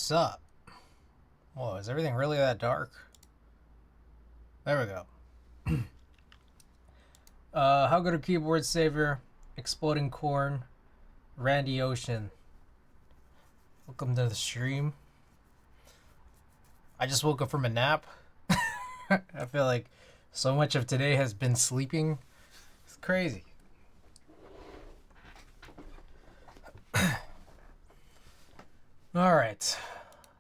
What's up? Whoa, is everything really that dark? There we go. How good a keyboard savior? Exploding corn. Randy Ocean. Welcome to the stream. I just woke up from a nap. I feel like so much of today has been sleeping. It's crazy. All right.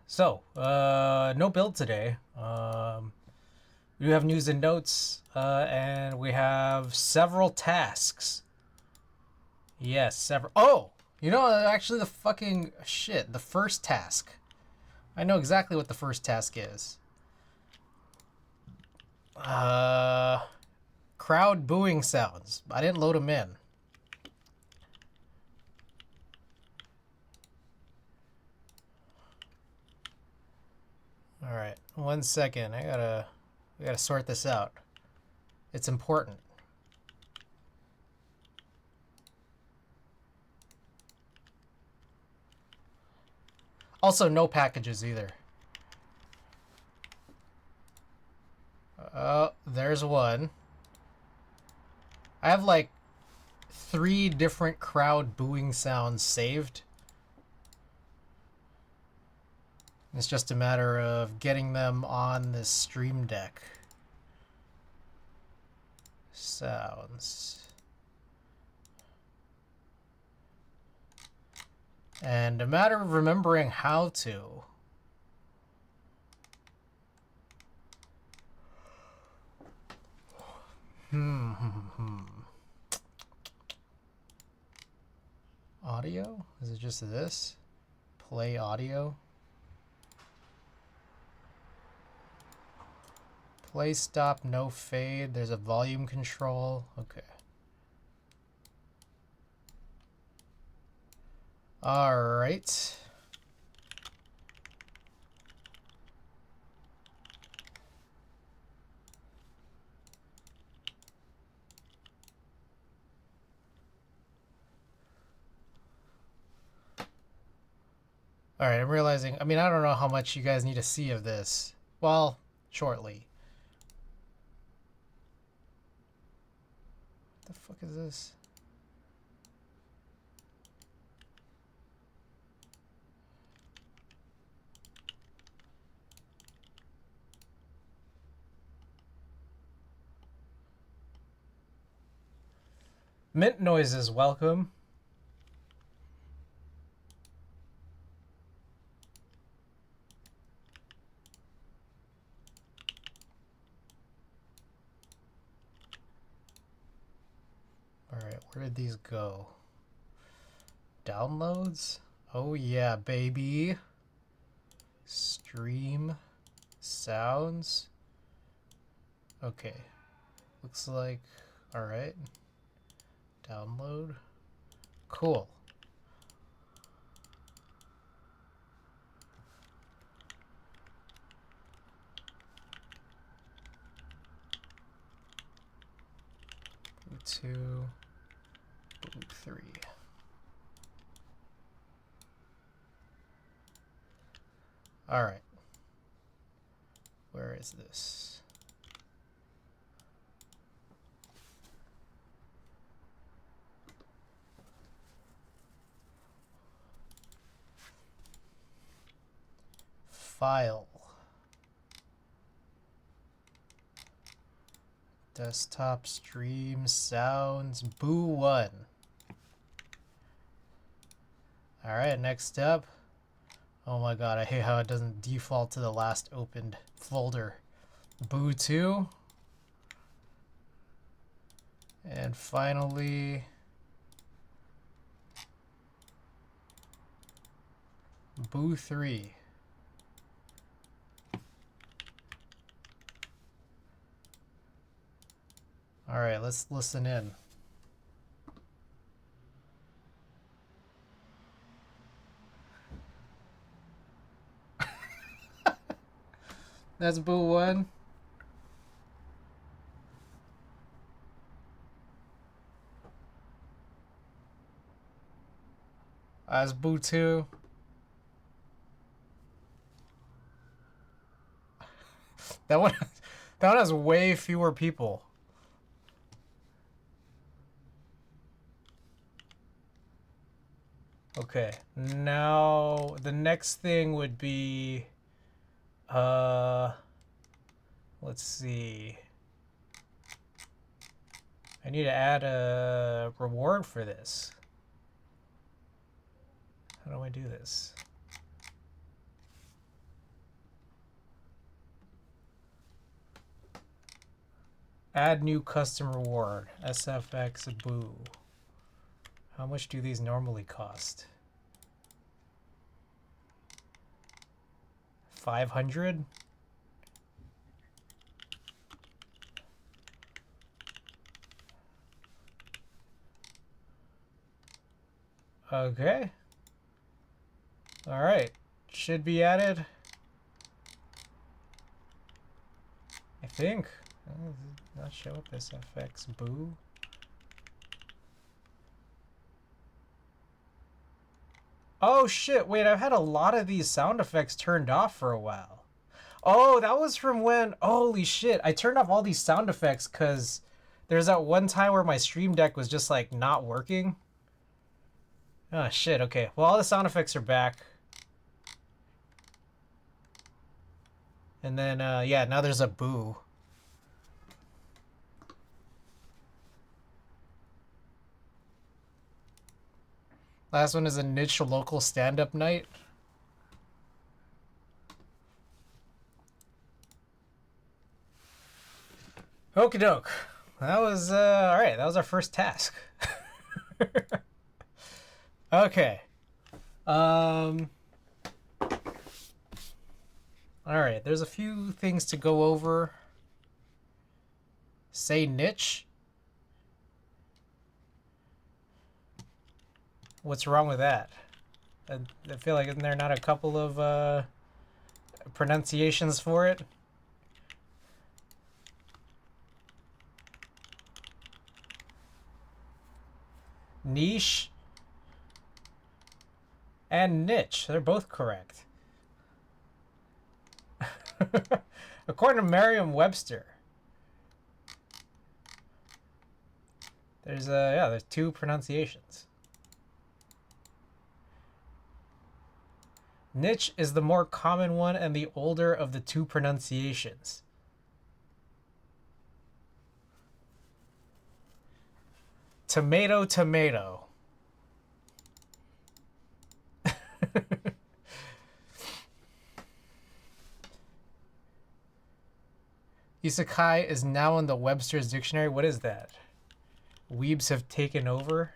So, no build today. We do have news and notes, and we have several tasks. Yes, several. Oh, actually, the fucking shit. The first task. I know exactly what the first task is. Crowd booing sounds. I didn't load them in. All right, 1 second. We gotta sort this out. It's important. Also, no packages either. Oh, there's one. I have like 3 different crowd booing sounds saved. It's just a matter of getting them on this stream deck. Sounds. And a matter of remembering how to. Audio? Is it just this? Play audio? Play stop, no fade. There's a volume control. Okay. All right. All right, I'm realizing, I don't know how much you guys need to see of this. Well, shortly. What the fuck is this? Mint noises, welcome. Alright, where did these go? Downloads? Oh yeah, baby. Stream. Sounds. Okay. Looks like... Alright. Download. Cool. Boot 2. Boot 3. Alright. Where is this? File. Desktop stream sounds boo 1. Alright, next up. Oh my god, I hate how it doesn't default to the last opened folder. Boo 2. And finally, Boo 3. Alright, let's listen in. That's Boo 1. That's Boo 2. That one, that one has way fewer people. Okay, now the next thing would be, let's see. I need to add a reward for this. How do I do this? Add new custom reward. SFX boo. How much do these normally cost? 500? Okay. All right. Should be added. I think. Oh, does it not show up SFX boo? Oh shit, wait, I've had a lot of these sound effects turned off for a while. Oh, that was from when, holy shit, I turned off all these sound effects because there's that one time where my Stream Deck was just like not working. Oh shit, okay. Well, all the sound effects are back. And then, yeah, now there's a boo. Last one is a niche local stand-up night. Okie doke. That was, alright, that was our first task. Okay. Alright, there's a few things to go over. Say niche. What's wrong with that? I feel like, isn't there not a couple of pronunciations for it? Niche and niche, they're both correct. According to Merriam-Webster. There's two pronunciations. Niche is the more common one and the older of the two pronunciations. Tomato, tomato. Isekai is now in the Webster's dictionary. What is that? Weebs have taken over?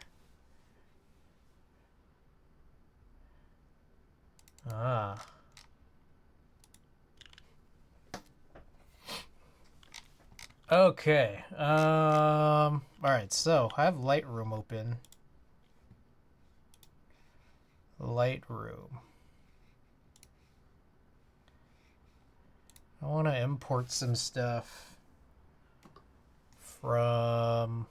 Ah. Okay. All right, so I have Lightroom open. Lightroom. I want to import some stuff from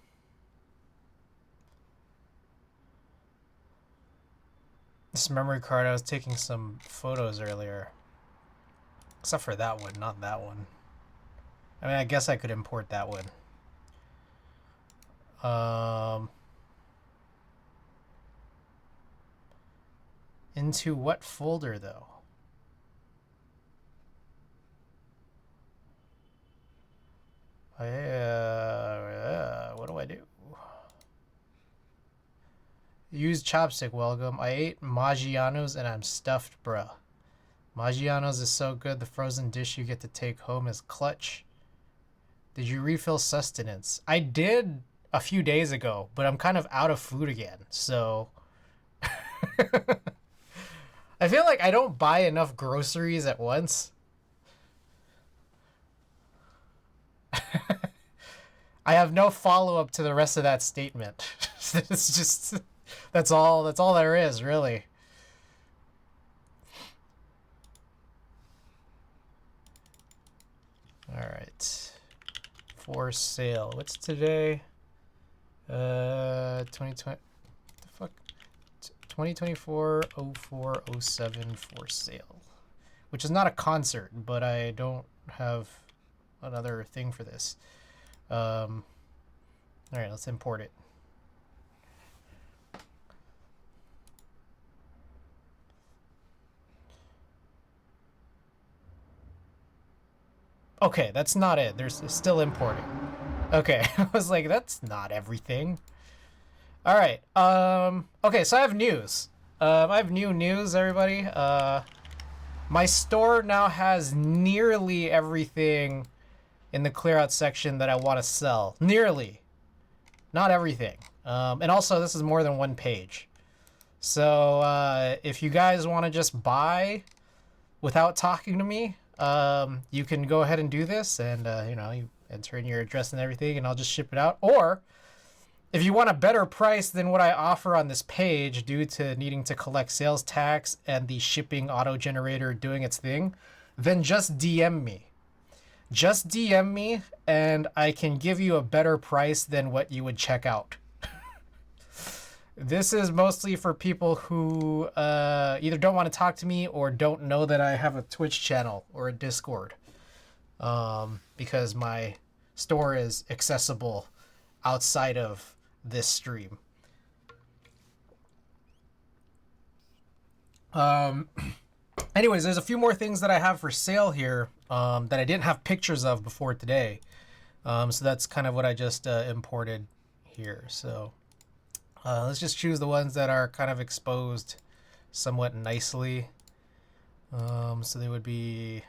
this memory card. I was taking some photos earlier. Except for that one, not that one. I mean, I guess I could import that one. Into what folder, though? What do I do? Use chopstick, welcome. I ate Maggiano's and I'm stuffed, bruh. Maggiano's is so good, the frozen dish you get to take home is clutch. Did you refill sustenance? I did a few days ago, but I'm kind of out of food again, so... I feel like I don't buy enough groceries at once. I have no follow-up to the rest of that statement. It's just... That's all there is, really. All right. For sale. What's today? 2020. The fuck? 2024-04-07 for sale. Which is not a concert, but I don't have another thing for this. All right, let's import it. Okay, that's not it. There's still importing. Okay, I was like, that's not everything. All right. Okay, so I have news. I have new news, everybody. My store now has nearly everything in the clear out section that I want to sell. Nearly. Not everything. And also, this is more than one page. So if you guys want to just buy without talking to me, you can go ahead and do this, and you enter in your address and everything, and I'll just ship it out. Or if you want a better price than what I offer on this page due to needing to collect sales tax and the shipping auto generator doing its thing, then just DM me. Just DM me, and I can give you a better price than what you would check out. This is mostly for people who either don't want to talk to me or don't know that I have a Twitch channel or a Discord, because my store is accessible outside of this stream. Anyways, there's a few more things that I have for sale here that I didn't have pictures of before today. So that's kind of what I just imported here. So let's just choose the ones that are kind of exposed somewhat nicely. So they would be,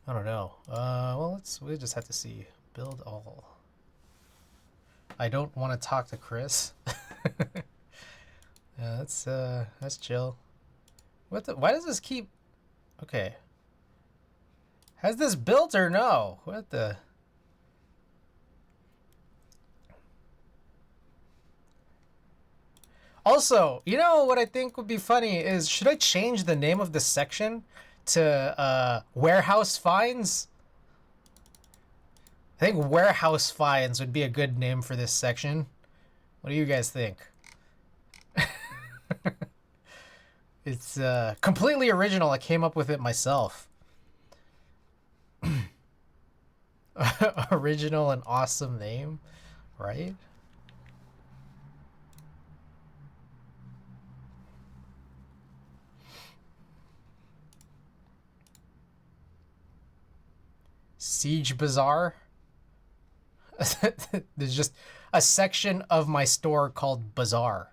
I don't know. Well, we just have to see. Build all. I don't want to talk to Chris. Yeah, that's chill. What the? Why does this keep? Okay. Has this built or no? What the? Also, you know what I think would be funny is, should I change the name of this section to warehouse finds? I think warehouse finds would be a good name for this section. What do you guys think? It's completely original. I came up with it myself. Original and awesome name, right? Siege Bazaar. There's just a section of my store called Bazaar.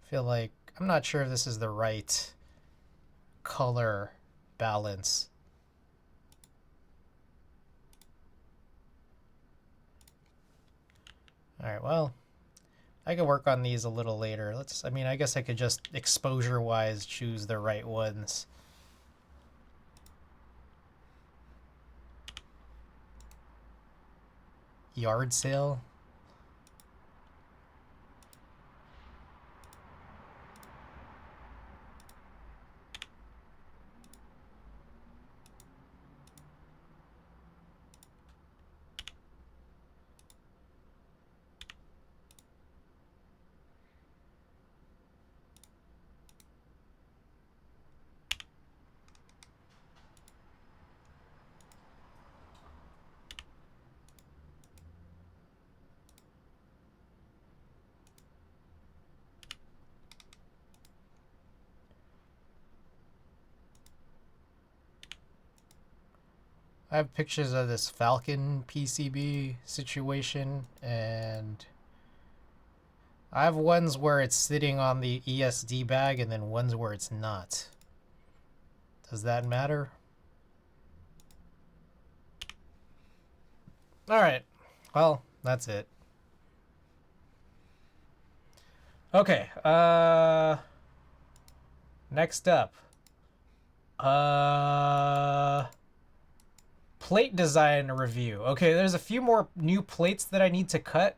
Feel like I'm not sure if this is the right color balance. All right, well, I could work on these a little later. I guess I could just exposure-wise choose the right ones. Yard sale. I have pictures of this Falcon PCB situation, and I have ones where it's sitting on the ESD bag and then ones where it's not. Does that matter? Alright, well, that's it. Okay, next up. Plate design review. Okay, there's a few more new plates that I need to cut.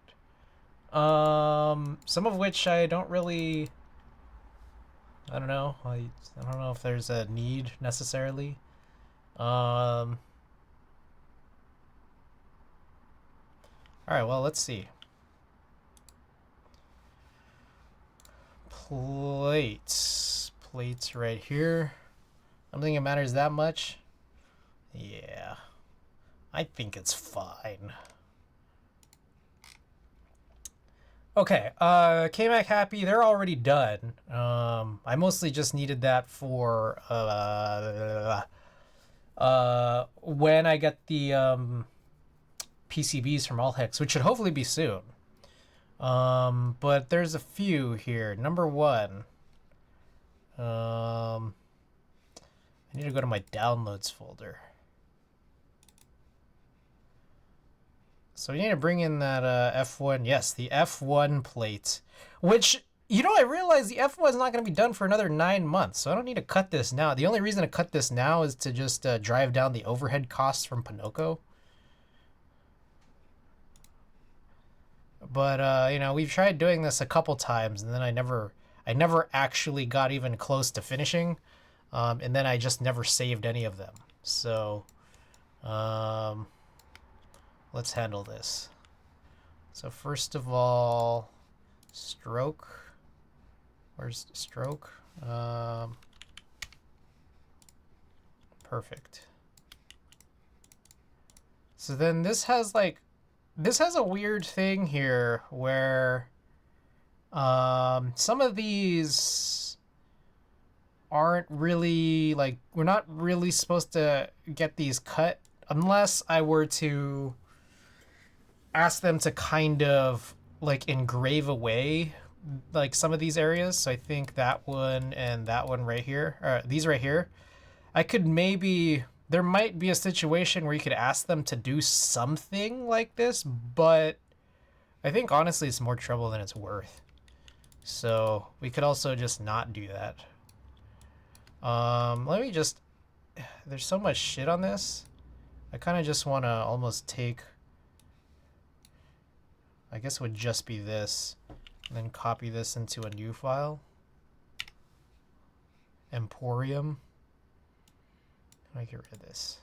Some of which I don't really... I don't know. I don't know if there's a need necessarily. All right, well, let's see. Plates. Plates right here. I don't think it matters that much. Yeah. I think it's fine. Okay, came back happy. They're already done. I mostly just needed that for when I get the PCBs from Allhex, which should hopefully be soon. But there's a few here. Number one, I need to go to my downloads folder. So we need to bring in that F1. Yes, the F1 plate, which, you know, I realize the F1 is not going to be done for another 9 months, so I don't need to cut this now. The only reason to cut this now is to just drive down the overhead costs from Pinocchio. But you know, we've tried doing this a couple times, and then I never actually got even close to finishing, and then I just never saved any of them. So, let's handle this. So first of all, stroke. Where's stroke? Perfect. So then this has a weird thing here where some of these aren't really, like, we're not really supposed to get these cut unless I were to ask them to kind of like engrave away like some of these areas. So I think that one and that one right here, or these right here, I could maybe, there might be a situation where you could ask them to do something like this, but I think honestly it's more trouble than it's worth. So we could also just not do that. Let me just, there's so much shit on this. I kind of just want to almost take, I guess it would just be this, and then copy this into a new file. Emporium. How do I get rid of this?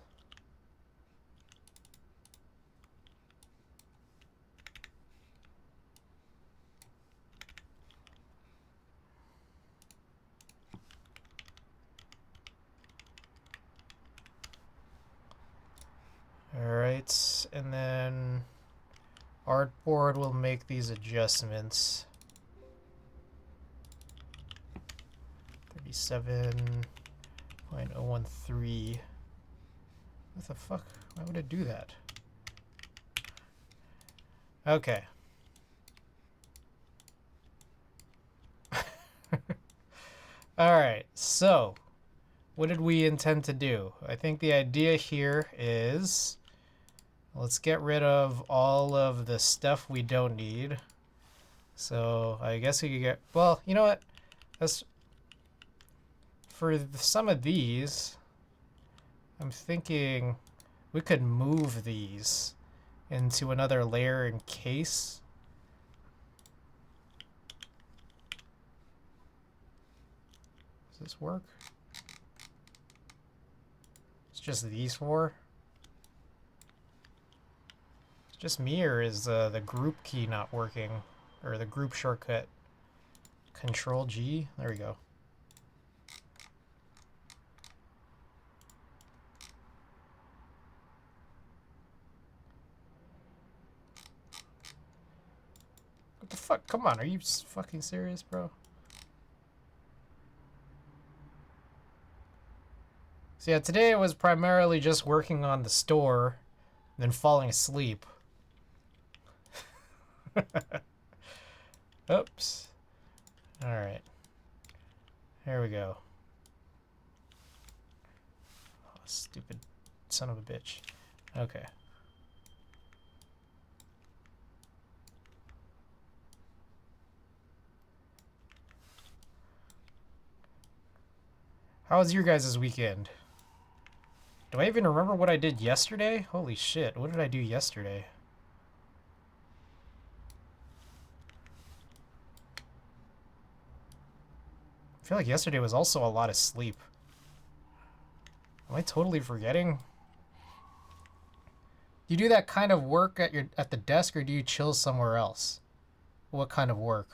Alright, and then artboard will make these adjustments. 37.013. What the fuck? Why would it do that? Okay. Alright, so what did we intend to do? I think the idea here is, let's get rid of all of the stuff we don't need. So I guess we could get, well, you know what? Let's, for some of these, I'm thinking we could move these into another layer in case. Does this work? It's just these four? It's just me, or is the group key not working? Or the group shortcut? Control G? There we go. What the fuck? Come on, are you fucking serious, bro? So yeah, today I was primarily just working on the store, then falling asleep. Oops. Alright. Here we go. Oh, stupid son of a bitch. Okay. How was your guys' weekend? Do I even remember what I did yesterday? Holy shit, what did I do yesterday? I feel like yesterday was also a lot of sleep. Am I totally forgetting? Do you do that kind of work at the desk, or do you chill somewhere else? What kind of work?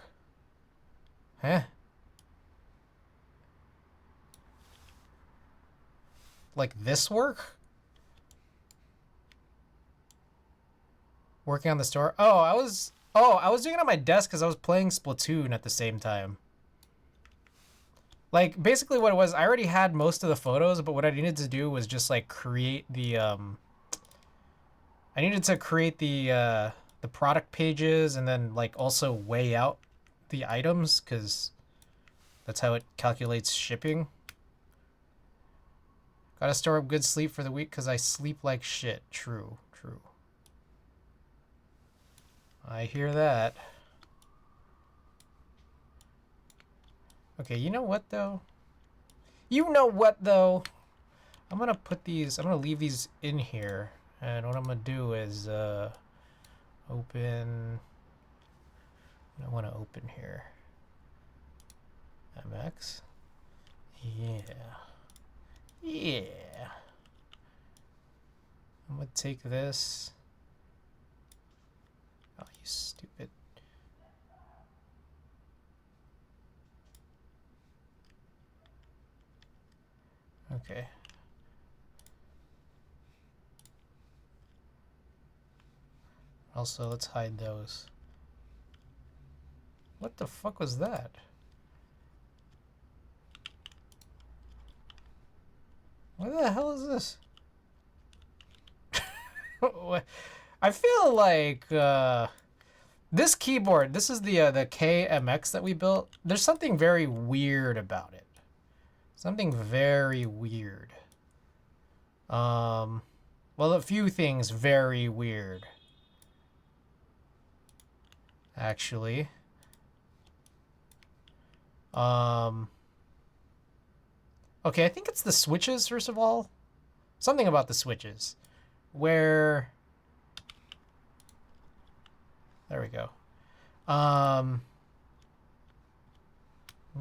Huh? Like this work? Working on the store? I was doing it on my desk because I was playing Splatoon at the same time. Like, basically what it was, I already had most of the photos, but what I needed to do was just like create the I needed to create the product pages and then like also weigh out the items because that's how it calculates shipping. Gotta store up good sleep for the week because I sleep like shit. True, true. I hear that. Okay, you know what though? You know what though? I'm gonna leave these in here. And what I'm gonna do is open. I want to open here. MX. Yeah. Yeah. I'm gonna take this. Oh, you stupid. Okay. Also, let's hide those. What the fuck was that? What the hell is this? I feel like this keyboard, this is the KMX that we built. There's something very weird about it. Something very weird. Well, a few things very weird. Actually. Okay, I think it's the switches, first of all. Something about the switches. Where... There we go.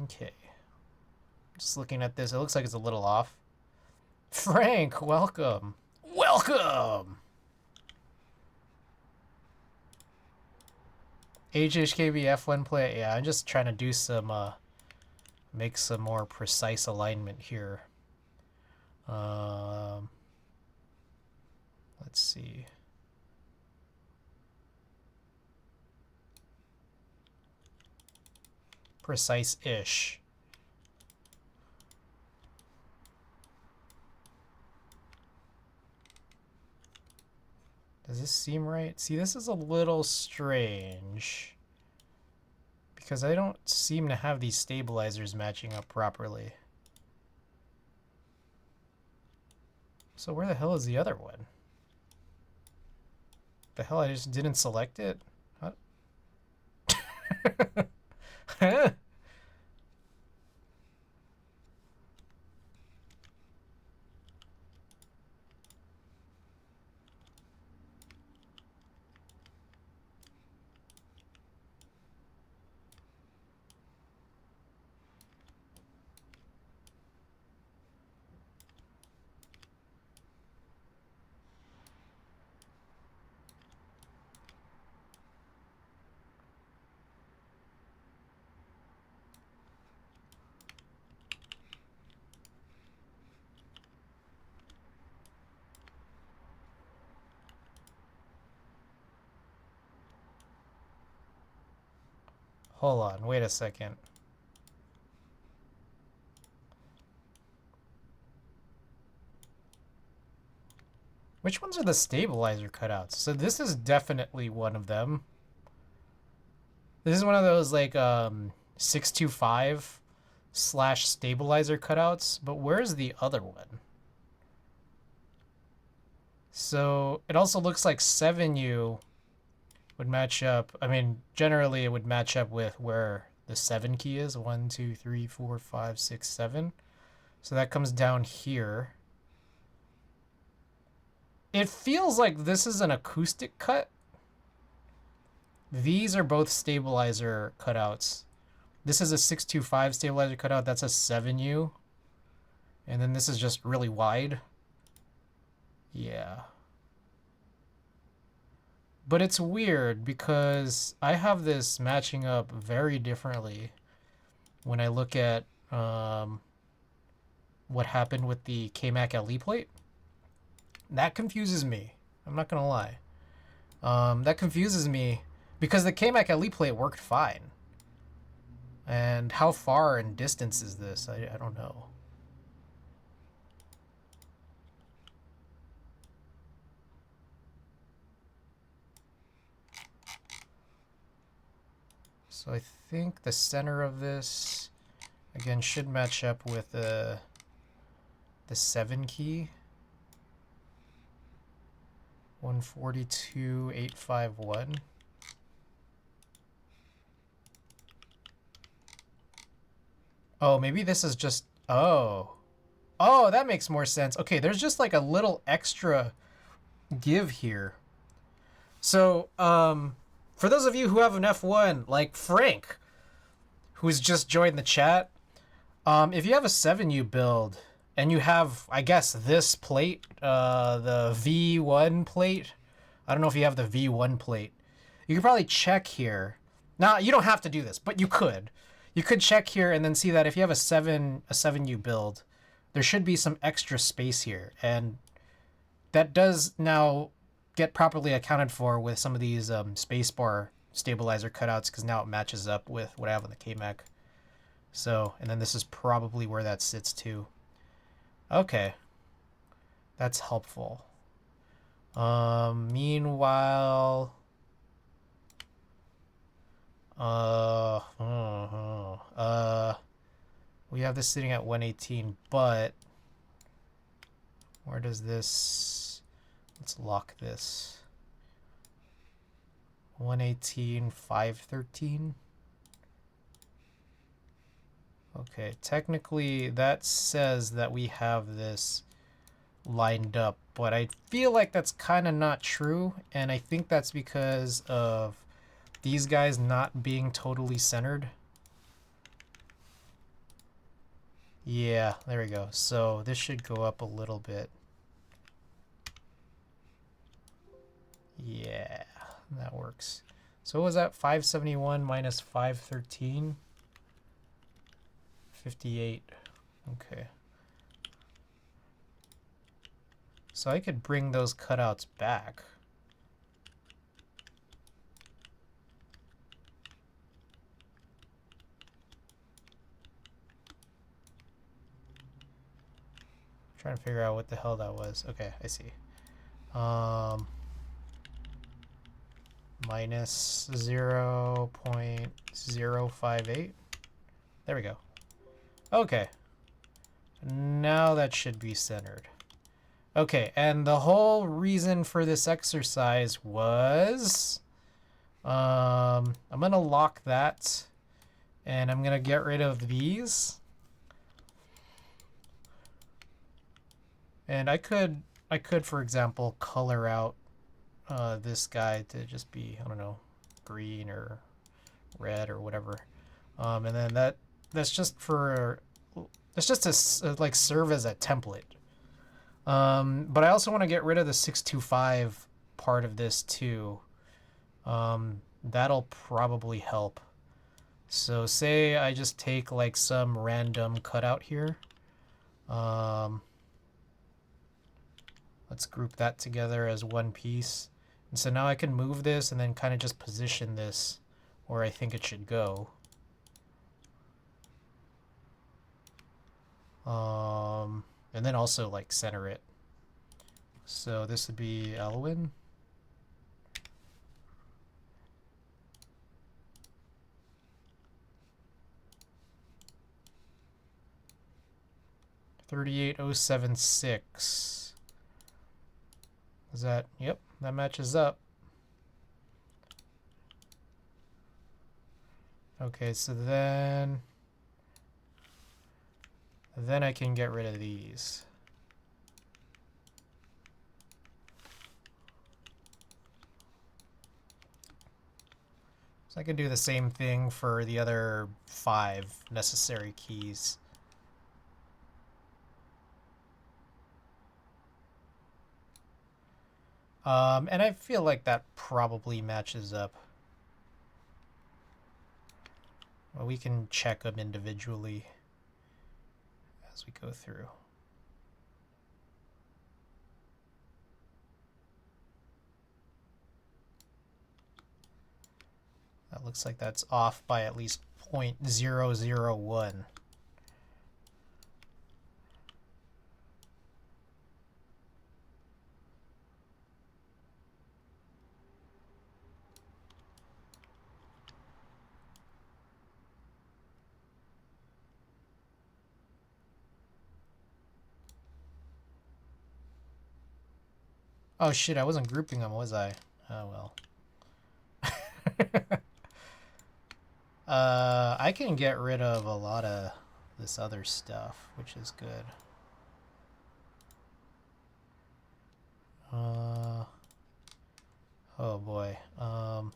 Okay. Just looking at this, it looks like it's a little off. Frank, welcome. Welcome! HHKB F1 play. Yeah, I'm just trying to do some, make some more precise alignment here. Let's see. Precise-ish. Does this seem right? See, this is a little strange. Because I don't seem to have these stabilizers matching up properly. So where the hell is the other one? The hell, I just didn't select it? Huh? Hold on, wait a second. Which ones are the stabilizer cutouts? So this is definitely one of them. This is one of those like 625 / stabilizer cutouts, but where's the other one? So it also looks like 7U would match up. I mean, generally it would match up with where the 7 key is. 1, 2, 3, 4, 5, 6, 7. So that comes down here. It feels like this is an acoustic cut. These are both stabilizer cutouts. This is a 625 stabilizer cutout. That's a 7U. And then this is just really wide. Yeah. But it's weird because I have this matching up very differently when I look at what happened with the KMac LE plate. That confuses me. I'm not gonna lie. That confuses me because the KMac LE plate worked fine. And how far in distance is this? I don't know. So I think the center of this, again, should match up with the 7 key. 142.851. Oh, maybe this is just, oh. Oh, that makes more sense. Okay, there's just like a little extra give here. So, for those of you who have an F1, like Frank, who's just joined the chat, if you have a 7U build and you have, I guess, this plate, the V1 plate, I don't know if you have the V1 plate, you could probably check here. Now, you don't have to do this, but you could. You could check here and then see that if you have a 7U build, there should be some extra space here. And that does now get properly accounted for with some of these spacebar stabilizer cutouts, because now it matches up with what I have on the KMac. So, and then this is probably where that sits too. Okay. That's helpful. Meanwhile, we have this sitting at 118, but where does this, let's lock this. 118, 513. Okay, technically that says that we have this lined up, but I feel like that's kind of not true, and I think that's because of these guys not being totally centered. Yeah, there we go. So this should go up a little bit. Yeah, that works. So what was that? 571 minus 513? 58. Okay. So I could bring those cutouts back. Trying to figure out what the hell that was. Okay, I see. Minus 0.058. There we go. Okay. Now that should be centered. Okay, and the whole reason for this exercise was I'm gonna lock that, and I'm gonna get rid of these. And I could, for example, color out this guy to just be, I don't know, green or red or whatever. And then that's just for, that's just to like serve as a template. But I also want to get rid of the 625 part of this too. That'll probably help. So say I just take like some random cutout here. Let's group that together as one piece. And so now I can move this and then kind of just position this where I think it should go. And then also like center it. So this would be Elwin. $38,076. Is that, yep, that matches up. Okay, so then I can get rid of these. So I can do the same thing for the other 5 necessary keys. And I feel like that probably matches up. Well, we can check them individually as we go through. That looks like that's off by at least 0.001. Oh shit, I wasn't grouping them, was I? Oh well. I can get rid of a lot of this other stuff, which is good. Oh boy. Oh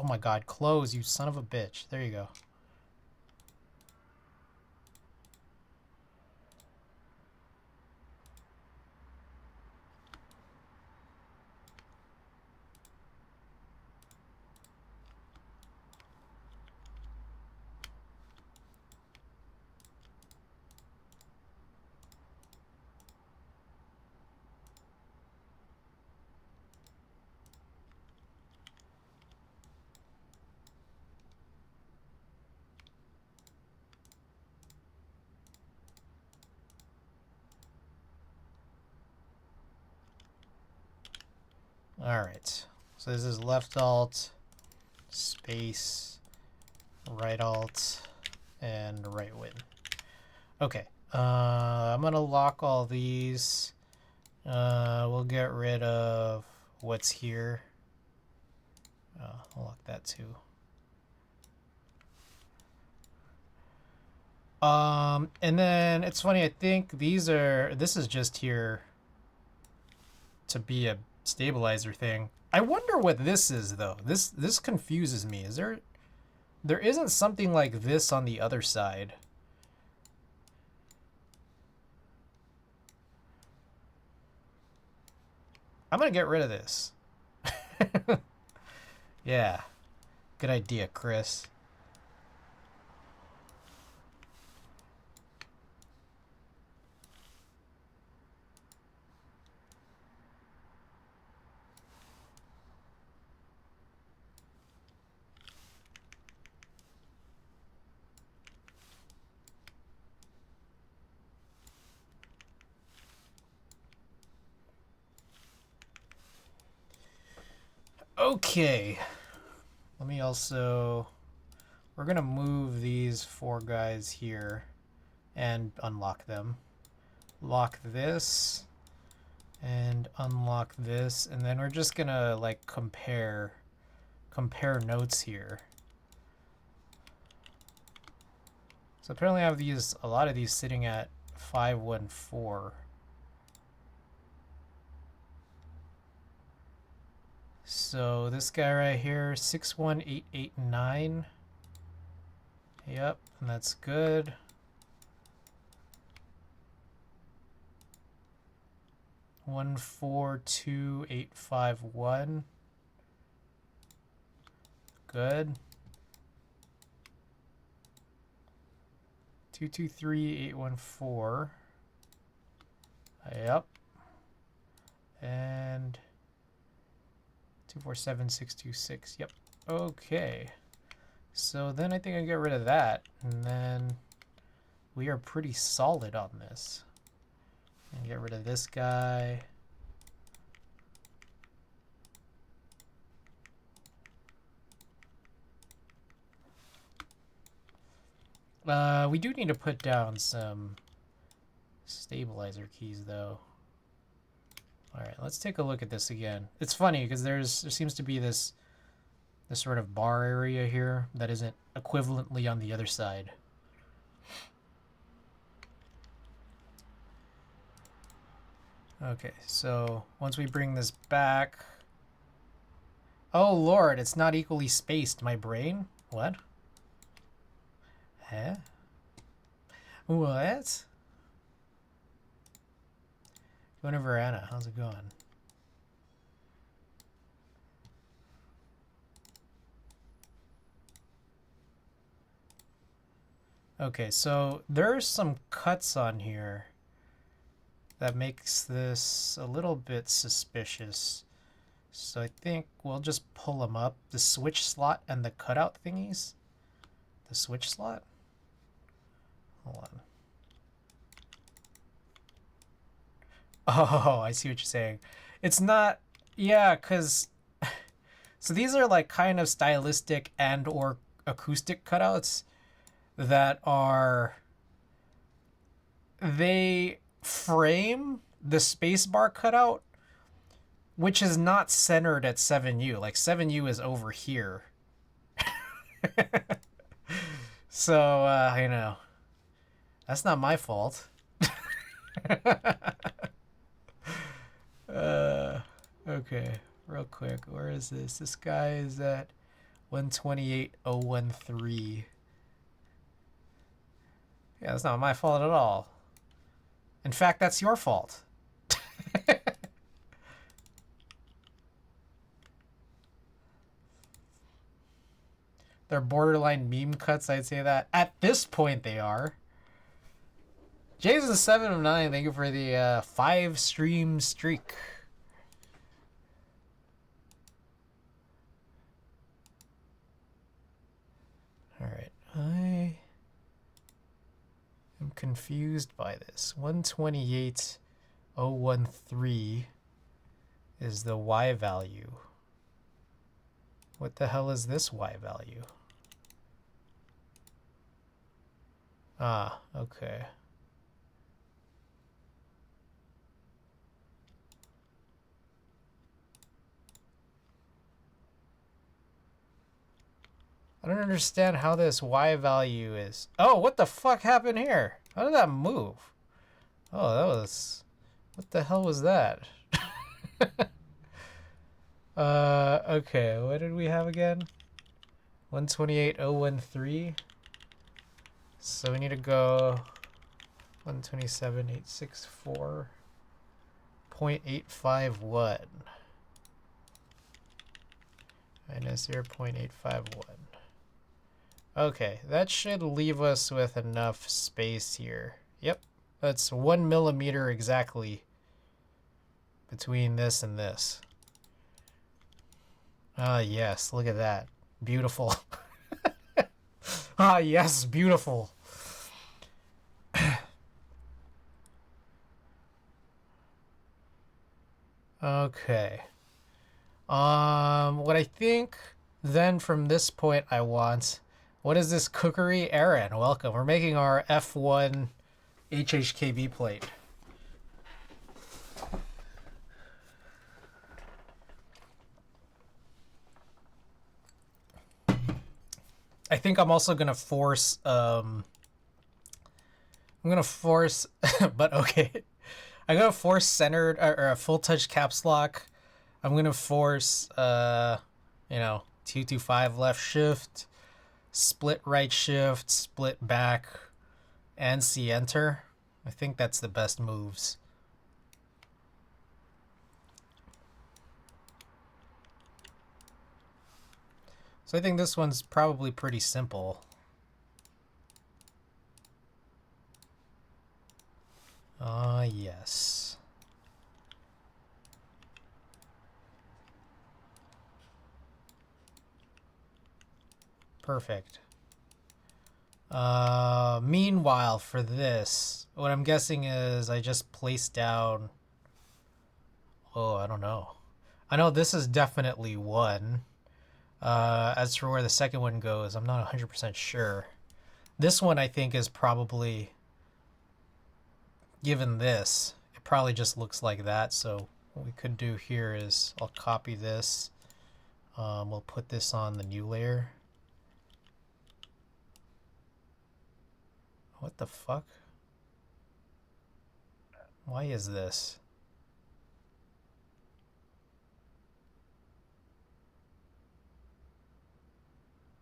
my god, close, you son of a bitch. There you go. Alright. So this is left alt, space, right alt, and right win. Okay. I'm gonna lock all these. We'll get rid of what's here. I'll lock that too. And then it's funny, I think this is just here to be a stabilizer thing. I wonder what this is though. This confuses me. There isn't something like this on the other side. I'm gonna get rid of this. Yeah. Good idea, Chris. Okay. Let me also... We're going to move these four guys here and unlock them. Lock this and unlock this. And then we're just going to like compare notes here. So apparently I have a lot of these sitting at 514. So this guy right here, 61889. Yep, and that's good. One 42851. Good. 223814. Yep. And 247626. Yep. Okay. So then I think I get rid of that, and then we are pretty solid on this. And get rid of this guy. We do need to put down some stabilizer keys though. All right, let's take a look at this again. It's funny because there seems to be this sort of bar area here that isn't equivalently on the other side. Okay, so once we bring this back... Oh lord, it's not equally spaced, my brain? What? Huh? What? Going to Verana. How's it going? Okay, so there's some cuts on here that makes this a little bit suspicious. So I think we'll just pull them up. The switch slot and the cutout thingies. The switch slot? Hold on. Oh, I see what you're saying. It's not... Yeah, because... So these are like kind of stylistic and or acoustic cutouts that are... They frame the spacebar cutout, which is not centered at 7U. Like 7U is over here. So, you know, that's not my fault. Okay, real quick. Where is this? This guy is at 128.013. Yeah, that's not my fault at all. In fact, that's your fault. They're borderline meme cuts, I'd say that. At this point, they are. Jason 7 of 9, thank you for the 5-stream streak. Alright, I am confused by this. 128.013 is the Y value. What the hell is this Y value? Ah, okay. I don't understand how this Y value is. Oh, what the fuck happened here? How did that move? Oh, that was... What the hell was that? Okay, what did we have again? 128.013. So we need to go 127.864.851 minus 0.851. Okay, that should leave us with enough space here. Yep, that's 1 millimeter exactly between this and this. Ah, yes, look at that. Beautiful. Ah, yes, beautiful. Okay. What I think then from this point I want... What is this cookery? Aaron, welcome. We're making our F1 HHKB plate. I think I'm also gonna force, I'm gonna force, but okay. I'm gonna force centered, or a full touch caps lock. I'm gonna force, you know, 225 left shift, split right shift, split back, and C enter. I think that's the best moves. So I think this one's probably pretty simple. Yes. Perfect. Meanwhile, for this, what I'm guessing is I just place down... Oh, I don't know. I know this is definitely one. As for where the second one goes, I'm not 100% sure. This one, I think, is probably... Given this, it probably just looks like that. So what we could do here is I'll copy this. We'll put this on the new layer. What the fuck? Why is this?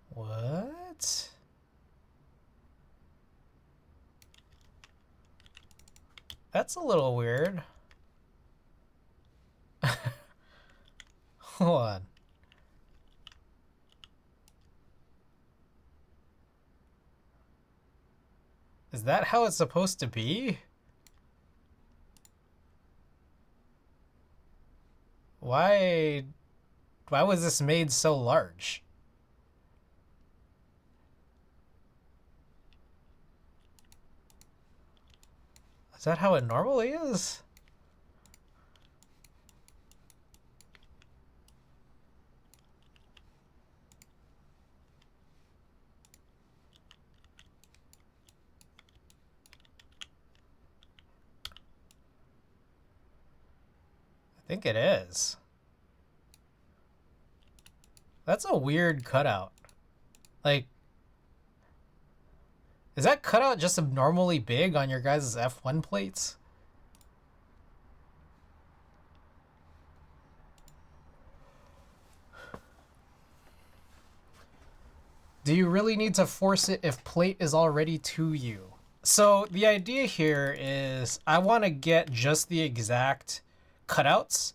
What? That's a little weird. Hold on. Is that how it's supposed to be? Why was this made so large? Is that how it normally is? I think it is. That's a weird cutout. Like, is that cutout just abnormally big on your guys' F1 plates? Do you really need to force it if plate is already to you? So the idea here is I want to get just the exact cutouts.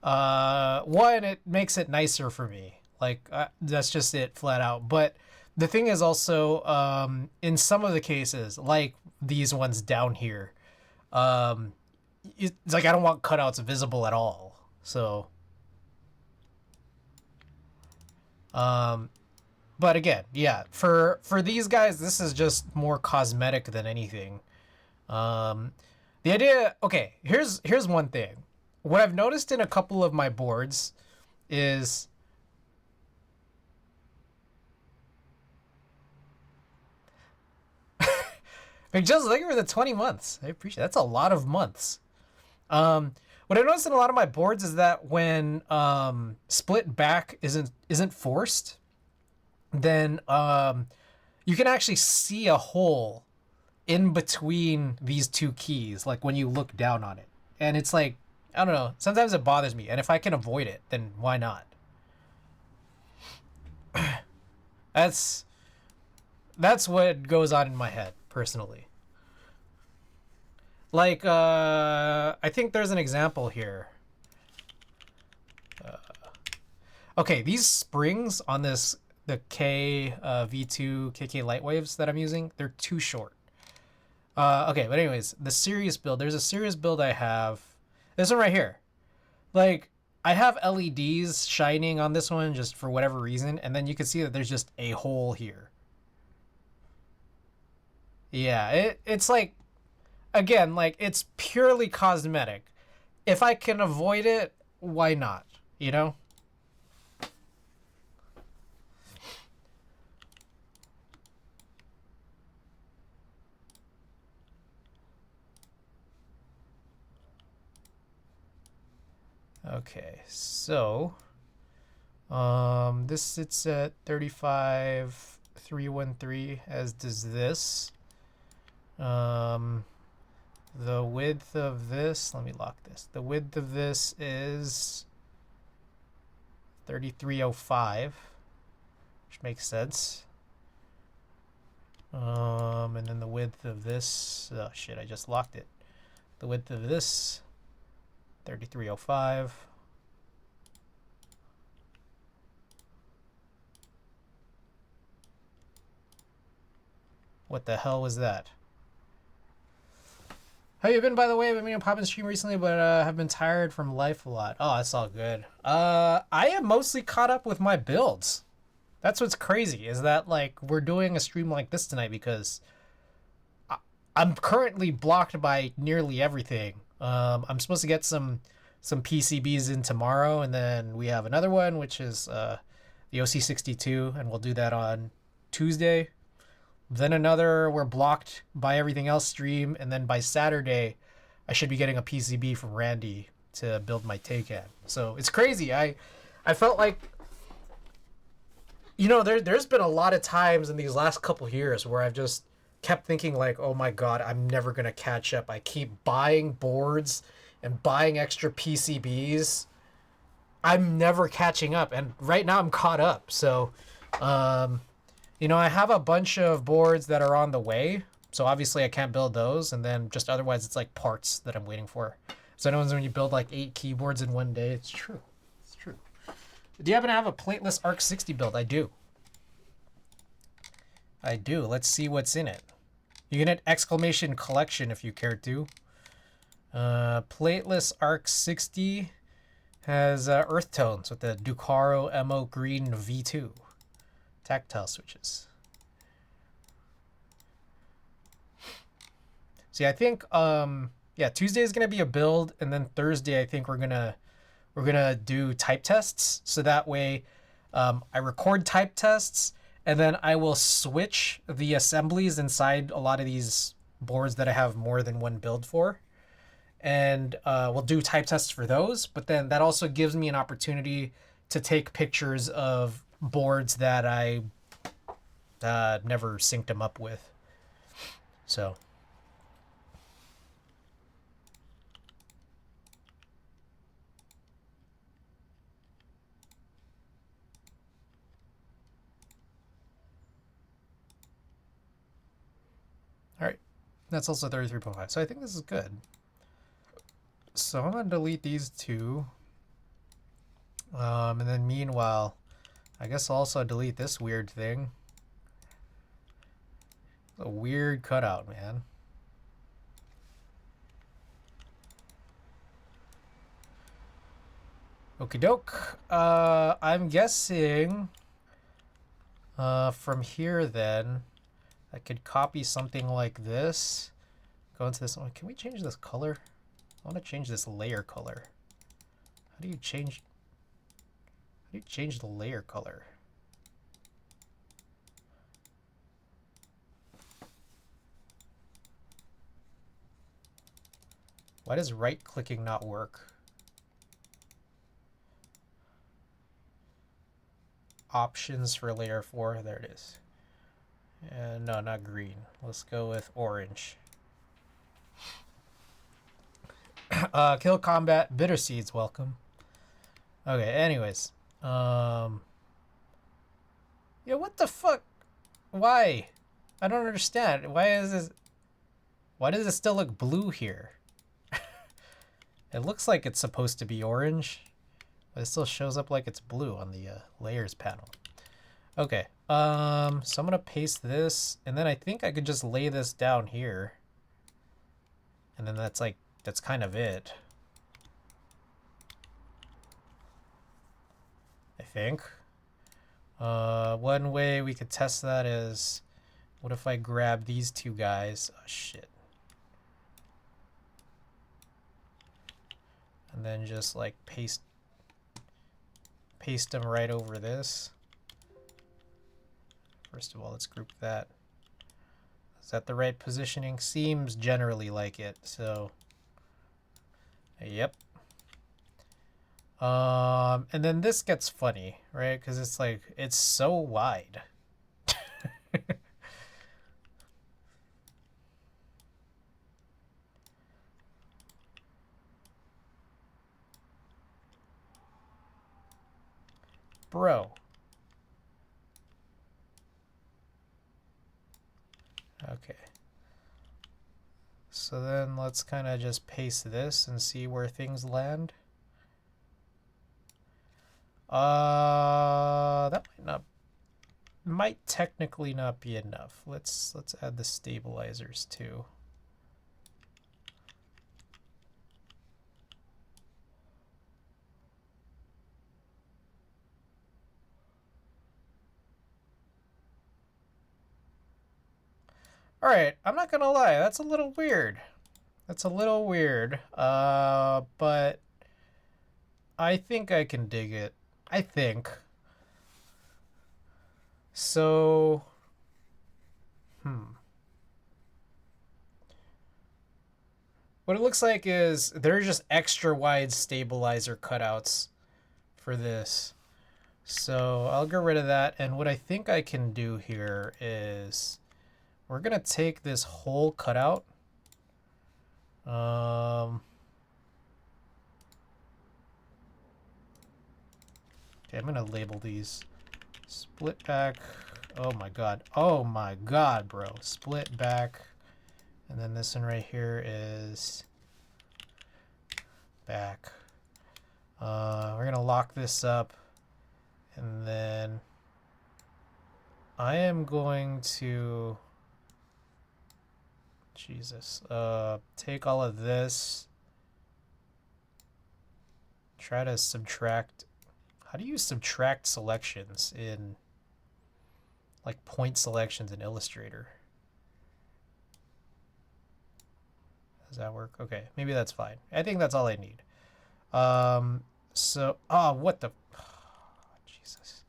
One, it makes it nicer for me. Like, that's just it, flat out. But the thing is also, in some of the cases, like these ones down here, it's like I don't want cutouts visible at all. So, but again, yeah, for these guys, this is just more cosmetic than anything. The idea, okay, here's one thing. What I've noticed in a couple of my boards is like just looking for the 20 months. I appreciate it. That's a lot of months. What I noticed in a lot of my boards is that when split back isn't forced, then you can actually see a hole in between these two keys, like when you look down on it. And it's like, I don't know, sometimes it bothers me. And if I can avoid it, then why not? That's what goes on in my head, personally. Like, I think there's an example here. Okay, these springs on this, the V2 KK Lightwaves that I'm using, they're too short. Okay, but anyways, the serious build, there's a serious build I have. This one right here. Like, I have LEDs shining on this one just for whatever reason, and then you can see that there's just a hole here. Yeah, it's like, again, like, it's purely cosmetic. If I can avoid it, why not? You know? Okay, so this sits at 35,313, as does this. The width of this, let me lock this. The width of this is 3305, which makes sense. And then the width of this, oh shit, I just locked it. The width of this, 3305. What the hell was that? How you been, by the way? I've been meaning to pop in stream recently, but have been tired from life a lot. Oh, that's all good. I am mostly caught up with my builds. That's what's crazy, is that, like, we're doing a stream like this tonight because I'm currently blocked by nearly everything. I'm supposed to get some PCBs in tomorrow, and then we have another one, which is the OC62, and we'll do that on Tuesday. Then another, we're blocked by everything else stream, and then by Saturday, I should be getting a PCB from Randy to build my Taycan. So it's crazy. I felt like, you know, there's been a lot of times in these last couple years where I've just kept thinking like, oh my god, I'm never gonna catch up. I keep buying boards and buying extra PCBs. I'm never catching up, and right now I'm caught up. So, you know, I have a bunch of boards that are on the way, so obviously I can't build those, and then just otherwise it's like parts that I'm waiting for. So I know when you build like 8 keyboards in one day, it's true. It's true. Do you happen to have a plateless ARC 60 build? I do. I do. Let's see what's in it. You can hit exclamation collection if you care to. Plateless ARC 60 has earth tones with the Ducaro Emo Green V2 tactile switches. See, I think yeah, Tuesday is gonna be a build, and then Thursday I think we're gonna do type tests. So that way, I record type tests, and then I will switch the assemblies inside a lot of these boards that I have more than one build for, and we'll do type tests for those. But then that also gives me an opportunity to take pictures of boards that I never synced them up with. So. All right, that's also 33.5. So I think this is good. So I'm gonna delete these two. And then meanwhile, I guess I'll also delete this weird thing. A weird cutout, man. Okie doke. I'm guessing from here then, I could copy something like this. Go into this one. Can we change this color? I want to change this layer color. How do you change the layer color? Why does right clicking not work? Options for layer 4. There it is. And no, not green. Let's go with orange. Kill combat, bitter seeds, welcome. Okay, anyways. Yeah, what the fuck? Why? I don't understand. Why does it still look blue here? It looks like it's supposed to be orange, but it still shows up like it's blue on the layers panel. Okay, so I'm gonna paste this, and then I think I could just lay this down here. And then that's kind of it. I think. One way we could test that is, what if I grab these two guys? Oh, shit. And then just like paste them right over this. First of all, let's group that. Is that the right positioning? Seems generally like it, so yep. And then this gets funny, right? Because it's like, it's so wide. Bro. Okay. So then let's kind of just paste this and see where things land. That might technically not be enough. Let's add the stabilizers too. All right, I'm not gonna lie, that's a little weird. That's a little weird, but I think I can dig it. I think. So, what it looks like is there are just extra wide stabilizer cutouts for this. So I'll get rid of that. And what I think I can do here is we're going to take this whole cutout. Okay, I'm going to label these. Split back. Oh my god. Oh my god, bro. Split back. And then this one right here is back. We're going to lock this up. And then I am going to, Jesus, take all of this, try to subtract. How do you subtract selections in, like, point selections in Illustrator? Does that work? Okay, maybe that's fine. I think that's all I need. So, what the, Jesus.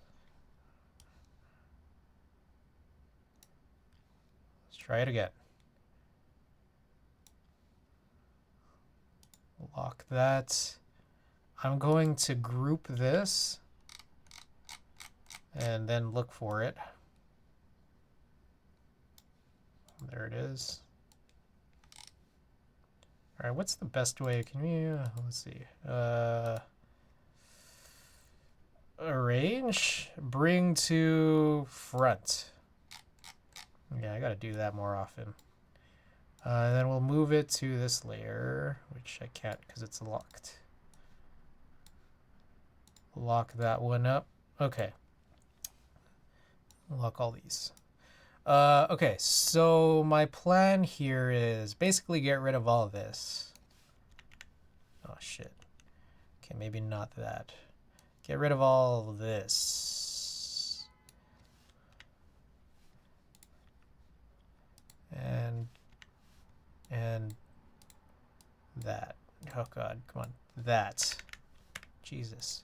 Let's try it again. Lock that. I'm going to group this and then look for it. There it is. All right, what's the best way? Can we, let's see. Arrange, bring to front. Yeah, I gotta do that more often. And then we'll move it to this layer, which I can't because it's locked. Lock that one up. Okay. Lock all these. Okay, so my plan here is basically get rid of all of this. Oh, shit. Okay, maybe not that. Get rid of all of this. And that. Oh, God, come on. That. Jesus.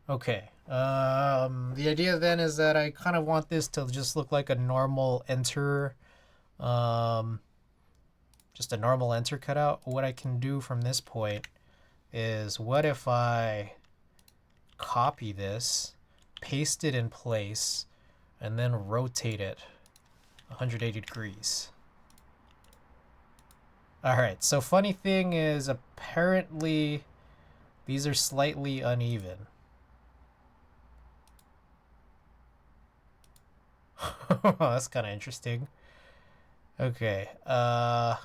Okay. The idea then is that I kind of want this to just look like a normal enter, just a normal enter cutout. What I can do from this point is, what if I copy this, paste it in place, and then rotate it 180 degrees. All right, so funny thing is, apparently these are slightly uneven. That's kind of interesting. Okay. Wow,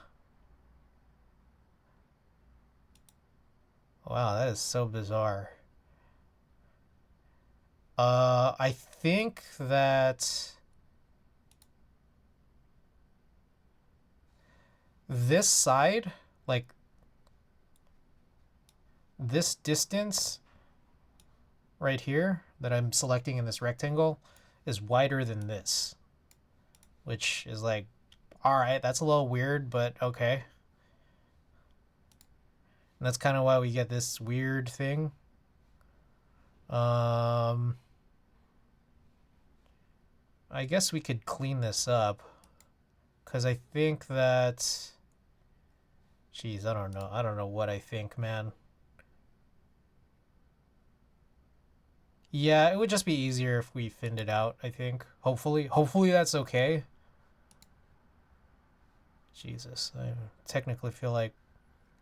that is so bizarre. I think that this side, like this distance right here that I'm selecting in this rectangle, is wider than this, which is like, all right, that's a little weird, but okay. And that's kind of why we get this weird thing. I guess we could clean this up, because I think that, geez, I don't know what I think, man. Yeah, it would just be easier if we thinned it out, I think. Hopefully that's okay. Jesus, I technically feel like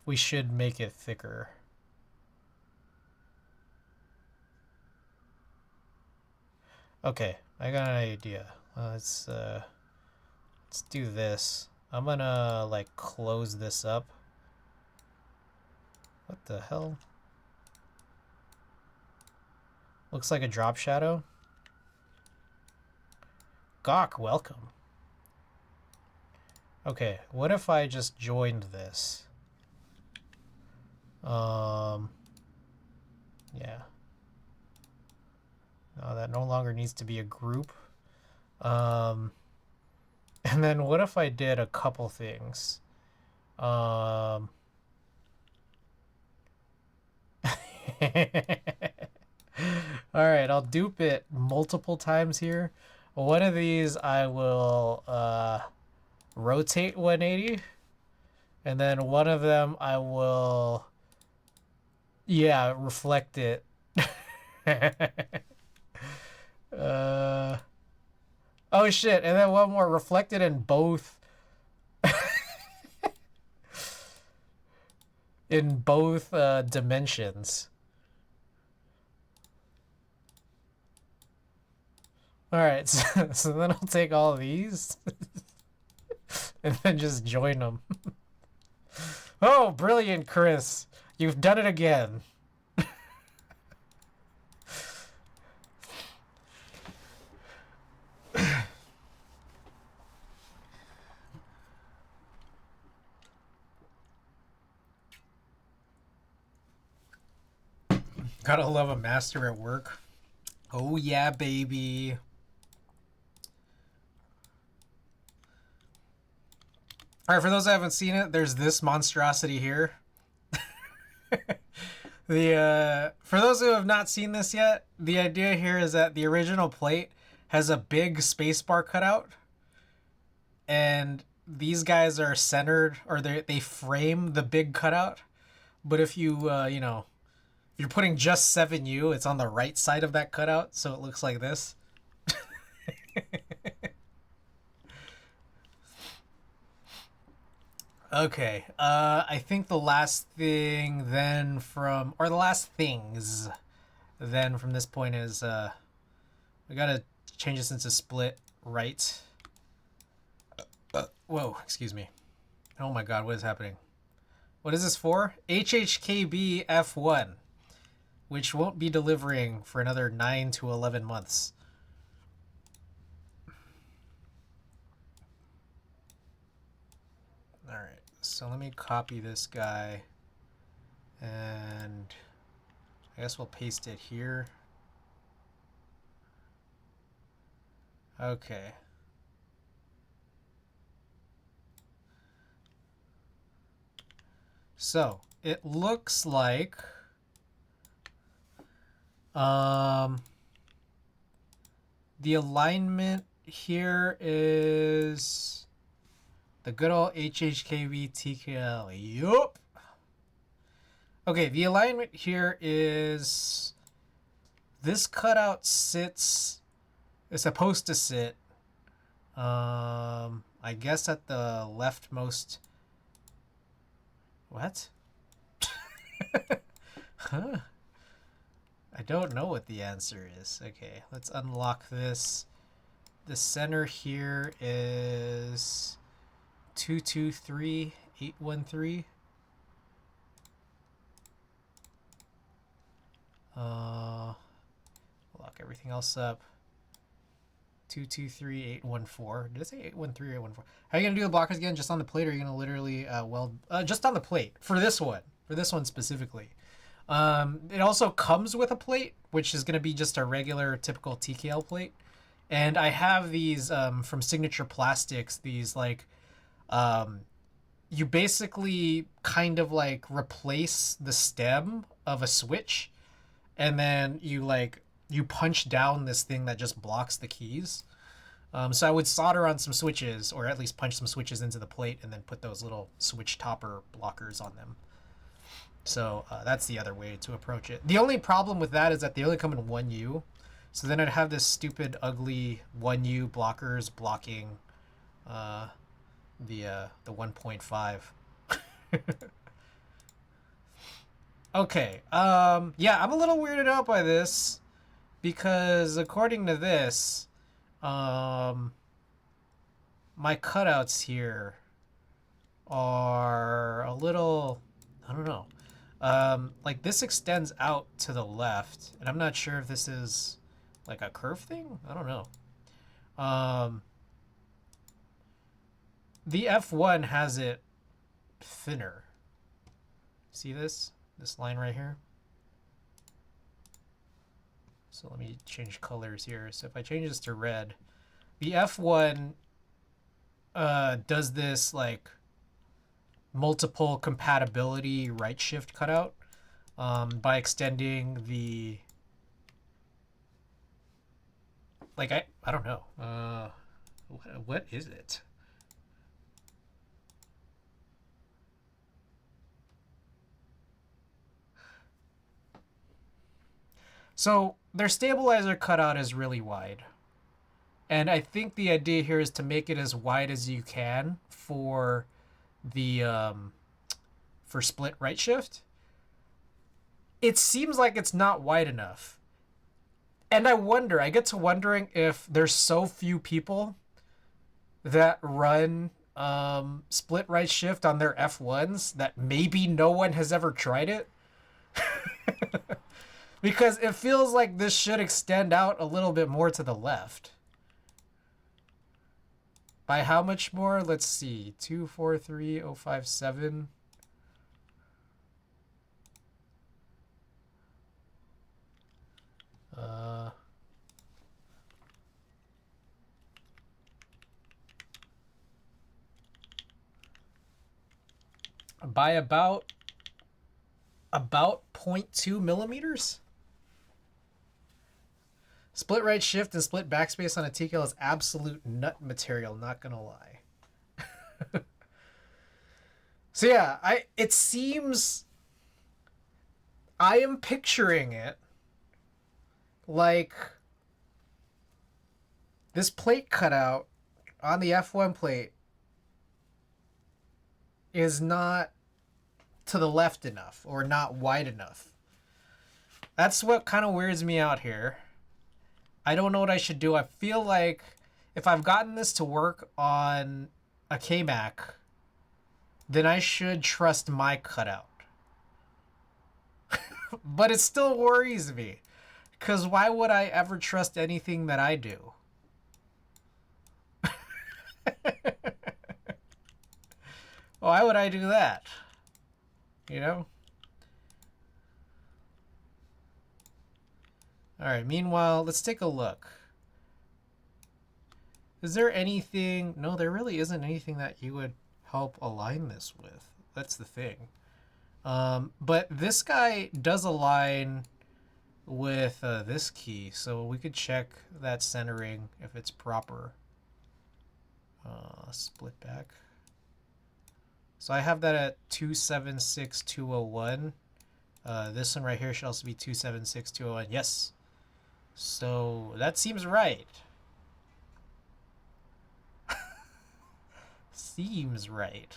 we should make it thicker. Okay, I got an idea. Let's do this. I'm gonna, like, close this up. What the hell? Looks like a drop shadow. Gawk, welcome. Okay, what if I just joined this? Yeah. No, that no longer needs to be a group. And then what if I did a couple things? All right, I'll dupe it multiple times here. One of these I will rotate 180, and then one of them I will, yeah, reflect it. Oh shit, and then one more, reflected in both dimensions. All right, so then I'll take all of these. and then just join them. Oh, brilliant, Chris. You've done it again. Gotta love a master at work. Oh, yeah, baby. All right, for those that haven't seen it, there's this monstrosity here. For those who have not seen this yet, the idea here is that the original plate has a big spacebar cutout, and these guys are centered, or they frame the big cutout. But if you if you're putting just 7U, it's on the right side of that cutout, so it looks like this. Okay, I think the last thing then from, or the last things then from this point is, we gotta change this into split right. Whoa, excuse me. Oh my god, what is happening? What is this for? HHKB F1, which won't be delivering for another 9 to 11 months. Alright, so let me copy this guy, and I guess we'll paste it here. Okay. So, it looks like the alignment here is the good old HHKB TKL. Yup. Okay, the alignment here is this cutout is supposed to sit, I guess at the leftmost. What? Huh? I don't know what the answer is. Okay, let's unlock this. The center here is 223813. Lock everything else up. 223814. Did I say 813 or 814? How are you gonna do the blockers again? Just on the plate, or are you gonna literally weld? Just on the plate for this one. For this one specifically. It also comes with a plate, which is gonna be just a regular, typical TKL plate. And I have these from Signature Plastics. These like, you basically kind of like replace the stem of a switch, and then you punch down this thing that just blocks the keys. So I would solder on some switches, or at least punch some switches into the plate, and then put those little switch topper blockers on them. So that's the other way to approach it. The only problem with that is that they only come in 1U. So then I'd have this stupid, ugly 1U blockers blocking the 1.5. Okay. Yeah, I'm a little weirded out by this, because according to this, my cutouts here are a little, I don't know. Like this extends out to the left, and I'm not sure if this is like a curve thing. I don't know. The F1 has it thinner. See this? This line right here? So let me change colors here. So if I change this to red, the F1 does this like multiple compatibility right shift cutout by extending the, like, I don't know. What is it? So their stabilizer cutout is really wide. And I think the idea here is to make it as wide as you can for the for split right shift. It seems like it's not wide enough. And I get to wondering if there's so few people that run split right shift on their F1s that maybe no one has ever tried it. Because it feels like this should extend out a little bit more to the left. By how much more? Let's see. 243,057. By about 0.2 millimeters. Split right shift and split backspace on a TKL is absolute nut material, not gonna lie. So yeah, it seems I am picturing it like this plate cutout on the F1 plate is not to the left enough or not wide enough. That's what kind of weirds me out here. I don't know what I should do. I feel like if I've gotten this to work on a K-Mac, then I should trust my cutout. But it still worries me. Because why would I ever trust anything that I do? Why would I do that? You know? Alright, meanwhile, let's take a look. Is there anything... No, there really isn't anything that you would help align this with. That's the thing. But this guy does align with this key, so we could check that centering if it's proper. Split back. So I have that at 276,201. This one right here should also be 276,201. Yes. So that seems right. Seems right.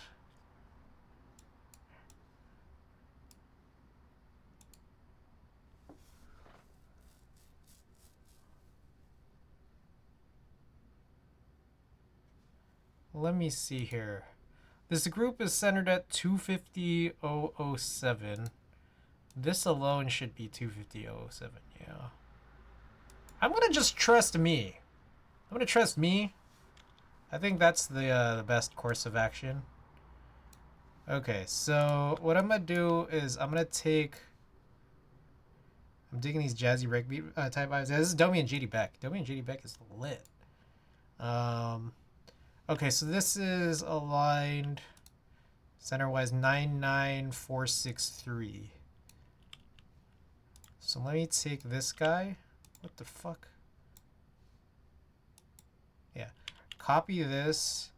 Let me see here. This group is centered at 250,007. This alone should be 250,007, yeah. I'm gonna just trust me. I'm gonna trust me. I think that's the best course of action. Okay, so what I'm gonna do is I'm digging these jazzy breakbeat type vibes. This is Domi and JD Beck. Domi and JD Beck is lit. Okay, so this is aligned center-wise 99463. So let me take this guy. What the fuck? Yeah. Copy this.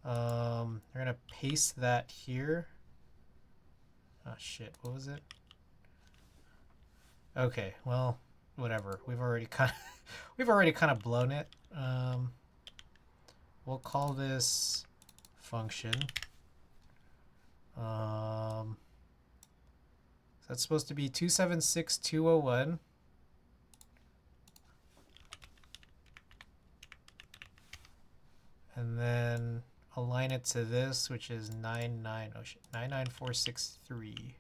We're gonna paste that here. Oh shit, what was it? Okay, well, whatever. We've already kind of blown it. We'll call this function. That's supposed to be 276,201. And then align it to this, which is 99463.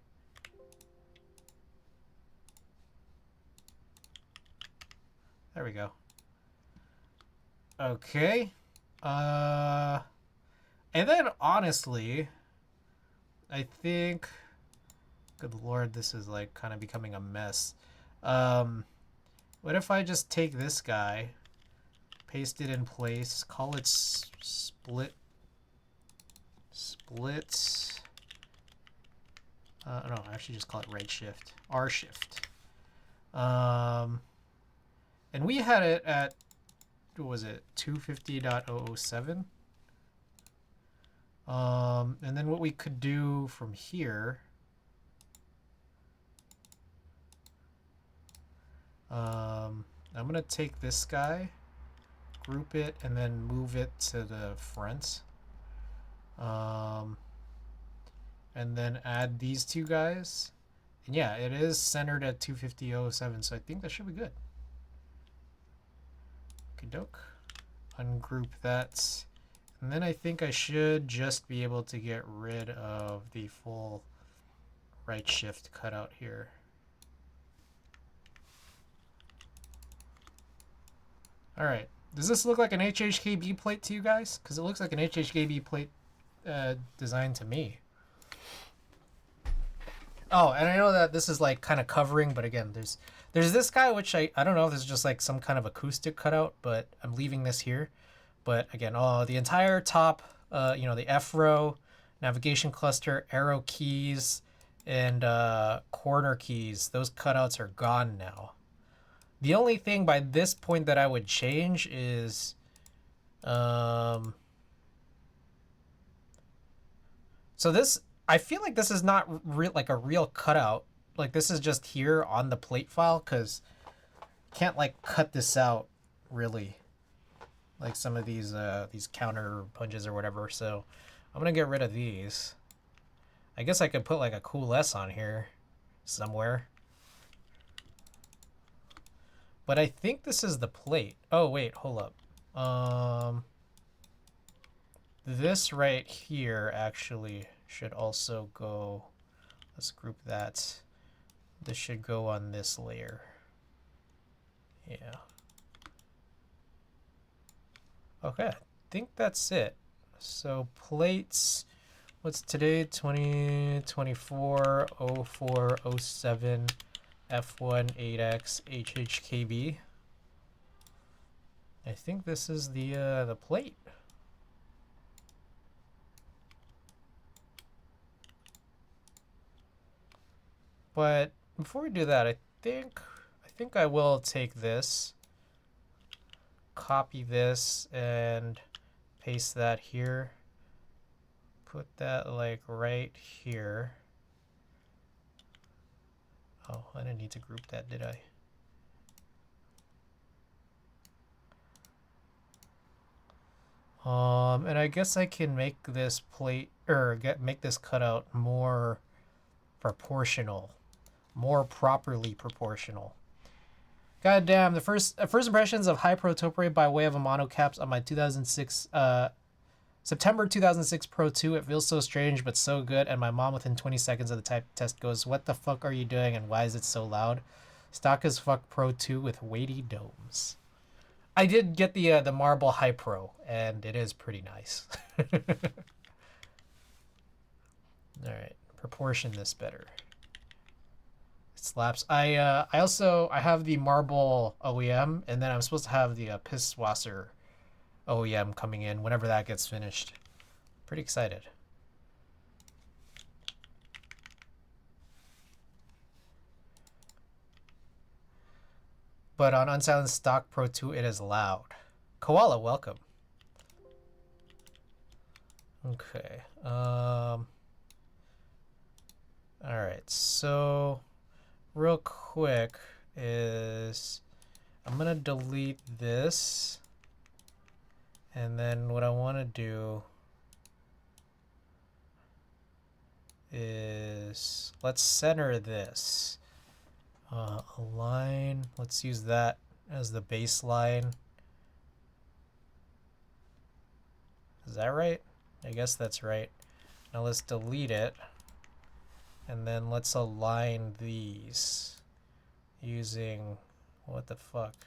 There we go. Okay. And then honestly, I think, good lord, this is like kind of becoming a mess. What if I just take this guy, paste it in place, call it split. No, actually just call it right shift, R shift. And we had it at, what was it, 250.007. And then what we could do from here, I'm gonna take this guy, group it, and then move it to the front. And then add these two guys. And yeah, it is centered at 250.007, so I think that should be good. Okey-doke. Ungroup that. And then I think I should just be able to get rid of the full right shift cutout here. All right. Does this look like an HHKB plate to you guys? Because it looks like an HHKB plate design to me. Oh, and I know that this is like kind of covering, but again, there's this guy, which I don't know if this is just like some kind of acoustic cutout, but I'm leaving this here. But again, the entire top, the F row, navigation cluster, arrow keys, and corner keys, those cutouts are gone now. The only thing by this point that I would change is, so this, I feel like this is not like a real cutout. Like this is just here on the plate file, because can't like cut this out really. Like some of these counter punches or whatever. So I'm gonna get rid of these. I guess I could put like a cool S on here somewhere. But I think this is the plate. Oh wait, hold up. This right here actually should also go. Let's group that. This should go on this layer. Yeah. Okay, I think that's it. So plates, what's today? 2024 04 07 F1 8X HHKB. I think this is the plate. But before we do that, I think I will take this, copy this, and paste that here. Put that like right here. Oh, I didn't need to group that, did I? And I guess I can make this plate, or make this cutout more proportional, more properly proportional. God damn, the first impressions of High Pro Topre by way of a monocaps on my 2006 September 2006 Pro 2. It feels so strange but so good, and my mom within 20 seconds of the type test goes, "What the fuck are you doing and why is it so loud?" Stock as fuck Pro 2 with weighty domes. I did get the marble High Pro, and it is pretty nice. All right, proportion this better. It slaps. I have the marble OEM, and then I'm supposed to have the Pisswasser OEM coming in whenever that gets finished. Pretty excited. But on Unsilenced Stock Pro 2, it is loud. Koala, welcome. Okay. All right. So, real quick is I'm gonna delete this, and then what I want to do is let's center this. Align. Let's use that as the baseline. Is that right? I guess that's right. Now let's delete it. And then let's align these using, what the fuck?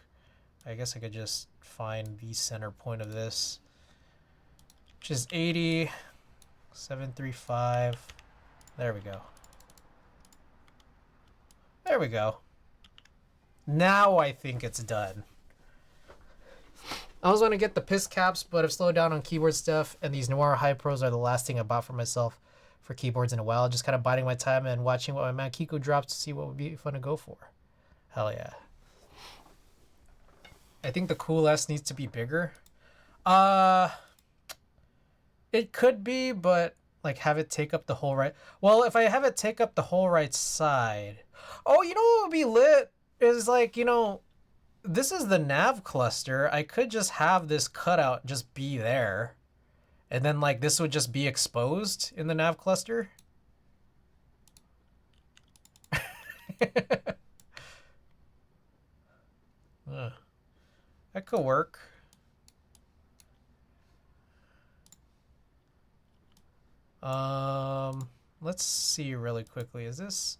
I guess I could just find the center point of this, which is 80, 735. There we go. There we go. Now I think it's done. I was going to get the piss caps, but I've slowed down on keyboard stuff, and these Noir High Pros are the last thing I bought for myself for keyboards in a while. Just kind of biding my time and watching what my man Kiko drops to see what would be fun to go for. Hell yeah. I think the Cool S needs to be bigger. It could be, but like have it take up the whole right. Well, if I have it take up the whole right side. Oh, you know what would be lit is like, this is the nav cluster. I could just have this cutout just be there. And then like this would just be exposed in the nav cluster. That could work. Let's see really quickly. Is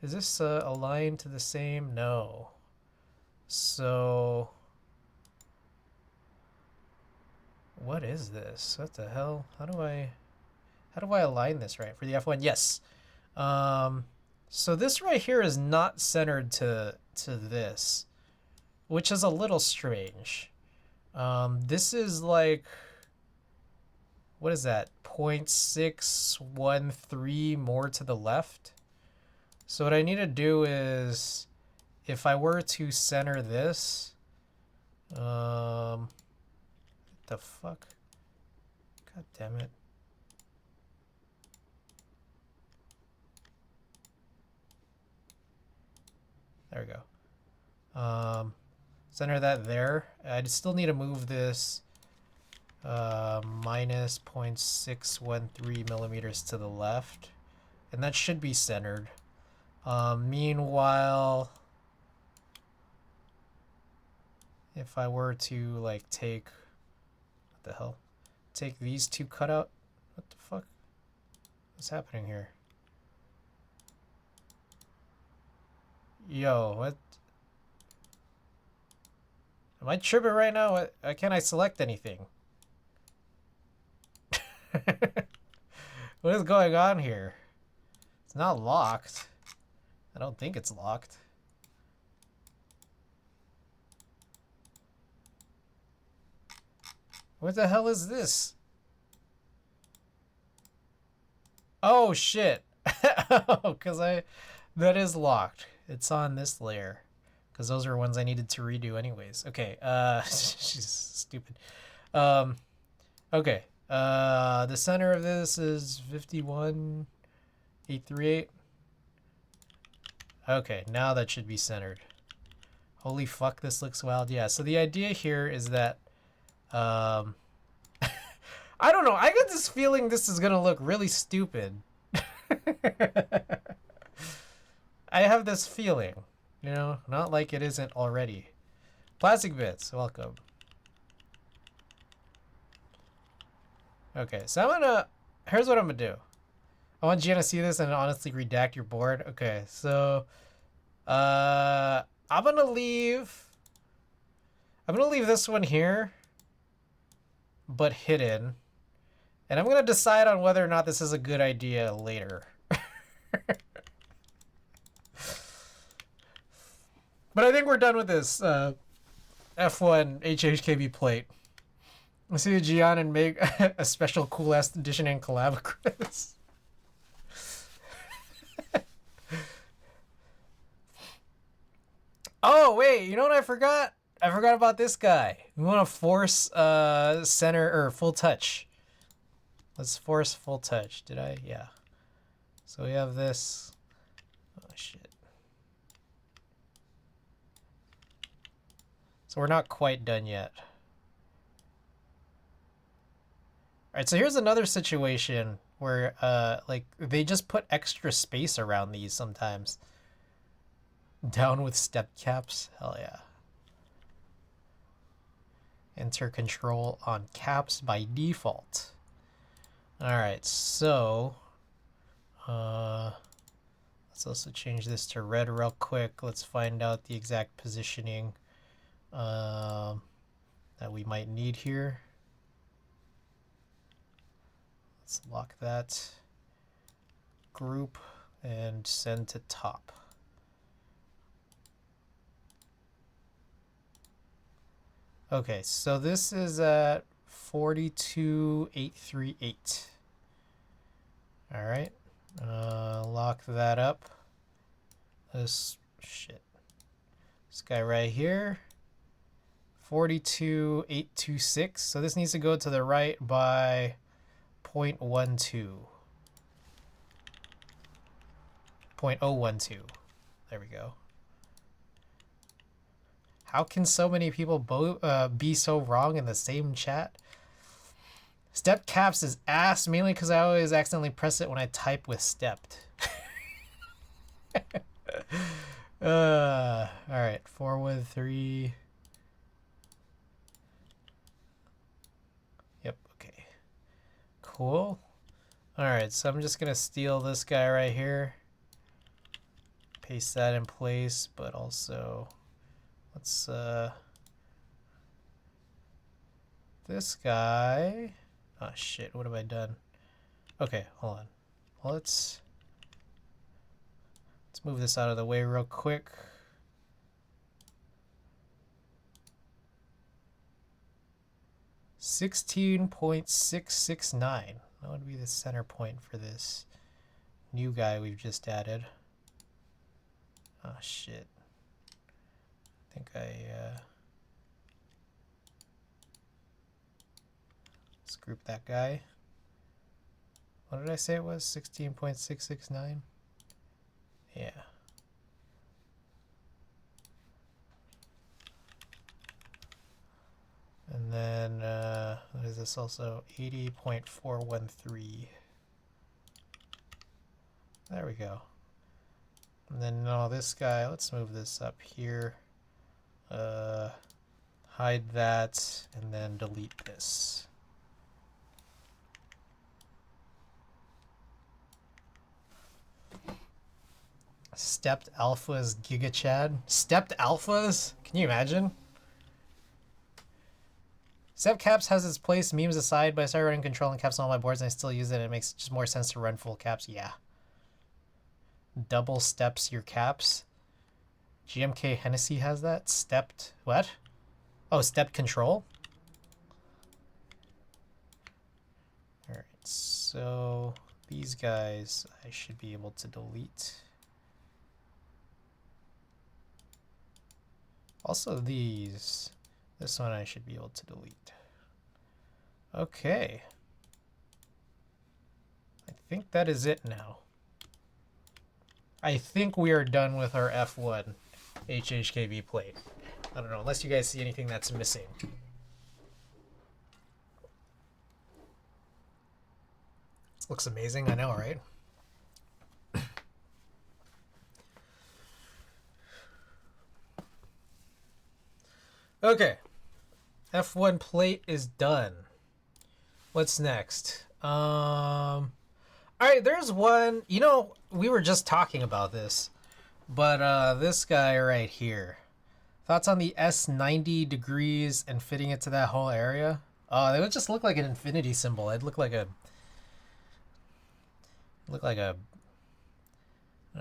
this aligned to the same? No. So what is this? What the hell? How do I align this right for the F1? Yes. So this right here is not centered to this, which is a little strange. This is like, what is that? 0.613 more to the left. So what I need to do is, if I were to center this, what the fuck? God damn it. There we go. Center that there. I still need to move this minus 0.613 millimeters to the left, and that should be centered. Meanwhile, if I were to like take, what the hell? Take these two cutout. What the fuck? What's happening here? Yo, what? Am I tripping right now? Why can't I select anything? What is going on here? It's not locked. I don't think it's locked. What the hell is this? Oh shit. Oh, because that is locked. It's on this layer. Because those are ones I needed to redo anyways. Okay, she's stupid. Okay, the center of this is 51,838. Okay, now that should be centered. Holy fuck, this looks wild. Yeah, so the idea here is that, I don't know, I get this feeling this is gonna look really stupid. I have this feeling. You know, not like it isn't already. Plastic bits, welcome. Okay, so here's what I'm gonna do. I want Gianna to see this and honestly redact your board. Okay, so, I'm gonna leave this one here, but hidden. And I'm gonna decide on whether or not this is a good idea later. But I think we're done with this F1 HHKB plate. Let's see Gian and make a special cool ass edition and collab with Chris. Oh wait, you know what I forgot? I forgot about this guy. We want to force center or full touch. Let's force full touch. Did I? Yeah. So we have this. Oh shit. So we're not quite done yet. Alright, so here's another situation where like they just put extra space around these sometimes. Down with step caps. Hell yeah. Enter control on caps by default. Alright, so let's also change this to red real quick. Let's find out the exact positioning that we might need here. Let's lock that. Group and send to top. Okay, so this is at 42,838. All right, lock that up. This guy right here, 42,826. So this needs to go to the right by 0.12. 0.012. There we go. How can so many people be so wrong in the same chat? Step caps is ass, mainly because I always accidentally press it when I type with stepped. Alright, 413. Yep, okay. Cool. Alright, so I'm just gonna steal this guy right here. Paste that in place, but also let's this guy. Oh shit, what have I done? Okay, hold on. Well, let's move this out of the way real quick. $16.669. That would be the center point for this new guy we've just added. Oh shit. I think let's group that guy. What did I say it was? 16.669? Yeah. And then, what is this also? 80.413. There we go. And then, no, this guy, let's move this up here. Hide that, and then delete this. Stepped alphas Giga Chad. Stepped alphas? Can you imagine? Step caps has its place, memes aside, but I started running control and caps on all my boards and I still use it and it makes just more sense to run full caps. Yeah. Double steps your caps. GMK Hennessy has that. Stepped what? Oh, stepped control? Alright, so these guys I should be able to delete. Also these. This one I should be able to delete. Okay. I think that is it now. I think we are done with our F1 HHKV plate. I don't know, unless you guys see anything that's missing. This looks amazing, I know, right? Okay. F1 plate is done. What's next? Alright, there's one. You know, we were just talking about this. But this guy right here. Thoughts on the S90 degrees and fitting it to that whole area? They would just look like an infinity symbol. It'd look like a I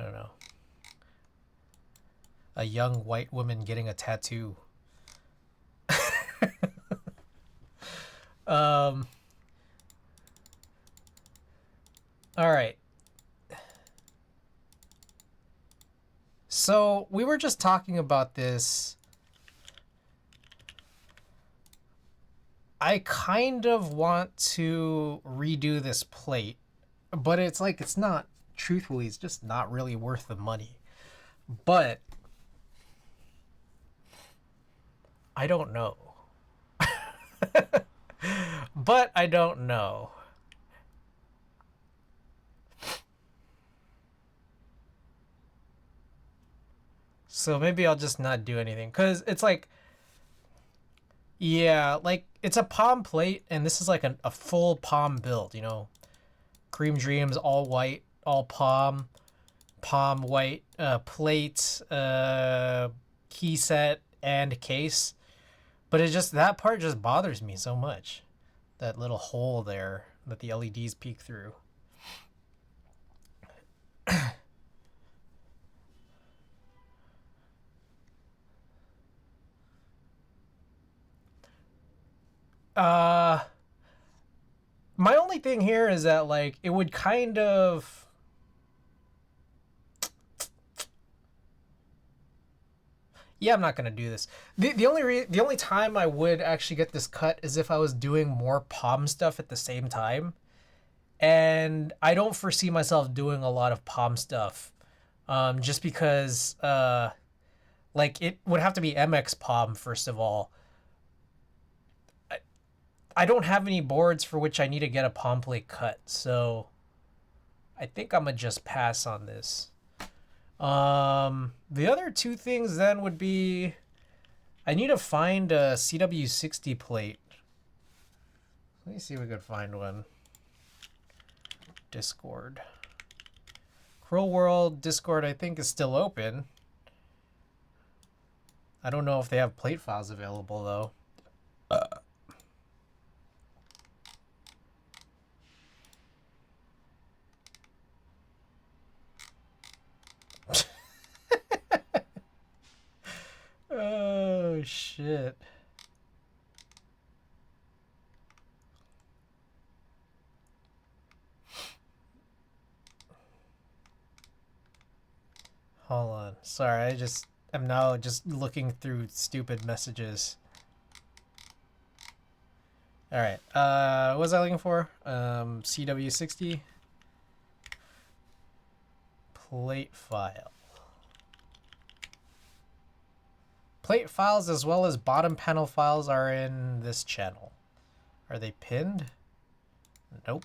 don't know. A young white woman getting a tattoo. All right. So we were just talking about this. I kind of want to redo this plate, but it's like, it's not, truthfully, it's just not really worth the money. But I don't know. But I don't know. So maybe I'll just not do anything. Because it's like, yeah, like, it's a palm plate, and this is like a full palm build, you know? Cream Dreams, all white, all palm white, plate, key set, and case. But it just, that part just bothers me so much. That little hole there that the LEDs peek through. My only thing here is that, like, it would kind of... Yeah, I'm not gonna do this. The only time I would actually get this cut is if I was doing more palm stuff at the same time, and I don't foresee myself doing a lot of palm stuff, just because like, it would have to be MX palm first of all. I don't have any boards for which I need to get a palm plate cut, so I think I'm gonna just pass on this. The other two things then would be, I need to find a CW60 plate. Let me see if we could find one. Discord. Cruel World Discord, I think, is still open. I don't know if they have plate files available, though. Oh, shit. Hold on. Sorry, I'm now just looking through stupid messages. Alright, what was I looking for? CW60. Plate file. Plate files as well as bottom panel files are in this channel. Are they pinned? Nope.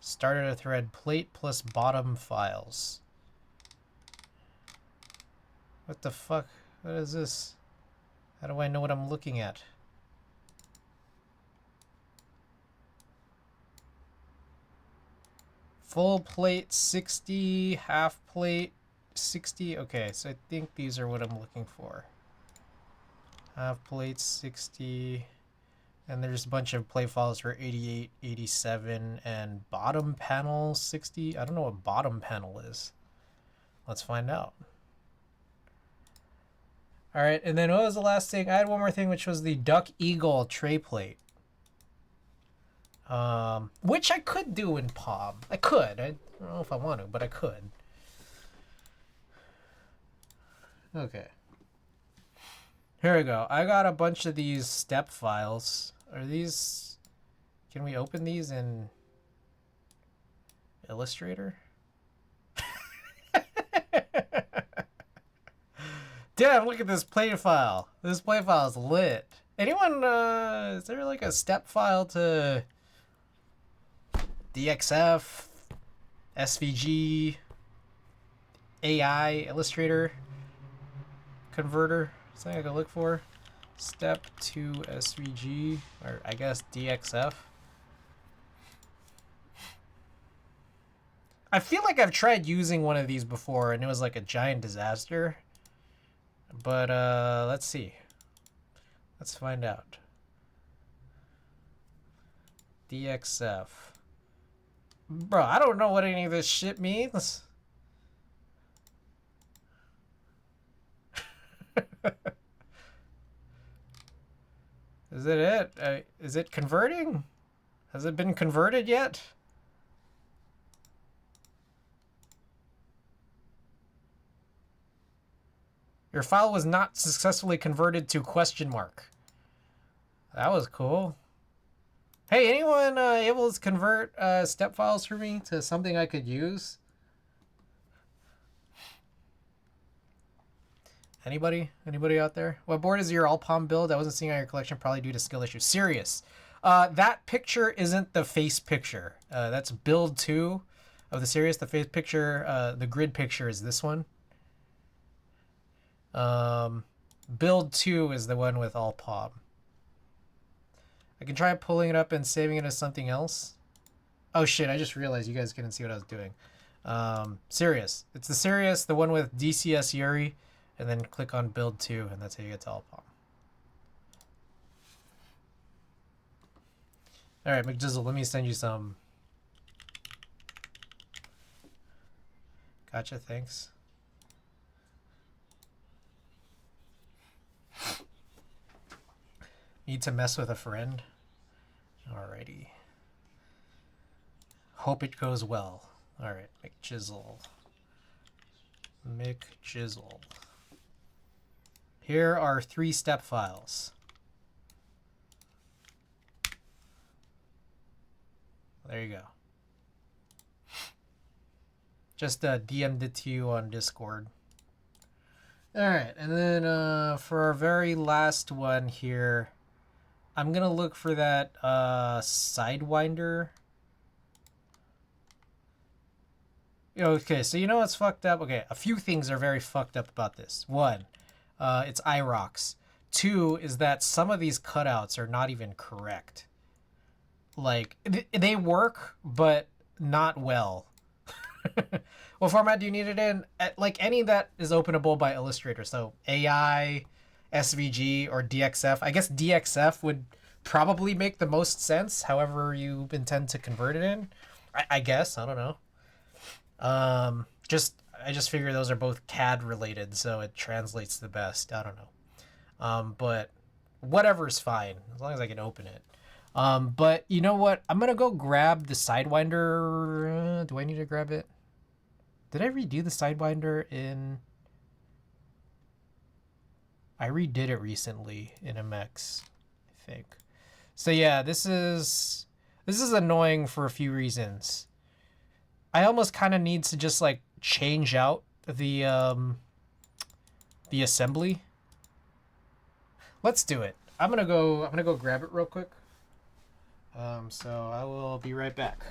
Started a thread, plate plus bottom files. What the fuck? What is this? How do I know what I'm looking at? Full plate 60, half plate 60. Okay, so I think these are what I'm looking for. Half plate 60. And there's a bunch of plate files for 88, 87, and bottom panel 60. I don't know what bottom panel is. Let's find out. All right, and then what was the last thing? I had one more thing, which was the Duck Eagle tray plate. Which I could do in Palm. I could. I don't know if I want to, but I could. Okay. Here we go. I got a bunch of these step files. Are these... Can we open these in Illustrator? Damn, look at this plate file. This plate file is lit. Anyone, is there like a step file to DXF, SVG, AI, Illustrator, converter? Something I could look for. Step to SVG, or I guess DXF. I feel like I've tried using one of these before and it was like a giant disaster. But let's see. Let's find out. DXF. Bro, I don't know what any of this shit means. Is it it? Is it converting? Has it been converted yet? Your file was not successfully converted to question mark. That was cool. Hey, anyone able to convert step files for me to something I could use? Anybody? Anybody out there? What board is your all-palm build? I wasn't seeing on your collection, probably due to skill issues. Serious. That picture isn't the face picture. That's build 2 of the Sirius. The face picture, the grid picture is this one. Build 2 is the one with all palm. I can try pulling it up and saving it as something else. Oh shit, I just realized you guys couldn't see what I was doing. Sirius. It's the Sirius, the one with DCS Yuri, and then click on build 2, and that's how you get to all palm. Alright, McJizzle, let me send you some. Gotcha, thanks. Need to mess with a friend? Alrighty. Hope it goes well. Alright, McJizzle. McJizzle. Here are 3 step files. There you go. Just DM'd it to you on Discord. Alright, and then for our very last one here, I'm going to look for that Sidewinder. Okay, so you know what's fucked up? Okay, a few things are very fucked up about this. 1, it's IROX. 2 is that some of these cutouts are not even correct. like they work, but not well. What format do you need it in? Like any that is openable by Illustrator. So AI, SVG, or DXF. I guess DXF would probably make the most sense. However you intend to convert it in. I guess. I don't know. I just figure those are both CAD related, so it translates the best. I don't know. But whatever's fine as long as I can open it. But you know what? I'm gonna go grab the Sidewinder. Do I need to grab it? Did I redo the Sidewinder in? I redid it recently in MX, I think. So yeah, this is annoying for a few reasons. I almost kind of need to just like change out the assembly. Let's do it. I'm gonna go grab it real quick. So I will be right back.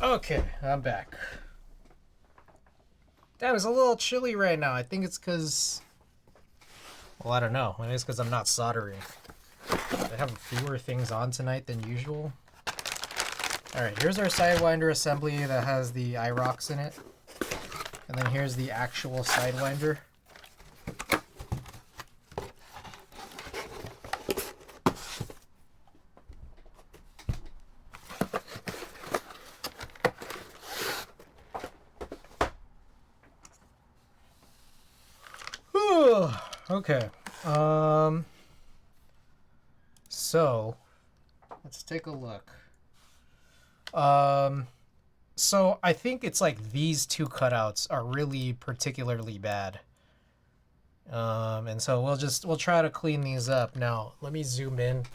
Okay, I'm back. Damn, it's a little chilly right now. I think it's because... Well, I don't know. Maybe it's because I'm not soldering. I have fewer things on tonight than usual. Alright, here's our Sidewinder assembly that has the iRocks in it. And then here's the actual Sidewinder. Okay. So let's take a look. So I think it's like these two cutouts are really particularly bad. And so we'll try to clean these up. Now, let me zoom in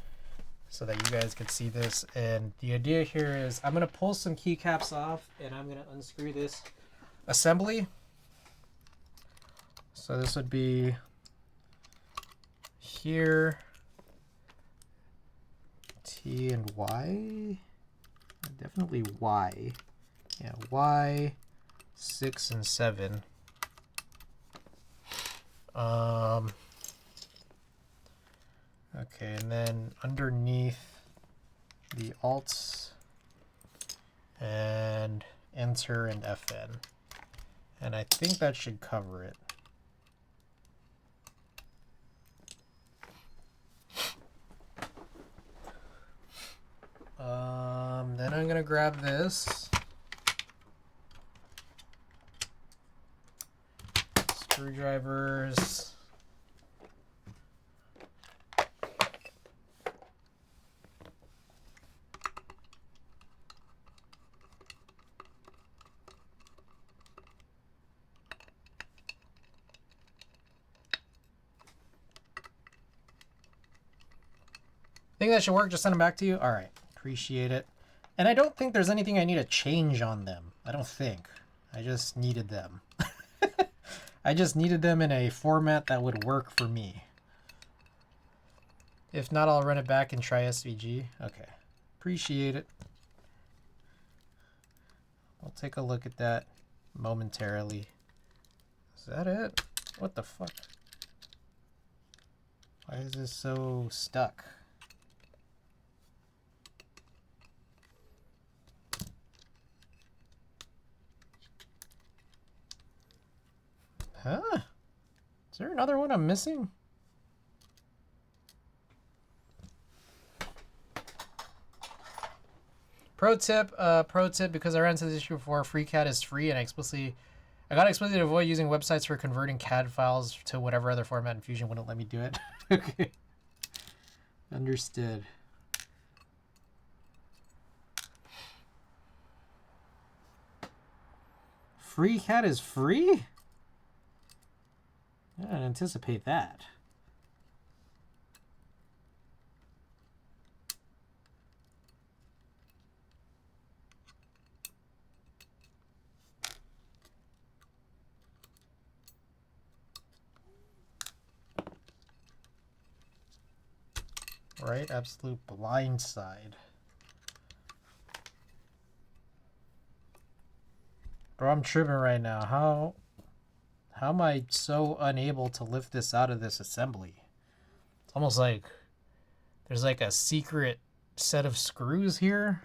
so that you guys can see this. And the idea here is I'm going to pull some keycaps off and I'm going to unscrew this assembly. So this would be here, T and Y, definitely Y. Yeah, Y, 6 and 7. Okay, and then underneath the alts and enter and FN. And I think that should cover it. Then I'm gonna grab this screwdrivers. Think that should work? Just send them back to you? All right, appreciate it. And I don't think there's anything I need to change on them. I don't think. I just needed them. I just needed them in a format that would work for me. If not, I'll run it back and try SVG. Okay, appreciate it. I'll take a look at that momentarily. Is that it? What the fuck? Why is this so stuck? Huh? Is there another one I'm missing? Pro tip, because I ran into this issue before, FreeCAD is free and I got explicitly to avoid using websites for converting CAD files to whatever other format in Fusion wouldn't let me do it. Okay. Understood. free cat is free? I didn't anticipate that. Right? Absolute blindside. Bro, I'm tripping right now. How am I so unable to lift this out of this assembly? It's almost like there's like a secret set of screws here.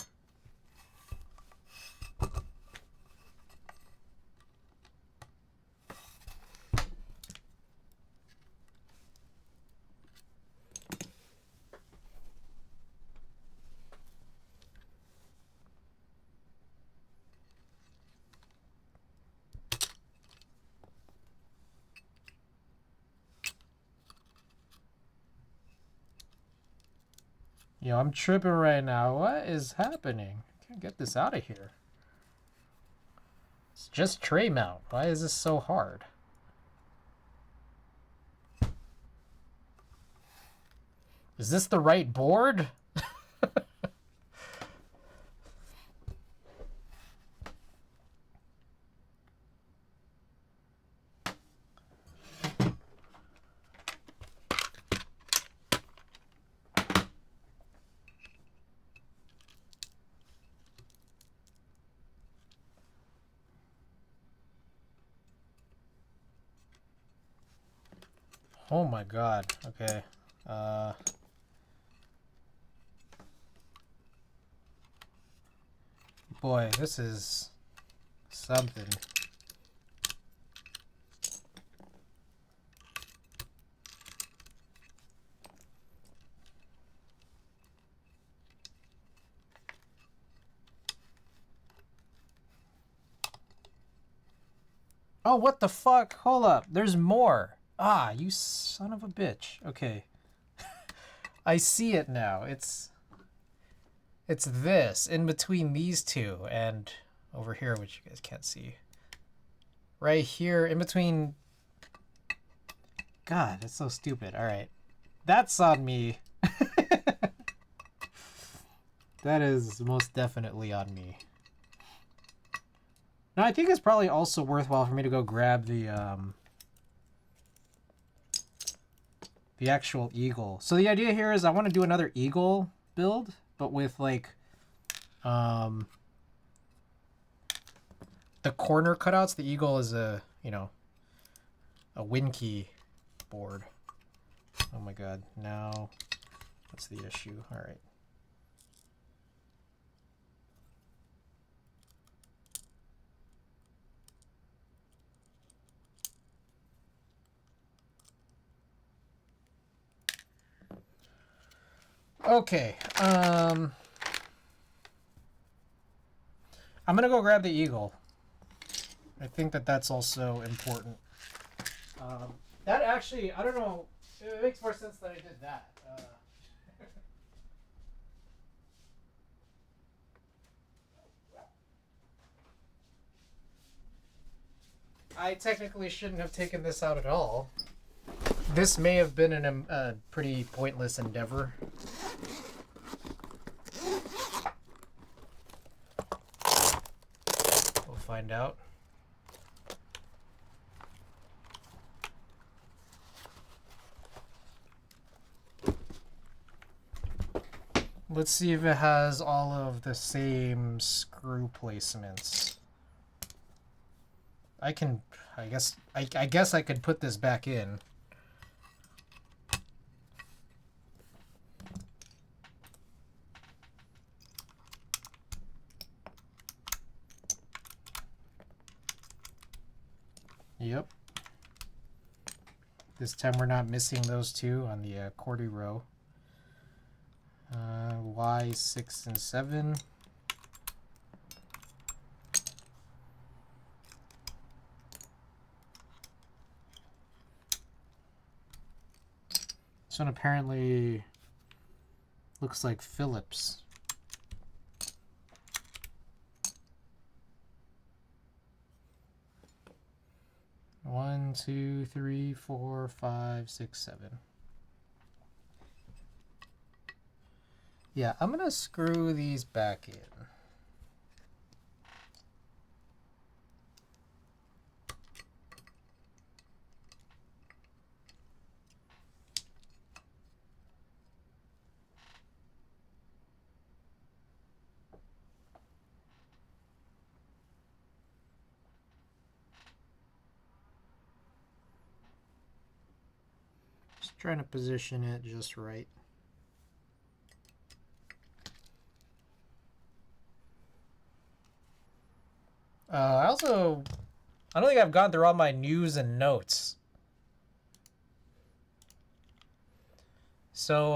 Yo, I'm tripping right now. What is happening? I can't get this out of here. It's just tray mount. Why is this so hard? Is this the right board? Oh my god. Okay. Boy, this is something. Oh, what the fuck? Hold up. There's more. Ah, you son of a bitch. Okay. I see it now. It's this in between these two and over here, which you guys can't see. Right here in between. God, that's so stupid. All right. That's on me. That is most definitely on me. Now, I think it's probably also worthwhile for me to go grab the actual eagle. So the idea here is I want to do another eagle build, but with like the corner cutouts. The eagle is a, you know, a Winky board. Oh my god. Now, what's the issue? All right. Okay, I'm gonna go grab the eagle. I think that that's also important. That actually, I don't know, it makes more sense that I did that. I technically shouldn't have taken this out at all. This may have been a pretty pointless endeavor. We'll find out. Let's see if it has all of the same screw placements. I guess I could put this back in. Yep. This time we're not missing those two on the QWERTY row. Y6 and 7. This one apparently looks like Phillips. 1, 2, 3, 4, 5, 6, 7. Yeah, I'm gonna screw these back in. Just trying to position it just right. I don't think I've gone through all my news and notes. So,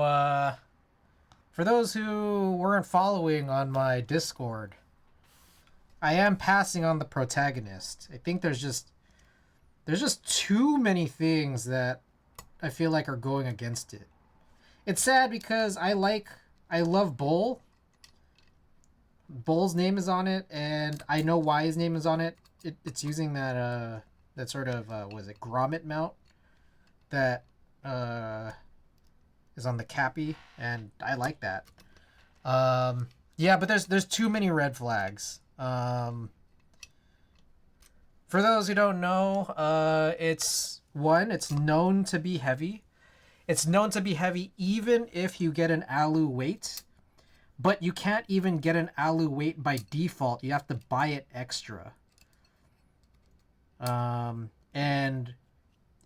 for those who weren't following on my Discord, I am passing on the protagonist. I think there's just too many things that I feel like are going against it. It's sad because I love Bull. Bull's name is on it, and I know why his name is on it. It's using that sort of was it grommet mount that is on the Cappy, and I like that. Yeah, but there's too many red flags. For those who don't know, it's known to be heavy. It's known to be heavy even if you get an alu weight, but you can't even get an alu weight by default. You have to buy it extra. And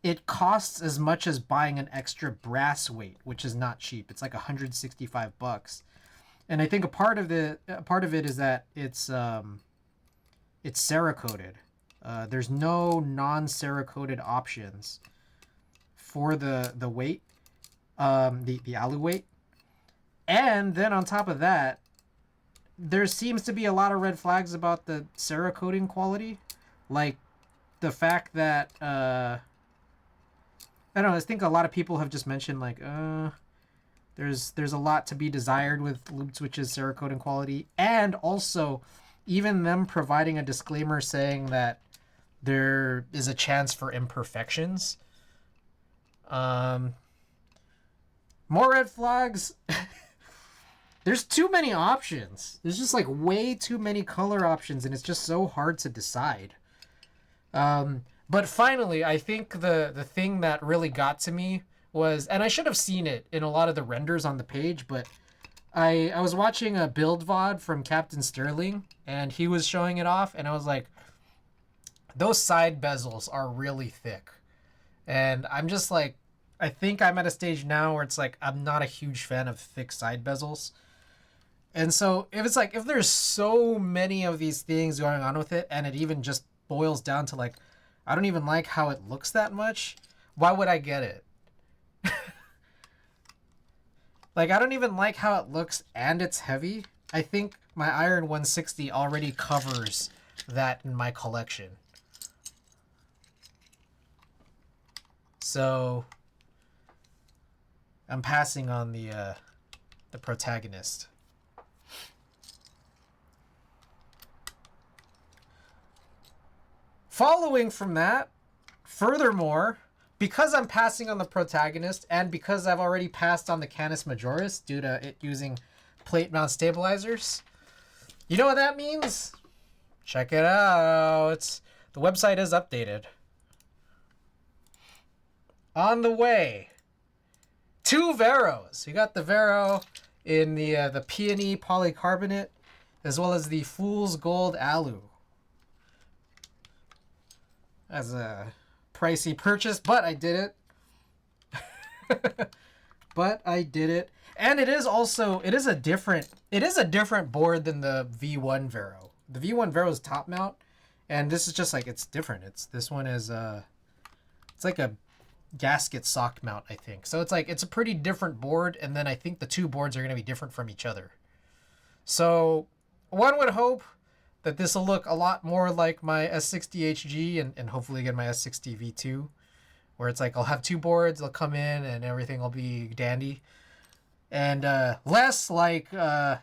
it costs as much as buying an extra brass weight, which is not cheap. It's like $165. And I think a part of it is that it's Cerakoted. There's no non-Cerakoted options for the weight, the alu weight. And then on top of that, there seems to be a lot of red flags about the Cerakoting quality, like the fact that I don't know. I think a lot of people have just mentioned like there's a lot to be desired with Lube Switch's Cerakoting quality, and also even them providing a disclaimer saying that there is a chance for imperfections. More red flags. There's too many options. There's just like way too many color options, and it's just so hard to decide. But finally, I think the thing that really got to me was, and I should have seen it in a lot of the renders on the page, but I was watching a build VOD from Captain Sterling, and he was showing it off, and I was like, those side bezels are really thick. And I'm just like, I think I'm at a stage now where it's like, I'm not a huge fan of thick side bezels. And so if there's so many of these things going on with it, and it even just boils down to like, I don't even like how it looks that much, why would I get it? Like, I don't even like how it looks, and it's heavy. I think my Iron 160 already covers that in my collection. So I'm passing on the protagonist. Following from that, furthermore, because I'm passing on the protagonist, and because I've already passed on the Canis Majoris due to it using plate mount stabilizers, you know what that means? Check it out. The website is updated. On the way, 2 Veros. You got the Vero in the Peony polycarbonate, as well as the Fool's Gold Alu. As a pricey purchase, but I did it. But I did it. And it is a different board than the V1 Vero. The V1 Vero is top mount, and this is just like, it's different. This one is it's like a gasket sock mount, I think. So it's a pretty different board, and then I think the 2 boards are going to be different from each other. So one would hope that this will look a lot more like my S60HG and hopefully again my S60 V2, where it's like I'll have 2 boards, they'll come in and everything will be dandy. And less like, the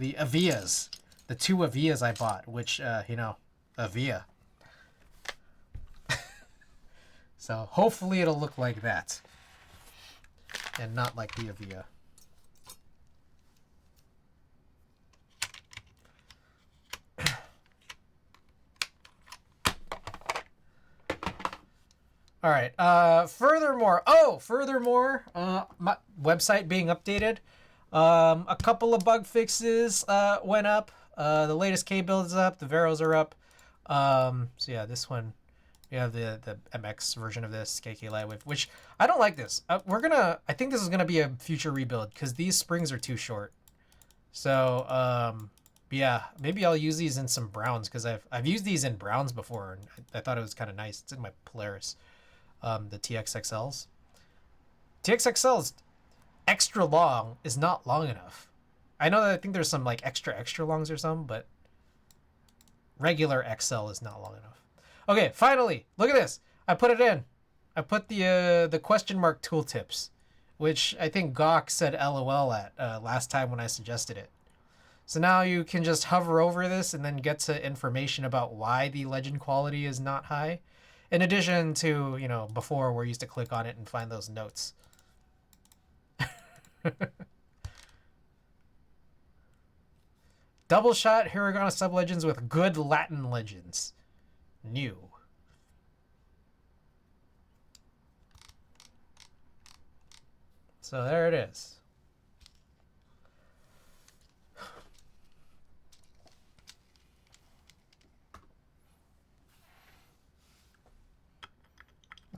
Avias, the 2 Avias I bought, which, Avia. So hopefully it'll look like that. And not like the Avia. All right. Furthermore, my website being updated. A couple of bug fixes went up. The latest K build is up. The Veros are up. So yeah, this one, we have the MX version of this KK Lightwave, which I don't like this. I think this is gonna be a future rebuild because these springs are too short. So yeah, maybe I'll use these in some browns because I've used these in browns before and I thought it was kind of nice. It's in my Polaris. The TXXLs. TXXL is extra long is not long enough. I know that I think there's some like extra longs or something, but regular XL is not long enough. Okay, finally, look at this. I put it in. I put the question mark tooltips, which I think Gawk said LOL at last time when I suggested it. So now you can just hover over this and then get to information about why the legend quality is not high. In addition to, you know, before we used to click on it and find those notes. Double shot Hiragana sub-legends with good Latin legends. New. So there it is.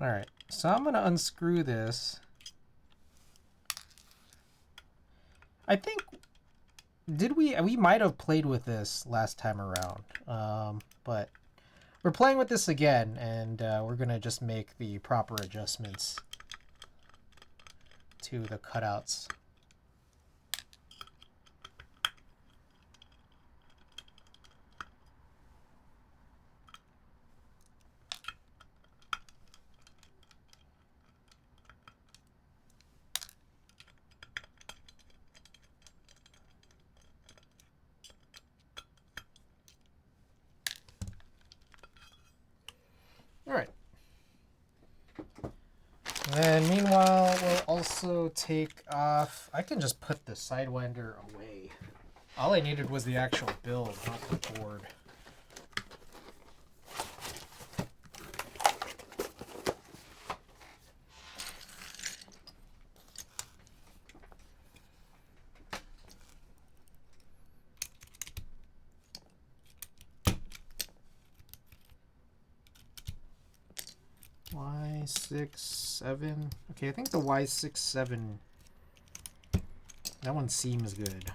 All right, so I'm gonna unscrew this. I think, we might have played with this last time around, but we're playing with this again, and we're gonna just make the proper adjustments to the cutouts. All right. And meanwhile, we'll also take off... I can just put the Sidewinder away. All I needed was the actual build, not the board. Y67. Okay, I think the Y67, that one seems good.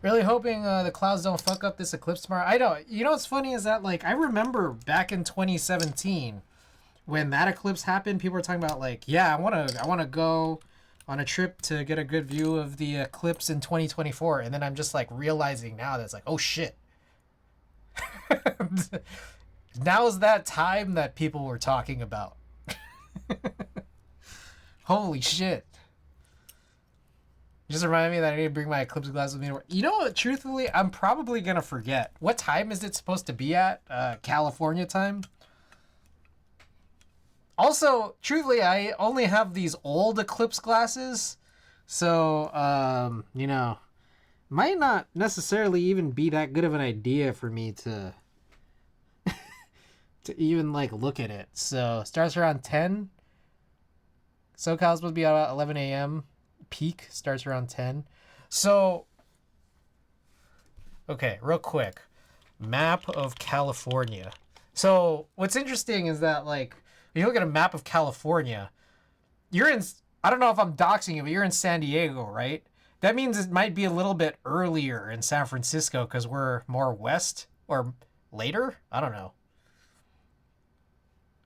Really hoping the clouds don't fuck up this eclipse tomorrow. I don't. You know what's funny is that, like, I remember back in 2017 when that eclipse happened, people were talking about, like, yeah, I wanna go on a trip to get a good view of the eclipse in 2024, and then I'm just like realizing now that's like, oh shit. Now is that time that people were talking about. Holy shit. Just reminded me that I need to bring my eclipse glasses with me to work. You know what? Truthfully, I'm probably going to forget. What time is it supposed to be at? California time? Also, truthfully, I only have these old eclipse glasses. So, you know, might not necessarily even be that good of an idea for me to even like look at it. So starts around 10. SoCal's supposed to be about 11 a.m. Peak starts around 10. So, okay, real quick. Map of California. So what's interesting is that, like, if you look at a map of California, you're in, I don't know if I'm doxing you, but you're in San Diego, right? That means it might be a little bit earlier in San Francisco because we're more west, or later? I don't know.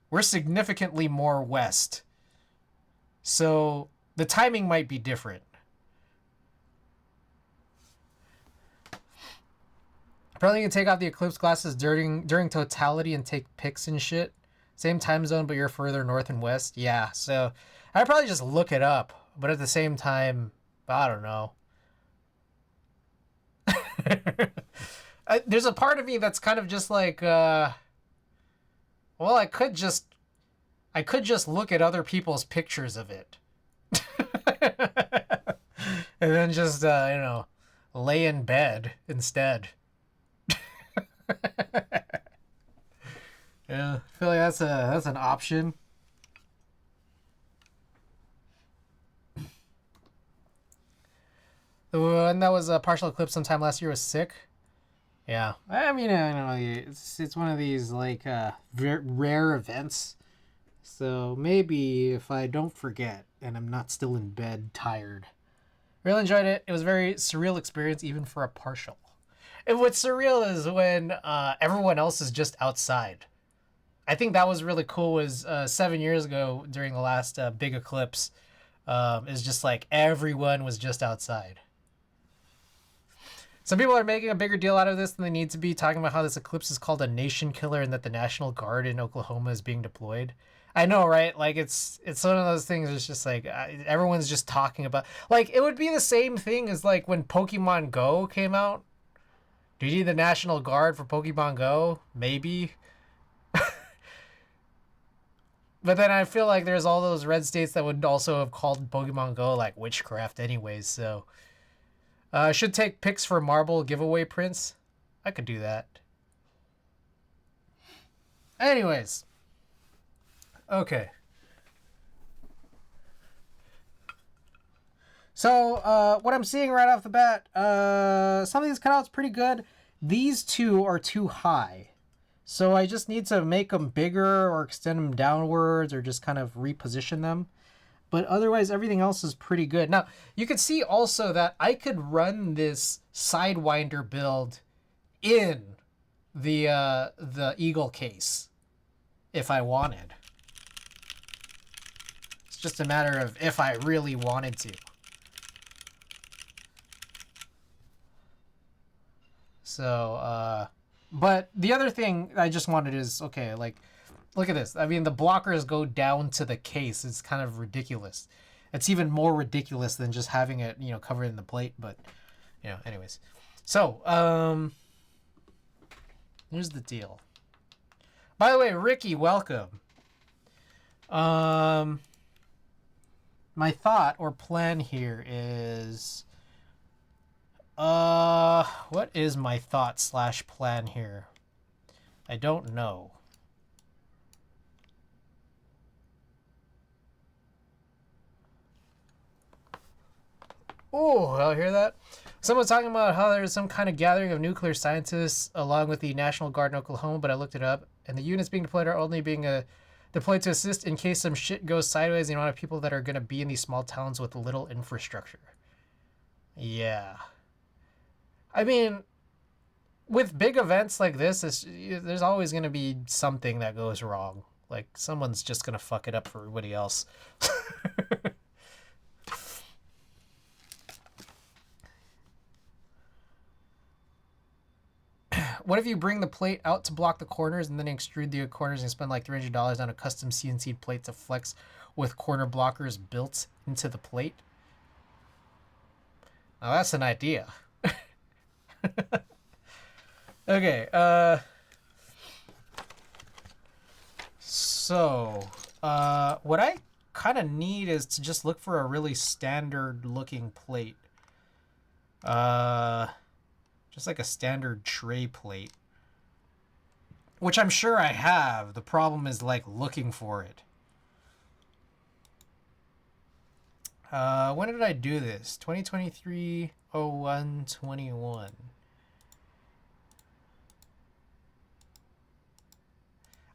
We're significantly more west. So the timing might be different. Probably gonna take off the eclipse glasses during totality and take pics and shit. Same time zone, but you're further north and west. Yeah, so I'd probably just look it up, but at the same time, I don't know. There's a part of me that's kind of just like, Well, I could just look at other people's pictures of it. And then just lay in bed instead. Yeah, I feel like that's an option. The one that was a partial eclipse sometime last year was sick. Yeah, I mean, I don't know. It's one of these like rare events. So maybe if I don't forget and I'm not still in bed tired. Really enjoyed it. It was a very surreal experience, even for a partial. And what's surreal is when everyone else is just outside. I think that was really cool. Was 7 years ago during the last big eclipse? Is just like everyone was just outside. Some people are making a bigger deal out of this than they need to be, talking about how this eclipse is called a nation killer and that the National Guard in Oklahoma is being deployed. I know, right? Like it's one of those things. It's just like everyone's just talking about. Like it would be the same thing as like when Pokemon Go came out. Do you need the National Guard for Pokemon Go? Maybe. But then I feel like there's all those red states that would also have called Pokemon Go like witchcraft anyways. So should take pics for marble giveaway prints. I could do that. Anyways. Okay. So what I'm seeing right off the bat, some of these cutouts pretty good. These two are too high. So I just need to make them bigger or extend them downwards or just kind of reposition them. But otherwise, everything else is pretty good. Now, you can see also that I could run this Sidewinder build in the Eagle case if I wanted. It's just a matter of if I really wanted to. So, but the other thing I just wanted is, okay, like, look at this. I mean, the blockers go down to the case. It's kind of ridiculous. It's even more ridiculous than just having it, covered in the plate. But, anyways. So, here's the deal. By the way, Ricky, welcome. My thought or plan here is... what is my thought / plan here? I don't know. Oh, I'll hear that. Someone's talking about how there's some kind of gathering of nuclear scientists along with the National Guard in Oklahoma, but I looked it up, and the units being deployed are only being deployed to assist in case some shit goes sideways. You don't have people that are going to be in these small towns with little infrastructure. Yeah. I mean, with big events like this, there's always going to be something that goes wrong. Like, someone's just going to fuck it up for everybody else. What if you bring the plate out to block the corners and then extrude the corners and spend like $300 on a custom CNC plate to flex with corner blockers built into the plate? Now that's an idea. Okay, so, what I kind of need is to just look for a really standard looking plate. Just like a standard tray plate. Which I'm sure I have. The problem is like looking for it. When did I do this? 2023-01-21.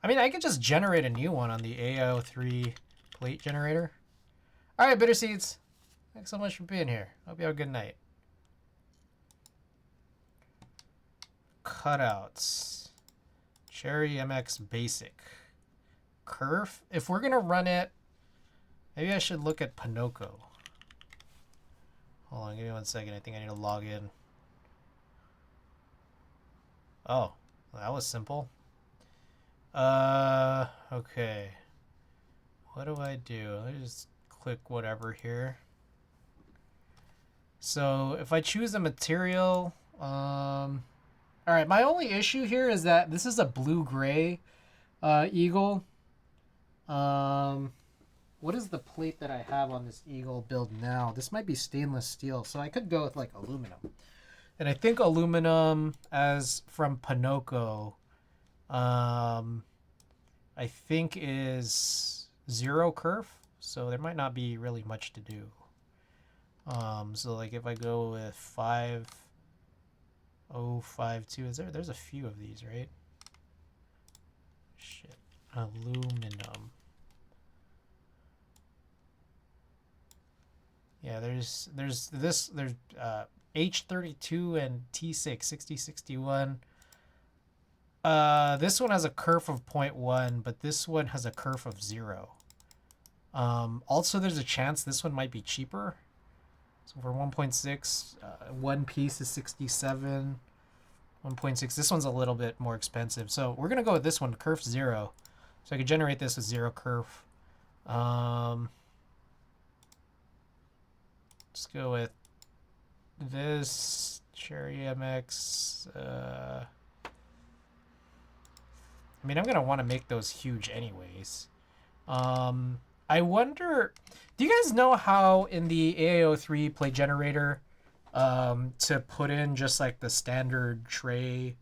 I mean, I could just generate a new one on the AO3 plate generator. Alright, Bitter Seeds. Thanks so much for being here. Hope you have a good night. Cutouts. Cherry MX Basic. Curve. If we're going to run it, maybe I should look at Pinocchio. Hold on, give me 1 second. I think I need to log in. Oh, that was simple. Okay. What do I do? Let me just click whatever here. So if I choose a material, all right, my only issue here is that this is a blue-gray Eagle. What is the plate that I have on this Eagle build now? This might be stainless steel, so I could go with like aluminum. And I think aluminum, as from Pinoco, I think is 0 kerf, so there might not be really much to do. So like if I go with 5052, there's a few of these, right? Shit. Aluminum. Yeah, there's H32 and T6 6061. This one has a kerf of 0.1, but this one has a kerf of 0. Also, there's a chance this one might be cheaper. So for 1.6, one piece is 67. 1.6. This one's a little bit more expensive. So we're gonna go with this one, kerf 0. So I could generate this with 0 kerf. Let's go with this Cherry MX. I mean, I'm gonna want to make those huge anyways. I wonder, do you guys know how in the AAO3 plate generator to put in just like the standard tray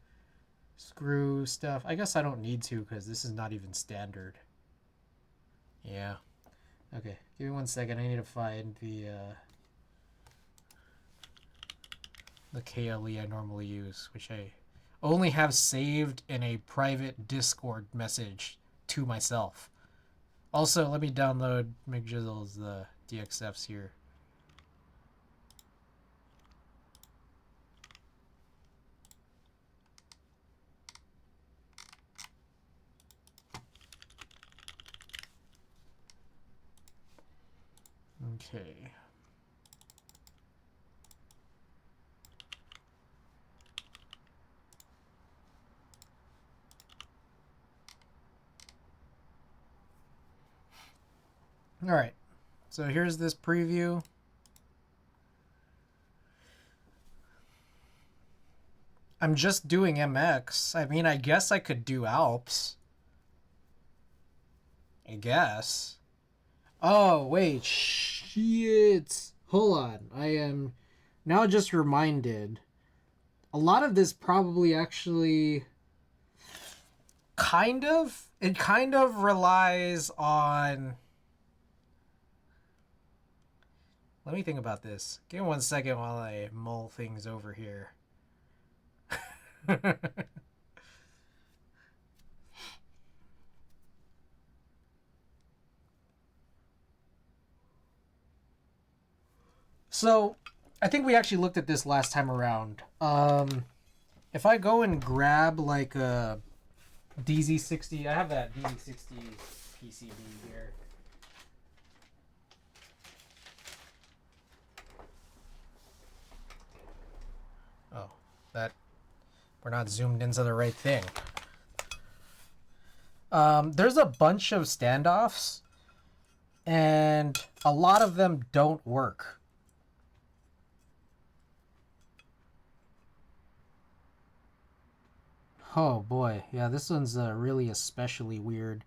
screw stuff? I guess I don't need to because this is not even standard. Yeah. Okay, give me 1 second. I need to find the KLE I normally use, which I only have saved in a private Discord message to myself. Also, let me download McJizzle's the DXFs here. Okay. All right. So here's this preview. I'm just doing MX. I mean, I guess I could do Alps. I guess. Oh, wait. Shit. Hold on. I am now just reminded. A lot of this probably actually it kind of relies on. Let me think about this. Give me 1 second while I mull things over here. So, I think we actually looked at this last time around. If I go and grab like a DZ60, I have that DZ60 PCB here. Oh, that we're not zoomed into the right thing. There's a bunch of standoffs, and a lot of them don't work. Oh boy, yeah, this one's really especially weird.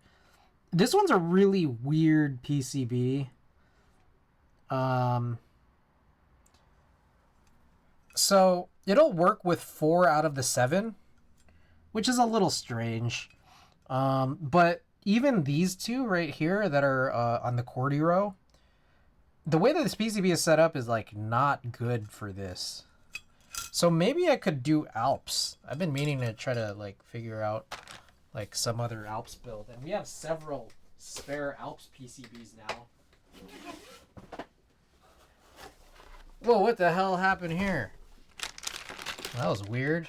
This one's a really weird PCB. So it'll work with 4 out of the 7, which is a little strange. But even these two right here that are on the QWERTY row, the way that this PCB is set up is like not good for this. So maybe I could do Alps. I've been meaning to try to like figure out like some other Alps build, and we have several spare Alps PCBs now. Whoa, what the hell happened here? That was weird.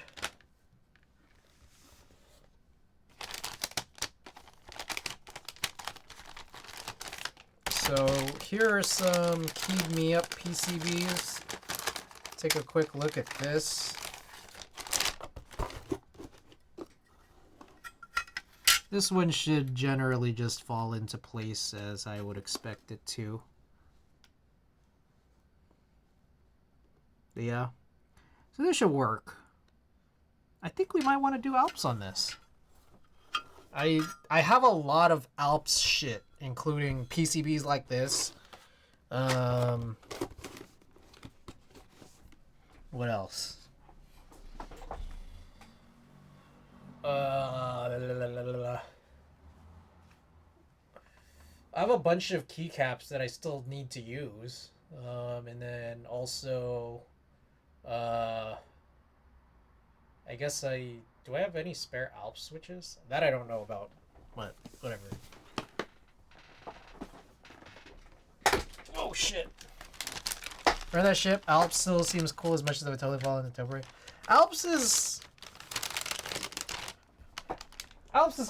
So here are some Keyed Me Up PCBs. Take a quick look at this. This one should generally just fall into place as I would expect it to. Yeah. So this should work. I think we might want to do Alps on this. I have a lot of Alps shit, including PCBs like this. What else? I have a bunch of keycaps that I still need to use. And then also, uh, I guess do I have any spare Alps switches? That I don't know about. But whatever. Oh shit. Remember that ship? Alps still seems cool as much as I would totally fall into Topri. Alps is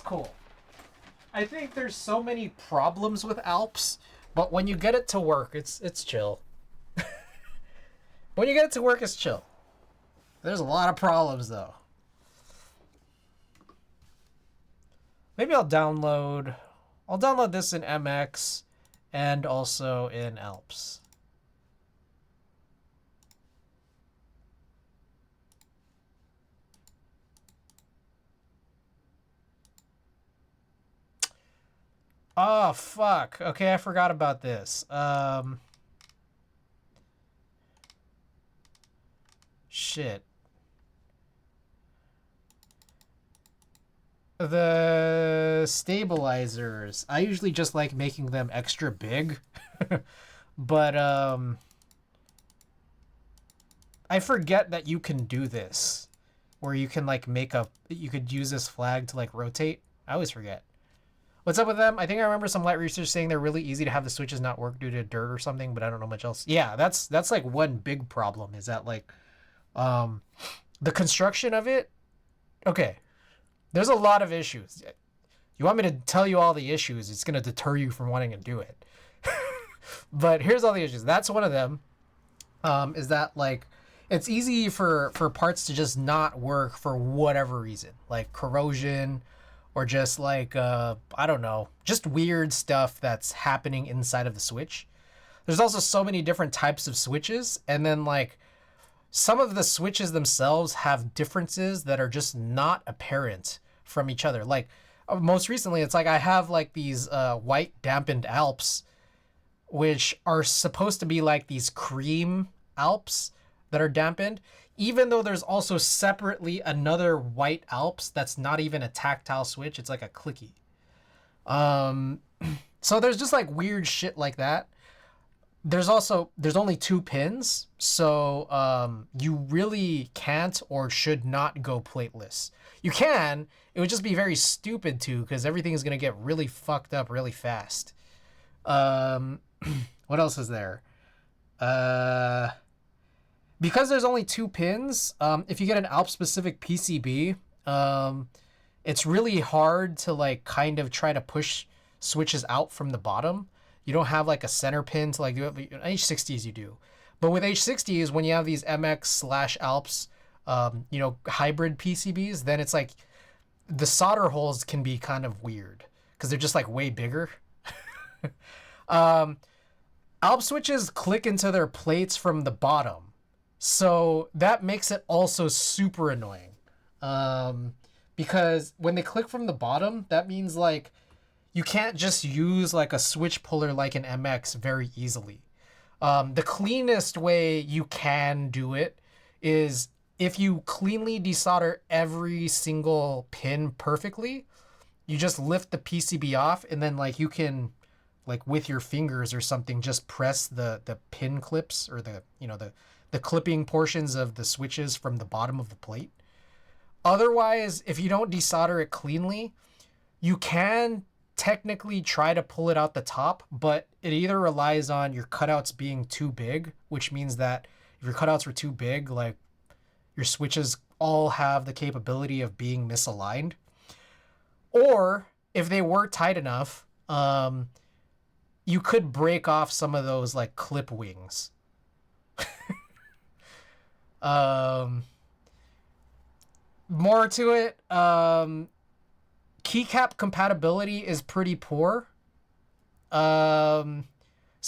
cool. I think there's so many problems with Alps, but when you get it to work, it's chill. When you get it to work, it's chill. There's a lot of problems though. Maybe I'll download this in MX and also in Alps. Oh, fuck. Okay, I forgot about this. Shit. The stabilizers. I usually just like making them extra big. But, I forget that you can do this. Where you can, like, you could use this flag to, like, rotate. I always forget. What's up with them? I think I remember some light research saying they're really easy to have the switches not work due to dirt or something, but I don't know much else. Yeah, that's like one big problem is that like the construction of it. Okay. There's a lot of issues. You want me to tell you all the issues, it's going to deter you from wanting to do it. But here's all the issues. That's one of them. Is that like it's easy for parts to just not work for whatever reason, like corrosion or just like I don't know, just weird stuff that's happening inside of the switch. There's also so many different types of switches, and then like some of the switches themselves have differences that are just not apparent from each other. Like most recently, it's like I have like these white dampened Alps, which are supposed to be like these cream Alps that are dampened, even though there's also separately another white Alps that's not even a tactile switch. It's like a clicky. So there's just like weird shit like that. There's only 2 pins, so you really can't or should not go plateless. You can, it would just be very stupid to, because everything is going to get really fucked up really fast. What else is there? Because there's only 2 pins, if you get an Alp specific PCB, it's really hard to like kind of try to push switches out from the bottom. You don't have like a center pin to like do it. But H60s you do. But with H60s, when you have these MX/Alps, hybrid PCBs, then it's like the solder holes can be kind of weird because they're just like way bigger. Alp switches click into their plates from the bottom. So that makes it also super annoying. Because when they click from the bottom, that means like you can't just use like a switch puller like an MX very easily. The cleanest way you can do it is if you cleanly desolder every single pin perfectly, you just lift the PCB off and then like you can like with your fingers or something just press the pin clips or the clipping portions of the switches from the bottom of the plate. Otherwise, if you don't desolder it cleanly, you can technically try to pull it out the top, but it either relies on your cutouts being too big, which means that if your cutouts were too big, like your switches all have the capability of being misaligned. Or if they were tight enough, you could break off some of those like clip wings. More to it, keycap compatibility is pretty poor. So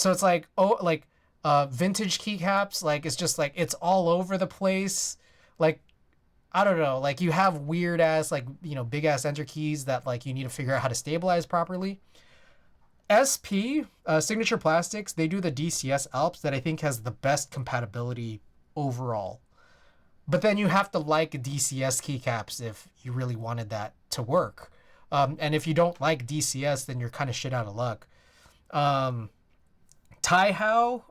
it's like vintage keycaps, like it's just like it's all over the place. Like I don't know, like you have weird ass, like, big ass enter keys that like you need to figure out how to stabilize properly. SP, Signature Plastics, they do the DCS Alps that I think has the best compatibility overall. But then you have to like DCS keycaps if you really wanted that to work. And if you don't like DCS, then you're kind of shit out of luck. Taihao,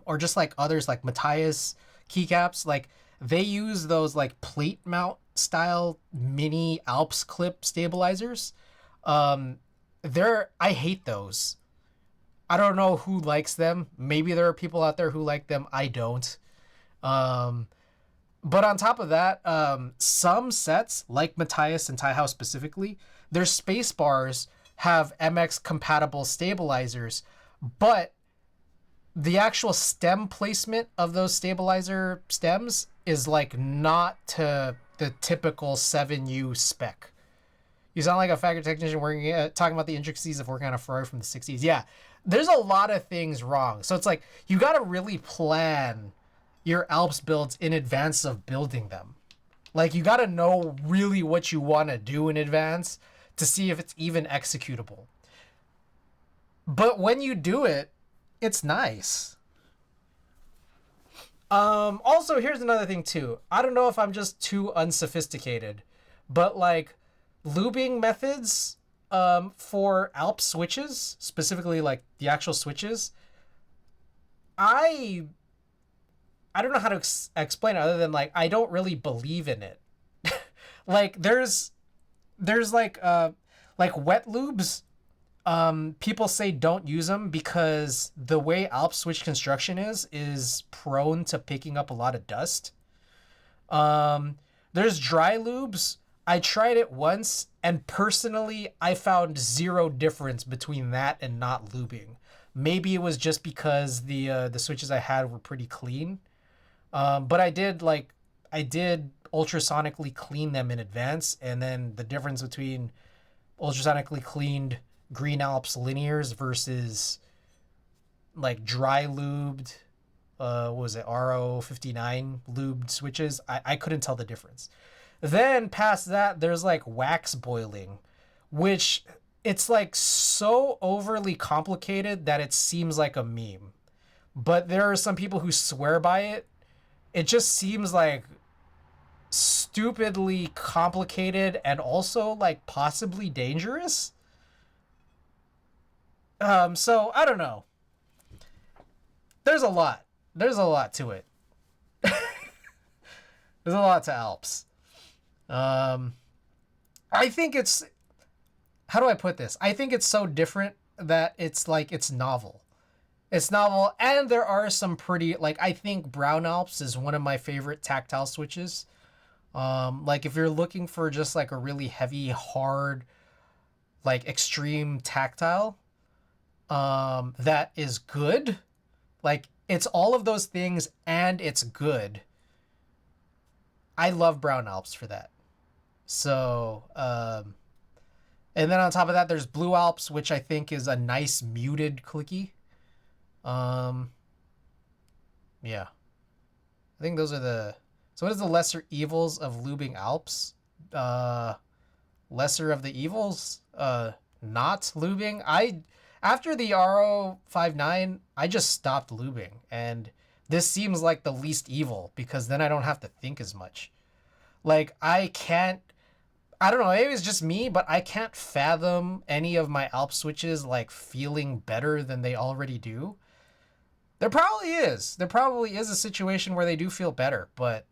or just like others like Matthias keycaps, like they use those like plate mount style mini Alps clip stabilizers. I hate those. I don't know who likes them. Maybe there are people out there who like them. I don't. But on top of that, some sets, like Matthias and Taihao specifically, their space bars have MX compatible stabilizers, but the actual stem placement of those stabilizer stems is like not to the typical 7U spec. You sound like a factory technician talking about the intricacies of working on a Ferrari from the 60s. Yeah, there's a lot of things wrong. So it's like you got to really plan your Alps builds in advance of building them. Like you got to know really what you want to do in advance to see if it's even executable. But when you do it, it's nice. Also, here's another thing too. I don't know if I'm just too unsophisticated, but like lubing methods for Alp switches, specifically like the actual switches, I don't know how to explain it other than like I don't really believe in it. Like there's like wet lubes. People say don't use them because the way Alp switch construction is prone to picking up a lot of dust. There's dry lubes. I tried it once, and personally, I found zero difference between that and not lubing. Maybe it was just because the switches I had were pretty clean. But I did ultrasonically clean them in advance, and then the difference between ultrasonically cleaned Green Alps linears versus like dry lubed, what was it, RO59 lubed switches, I couldn't tell the difference. Then past that, there's like wax boiling, which it's like so overly complicated that it seems like a meme. But there are some people who swear by it. It just seems like stupidly complicated and also like possibly dangerous. So I don't know. There's a lot. There's a lot to it. There's a lot to Alps. I think it's, how do I put this? I think it's so different that it's like, it's novel. It's novel, and there are some pretty, like, I think Brown Alps is one of my favorite tactile switches. Like, if you're looking for just, like, a really heavy, hard, like, extreme tactile, that is good. Like, it's all of those things, and it's good. I love Brown Alps for that. So, and then on top of that, there's Blue Alps, which I think is a nice muted clicky. Yeah. I think those are the... So what is the lesser evils of lubing Alps? Lesser of the evils? Not lubing? After the RO59, I just stopped lubing. And this seems like the least evil, because then I don't have to think as much. Like, I don't know, maybe it's just me, but I can't fathom any of my Alp switches, like, feeling better than they already do. There probably is. There probably is a situation where they do feel better, but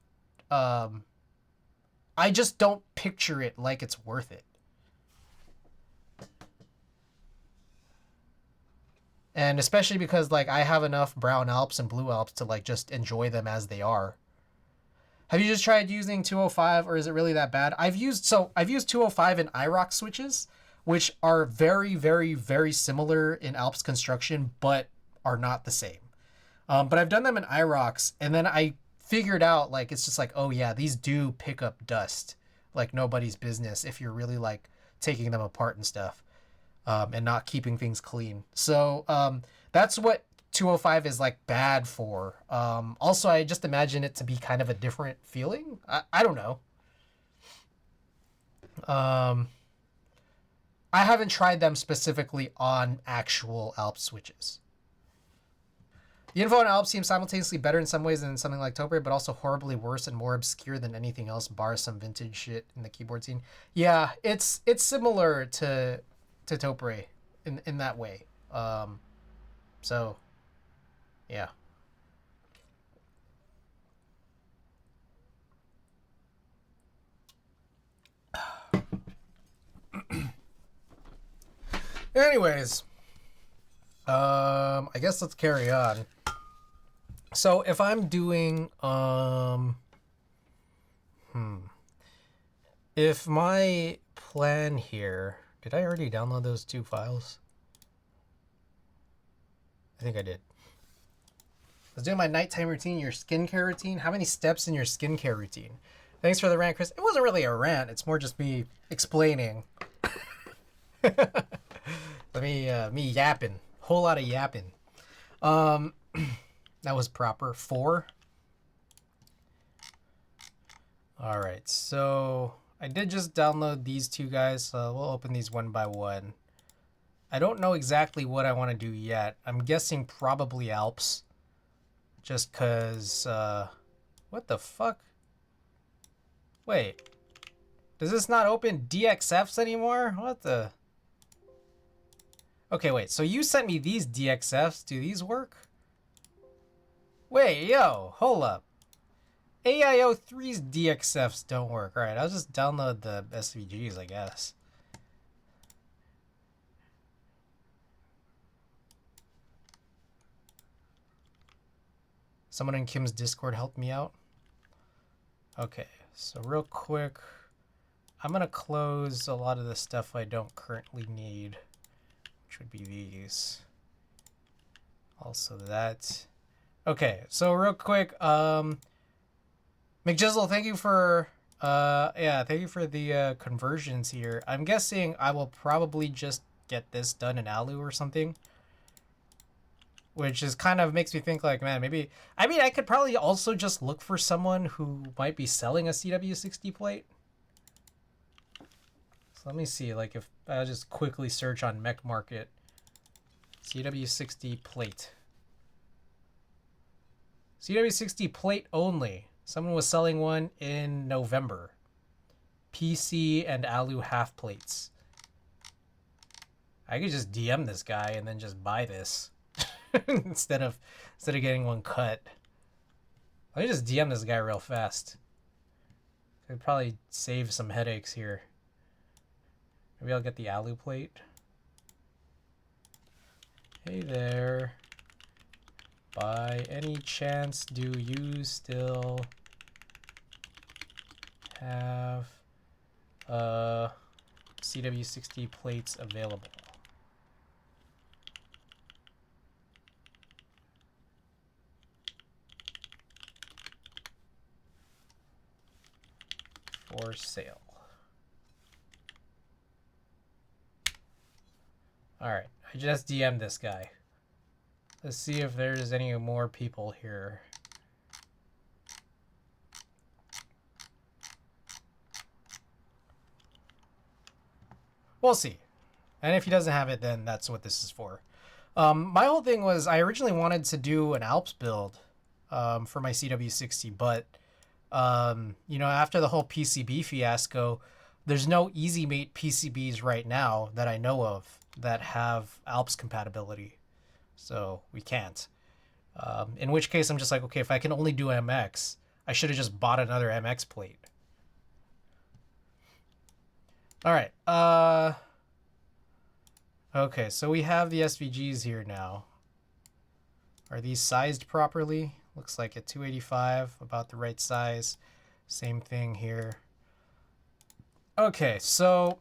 I just don't picture it like it's worth it. And especially because, like, I have enough Brown Alps and Blue Alps to, like, just enjoy them as they are. Have you just tried using 205, or is it really that bad? I've used 205 in IROC switches, which are very, very, very similar in Alps construction, but are not the same. But I've done them in IROCs, and then I figured out, like, it's just like, oh yeah, these do pick up dust like nobody's business if you're really, like, taking them apart and stuff, and not keeping things clean. So that's what 205 is like bad for. Also, I just imagine it to be kind of a different feeling. I don't know. I haven't tried them specifically on actual Alp switches. The info on Alp seems simultaneously better in some ways than something like Topre, but also horribly worse and more obscure than anything else, bar some vintage shit in the keyboard scene. Yeah, it's similar to Topre in that way. So yeah. Anyways, I guess let's carry on. So if I'm doing if my plan here, did I already download those 2 files? I think I did. I was doing my nighttime routine, your skincare routine. How many steps in your skincare routine? Thanks for the rant, Chris. It wasn't really a rant. It's more just me explaining. me yapping. Whole lot of yapping. That was proper. 4. All right. So I did just download these 2 guys. So we'll open these one by one. I don't know exactly what I want to do yet. I'm guessing probably Alps. Just because, what the fuck? Wait. Does this not open DXFs anymore? What the? Okay, wait. So you sent me these DXFs. Do these work? Wait, yo. Hold up. AIO3's DXFs don't work. Alright, I'll just download the SVGs, I guess. Someone in Kim's Discord helped me out. Okay, so real quick, I'm gonna close a lot of the stuff I don't currently need, which would be these. Also that. Okay, so real quick, McJizzle, thank you for thank you for the conversions here. I'm guessing I will probably just get this done in Alu or something. Which is kind of makes me think like, man, maybe... I mean, I could probably also just look for someone who might be selling a CW60 plate. So let me see, like, if I'll just quickly search on Mech Market. CW60 plate. CW60 plate only. Someone was selling one in November. PC and Alu half plates. I could just DM this guy and then just buy this. instead of getting one cut. Let me just DM this guy real fast. Could probably save some headaches here. Maybe I'll get the Alu plate. Hey there. By any chance, do you still have CW60 plates available? For sale. Alright, I just DM'd this guy. Let's see if there's any more people here. We'll see. And if he doesn't have it, then that's what this is for. My whole thing was I originally wanted to do an Alps build for my CW60, but you know, after the whole PCB fiasco, there's no EasyMate PCBs right now that I know of that have Alps compatibility. So we can't. In which case I'm just like, okay, if I can only do MX, I should have just bought another MX plate. All right. Okay, so we have the SVGs here now. Are these sized properly? Looks like at 285, about the right size. Same thing here. Okay, so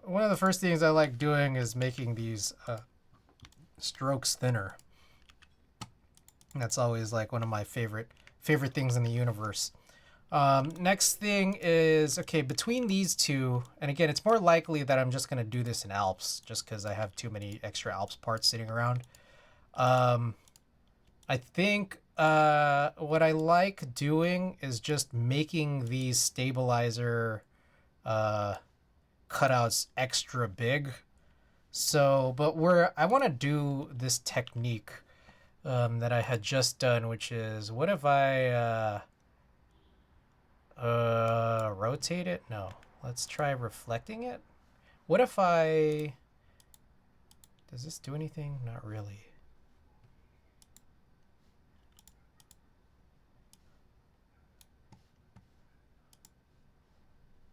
one of the first things I like doing is making these strokes thinner. That's always like one of my favorite things in the universe. Next thing is, okay, between these two, and again, it's more likely that I'm just going to do this in Alps just because I have too many extra Alps parts sitting around. I think what I like doing is just making these stabilizer cutouts extra big. So, but I want to do this technique that I had just done, which is, what if I rotate it? No, let's try reflecting it. What if I, does this do anything? Not really.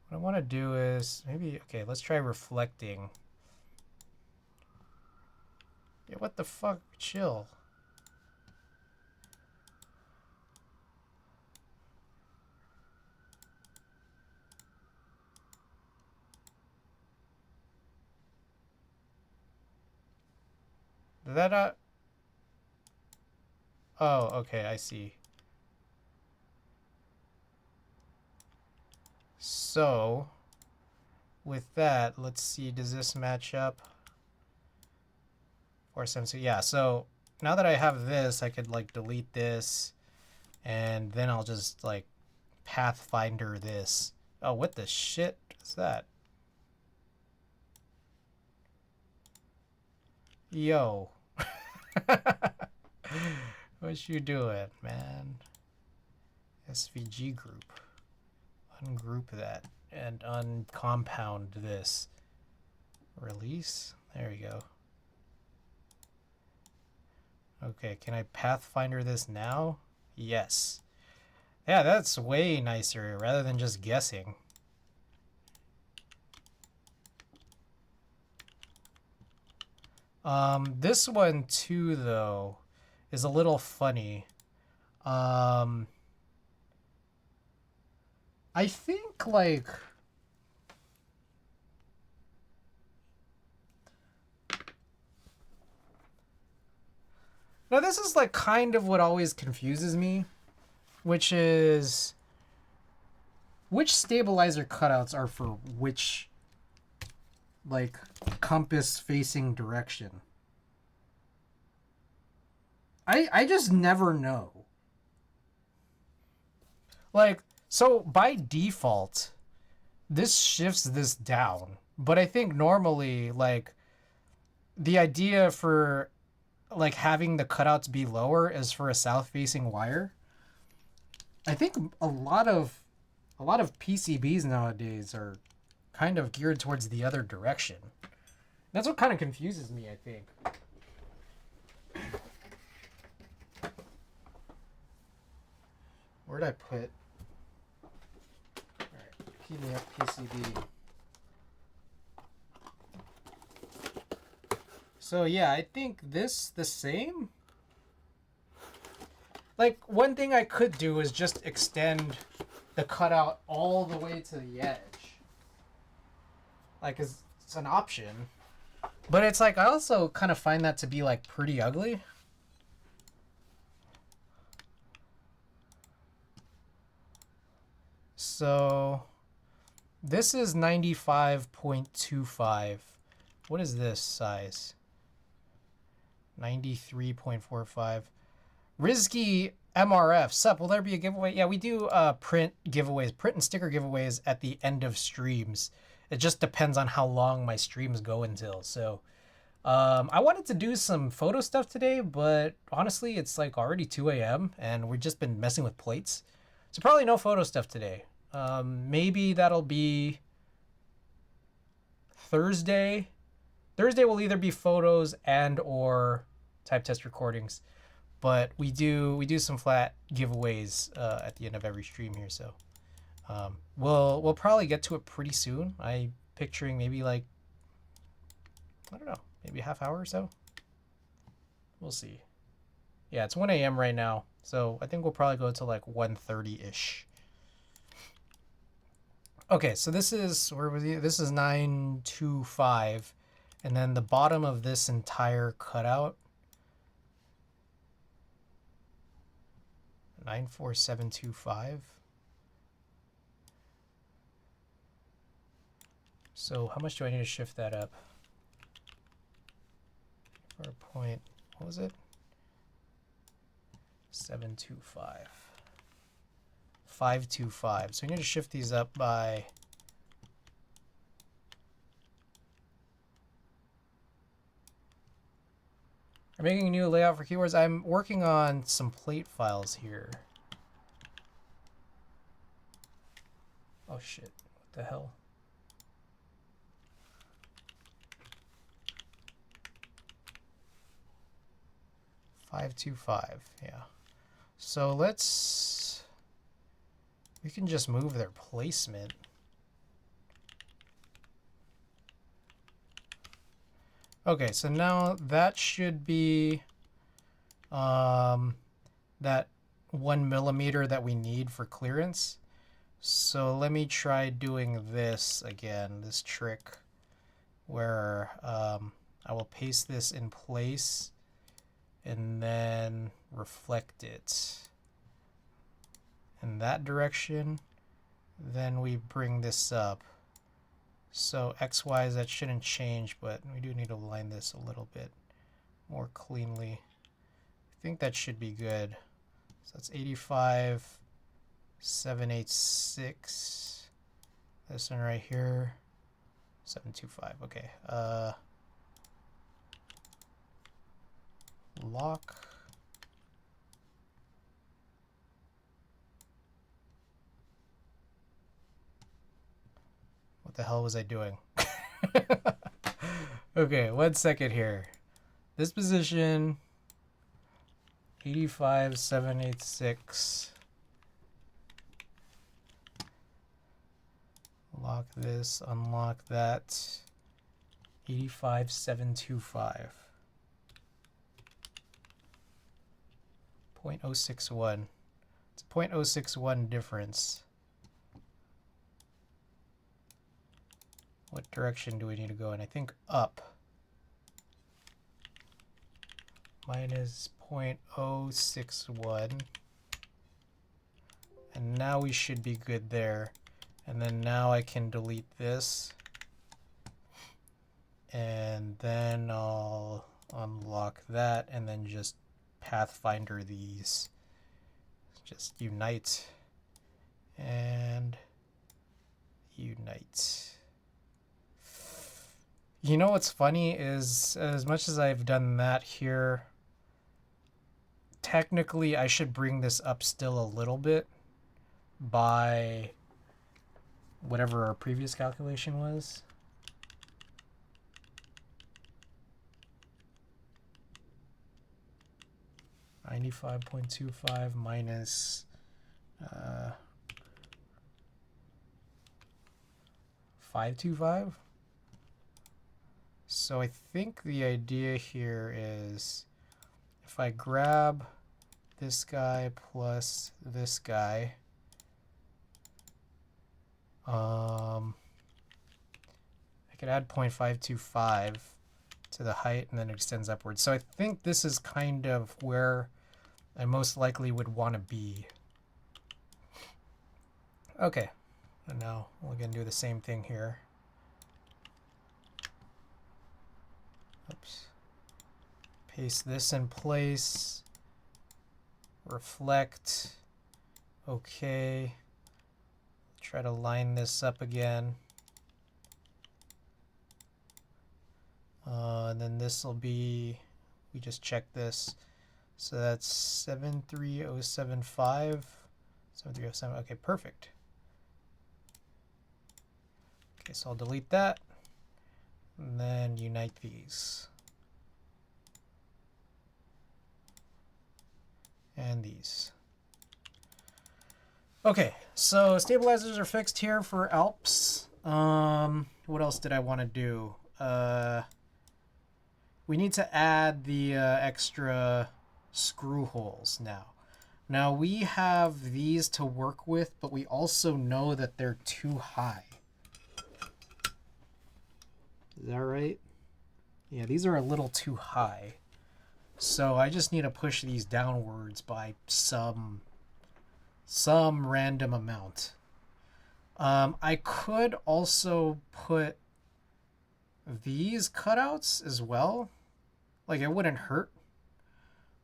What I want to do is maybe, okay, let's try reflecting. Yeah, what the fuck? Chill. Did that not? Oh, okay, I see. So, with that, let's see, does this match up? 472, yeah, so now that I have this, I could like delete this, and then I'll just like Pathfinder this. Oh, what the shit is that? Yo. What you doing, man? SVG group. Ungroup that and uncompound this. Release. There you go. Okay, can I Pathfinder this now? Yes. Yeah, that's way nicer rather than just guessing. This one too, though, is a little funny. I think, like, now this is like kind of what always confuses me, which is which stabilizer cutouts are for which, like, compass facing direction. I just never know. Like, so by default, this shifts this down. But I think normally, like, the idea for like having the cutouts be lower is for a south facing wire. I think a lot of PCBs nowadays are kind of geared towards the other direction. That's what kind of confuses me, I think. Where'd I put? Alright, PDF PCB. So yeah, I think this the same. Like, one thing I could do is just extend the cutout all the way to the edge. Like, it's an option. But it's like, I also kind of find that to be like pretty ugly. So this is 95.25. What is this size? 93.45. Rizky MRF. Sup, will there be a giveaway? Yeah, we do print giveaways, print and sticker giveaways at the end of streams. It just depends on how long my streams go until. So I wanted to do some photo stuff today, but honestly, it's like already 2 a.m. and we've just been messing with plates. So probably no photo stuff today. Maybe that'll be Thursday. Thursday will either be photos and or type test recordings, but we do some flat giveaways at the end of every stream here. So we'll probably get to it pretty soon. I'm picturing maybe like, I don't know, maybe a half hour or so. We'll see. Yeah, it's 1 a.m. right now, so I think we'll probably go to like 1:30-ish. Okay, so this is, where was he? This is 925, and then the bottom of this entire cutout, 94725. So how much do I need to shift that up? For a point, what was it? 725. 525. So we need to shift these up by I'm making a new layout for keywords. I'm working on some plate files here. Oh shit, what the hell? $525, yeah. So we can just move their placement. Okay, so now that should be that 1 millimeter that we need for clearance. So let me try doing this again, this trick where I will paste this in place and then reflect it in that direction. Then we bring this up. So XYZ, that shouldn't change, but we do need to line this a little bit more cleanly. I think that should be good. So that's 85, 786. This one right here, 725. Okay. Lock. What the hell was I doing? Okay, 1 second here. This position, 85, 786. Lock this, unlock that. 85, 725. 0.061. It's a 0.061 difference. What direction do we need to go in? I think up. Minus 0.061. And now we should be good there. And then now I can delete this. And then I'll unlock that and then just Pathfinder these. Just unite and unite. You know what's funny is, as much as I've done that here, technically I should bring this up still a little bit by whatever our previous calculation was. $95.25 minus 525. So I think the idea here is if I grab this guy plus this guy, I could add 0.525 to the height and then it extends upwards. So I think this is kind of where I most likely would want to be. Okay, and now we're going to do the same thing here. Oops. Paste this in place. Reflect. Okay. Try to line this up again. And then this will be, we just checked this. So that's 73075. 7307. Okay, perfect. Okay, so I'll delete that. And then unite these. And these. Okay, so stabilizers are fixed here for Alps. What else did I want to do? We need to add the extra screw holes now. Now we have these to work with, but we also know that they're too high. Is that right? Yeah, these are a little too high. So I just need to push these downwards by some random amount. I could also put these cutouts as well. Like, it wouldn't hurt.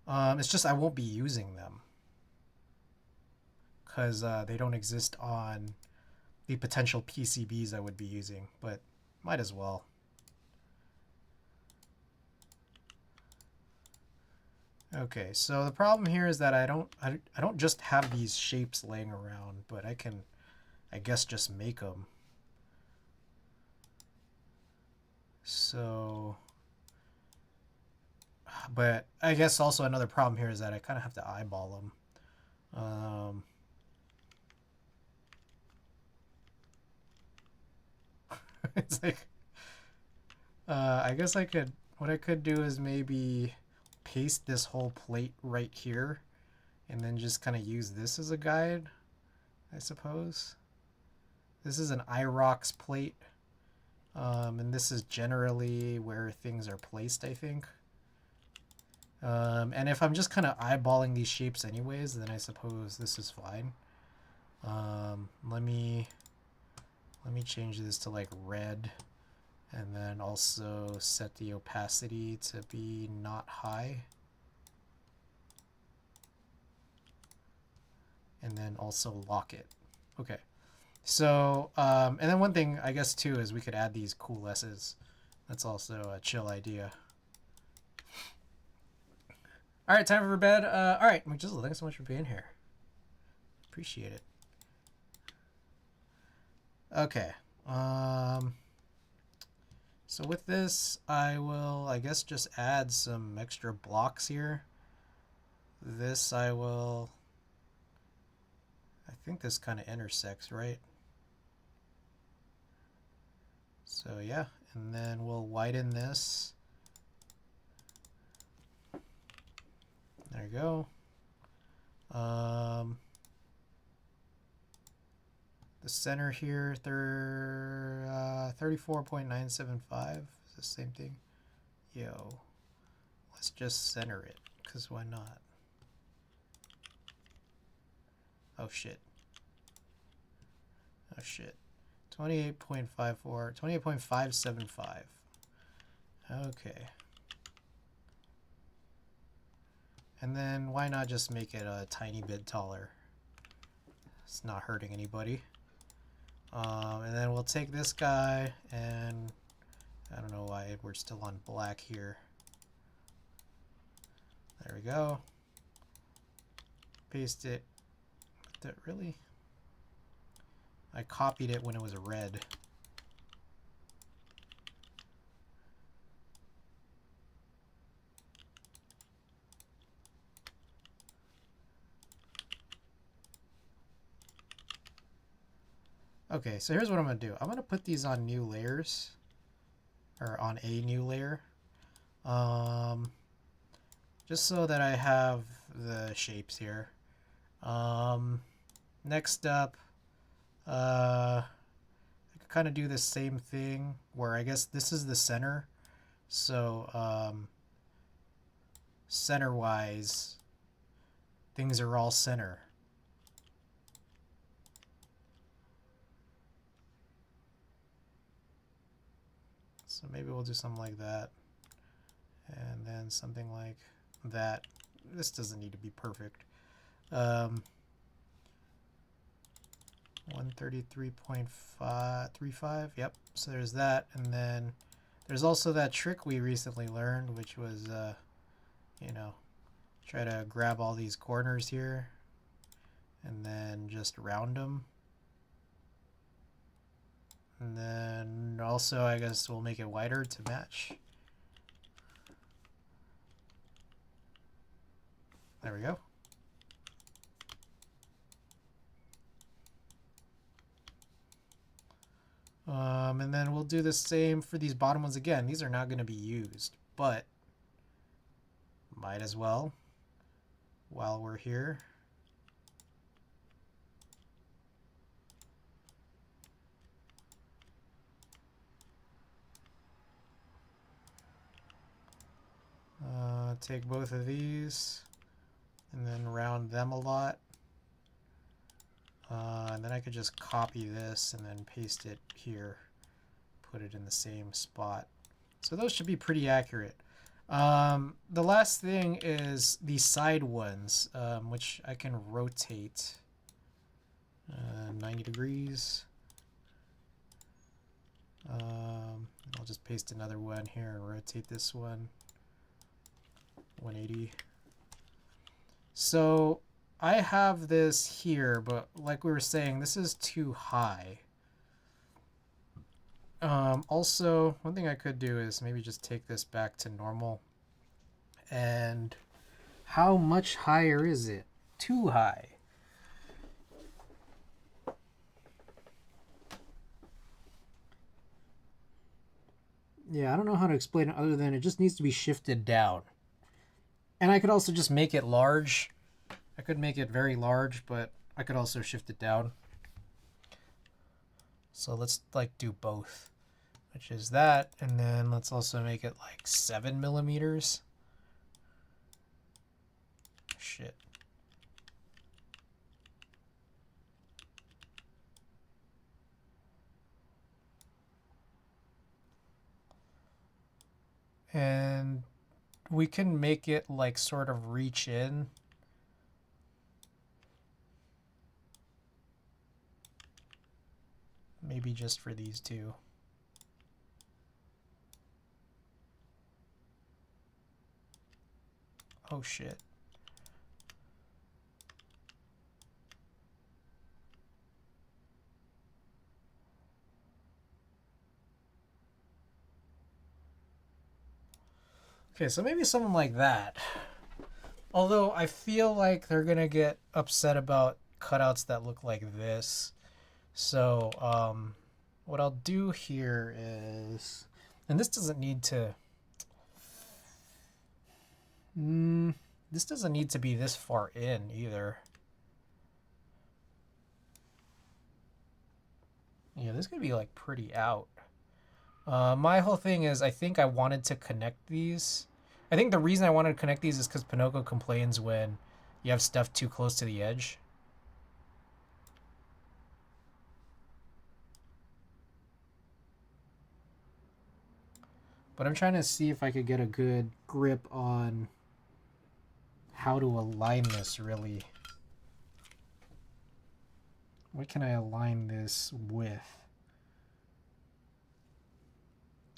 It's just I won't be using them. because they don't exist on the potential PCBs I would be using, but might as well. Okay, so the problem here is that I don't just have these shapes laying around, but I can, I guess, just make them. So, but I guess also another problem here is that I kind of have to eyeball them. It's like, I guess I could, what I could do is maybe paste this whole plate right here and then just kind of use this as a guide, I suppose. This is an IROX plate, and this is generally where things are placed, I think. And if I'm just kind of eyeballing these shapes anyways, then I suppose this is fine. Let me change this to like red, and then also set the opacity to be not high. And then also lock it. Okay. So, and then one thing I guess too is we could add these cool S's. That's also a chill idea. All right, time for bed. All right, McJizzle, thanks so much for being here. Appreciate it. Okay. So with this, I will, I guess, just add some extra blocks here. This I will, I think this kind of intersects, right? So yeah, and then we'll widen this. There you go. The center here, 34.975 is the same thing. Yo, let's just center it, because why not? Oh shit. Oh shit. 28.54, 28.575. Okay. And then why not just make it a tiny bit taller? It's not hurting anybody. And then we'll take this guy, and I don't know why we're still on black here. There we go. Paste it. That really? I copied it when it was red. Okay, so here's what I'm going to do. I'm going to put these on new layers, or on a new layer, just so that I have the shapes here. Next up, I could kind of do the same thing where I guess this is the center. So center-wise, things are all center. So maybe we'll do something like that. And then something like that. This doesn't need to be perfect. 133.35. Yep. So there's that. And then there's also that trick we recently learned, which was, you know, try to grab all these corners here and then just round them. And then also, I guess we'll make it wider to match. There we go. And then we'll do the same for these bottom ones again. These are not going to be used, but might as well while we're here. Take both of these and then round them a lot. And then I could just copy this and then paste it here, put it in the same spot. So those should be pretty accurate. The last thing is the side ones, which I can rotate. 90 degrees. I'll just paste another one here and rotate this one 180. So I have this here, but like we were saying, this is too high. Also, one thing I could do is maybe just take this back to normal. And how much higher is it? Too high. Yeah, I don't know how to explain it other than it just needs to be shifted down. And I could also just make it large. I could make it very large, but I could also shift it down. So let's like do both, which is that. And then let's also make it like 7 millimeters. Shit. And we can make it like sort of reach in. Maybe just for these two. Oh shit. Okay, so maybe something like that. Although I feel like they're gonna get upset about cutouts that look like this. So what I'll do here is, and this doesn't need to, this doesn't need to be this far in either. Yeah, this could be like pretty out. My whole thing is I think I wanted to connect these. I think the reason I wanted to connect these is because Pinocchio complains when you have stuff too close to the edge. But I'm trying to see if I could get a good grip on how to align this really. What can I align this with?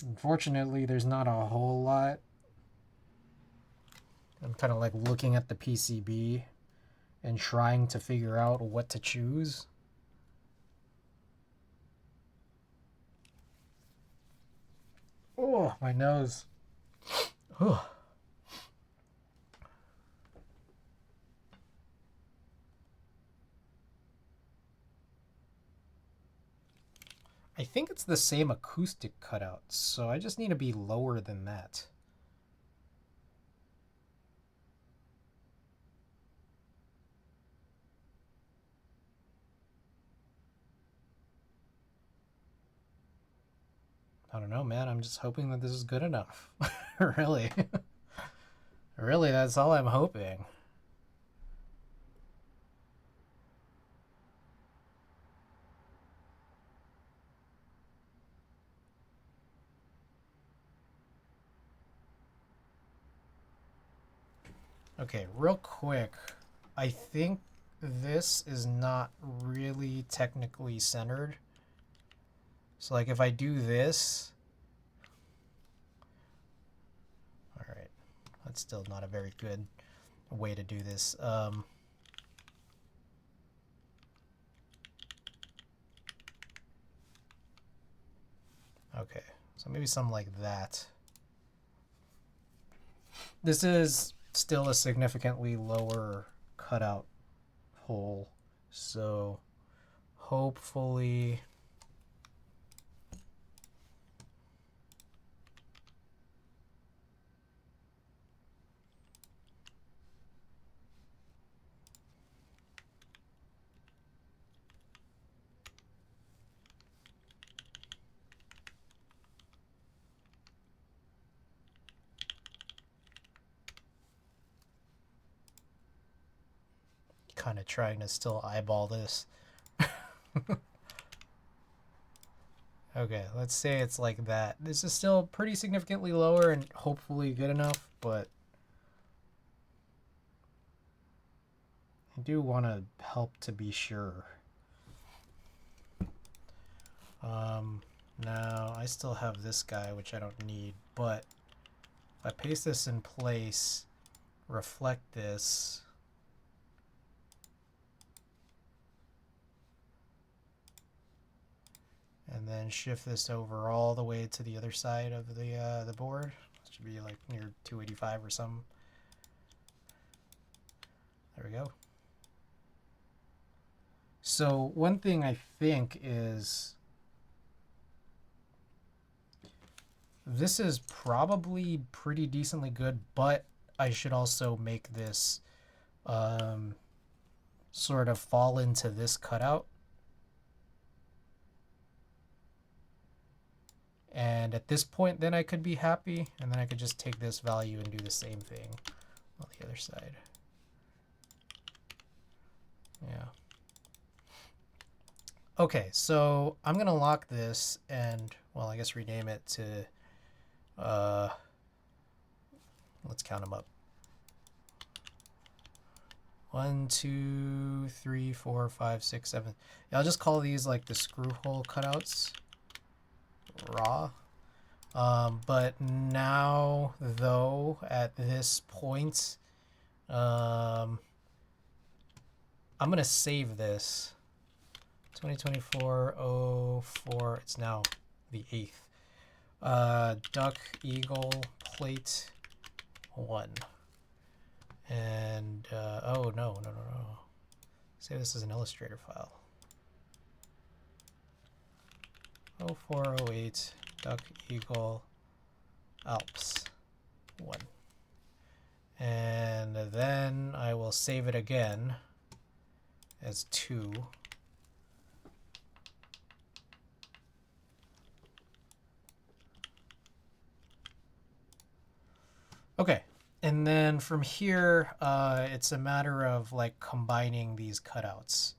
Unfortunately, there's not a whole lot. I'm kind of like looking at the PCB and trying to figure out what to choose. Oh, my nose. Oh. I think it's the same acoustic cutout, so I just need to be lower than that. I don't know, man. I'm just hoping that this is good enough. Really. Really, that's all I'm hoping. Okay, real quick. I think this is not really technically centered. So like if I do this, all right, that's still not a very good way to do this. Okay, so maybe something like that. This is still a significantly lower cutout hole, so hopefully kind of trying to still eyeball this. Okay, let's say it's like that. This is still pretty significantly lower and hopefully good enough, but I do want to help to be sure. Now I still have this guy, which I don't need, but if I paste this in place, reflect this, and then shift this over all the way to the other side of the board. It should be like near 285 or something. There we go. So one thing I think is this is probably pretty decently good, but I should also make this sort of fall into this cutout. And at this point, then I could be happy, and then I could just take this value and do the same thing on the other side. Yeah. Okay, so I'm gonna lock this and, well, I guess rename it to, let's count them up. 1, 2, 3, 4, 5, 6, 7. Yeah, I'll just call these like the screw hole cutouts. Raw. But now, though, at this point, I'm gonna save this. 2024-04. It's now the 8th. Duck Eagle Plate 1. And oh no. Say this is an Illustrator file. 0408 Duck Eagle Alps 1. And then I will save it again as 2. Okay, and then from here, it's a matter of like combining these cutouts.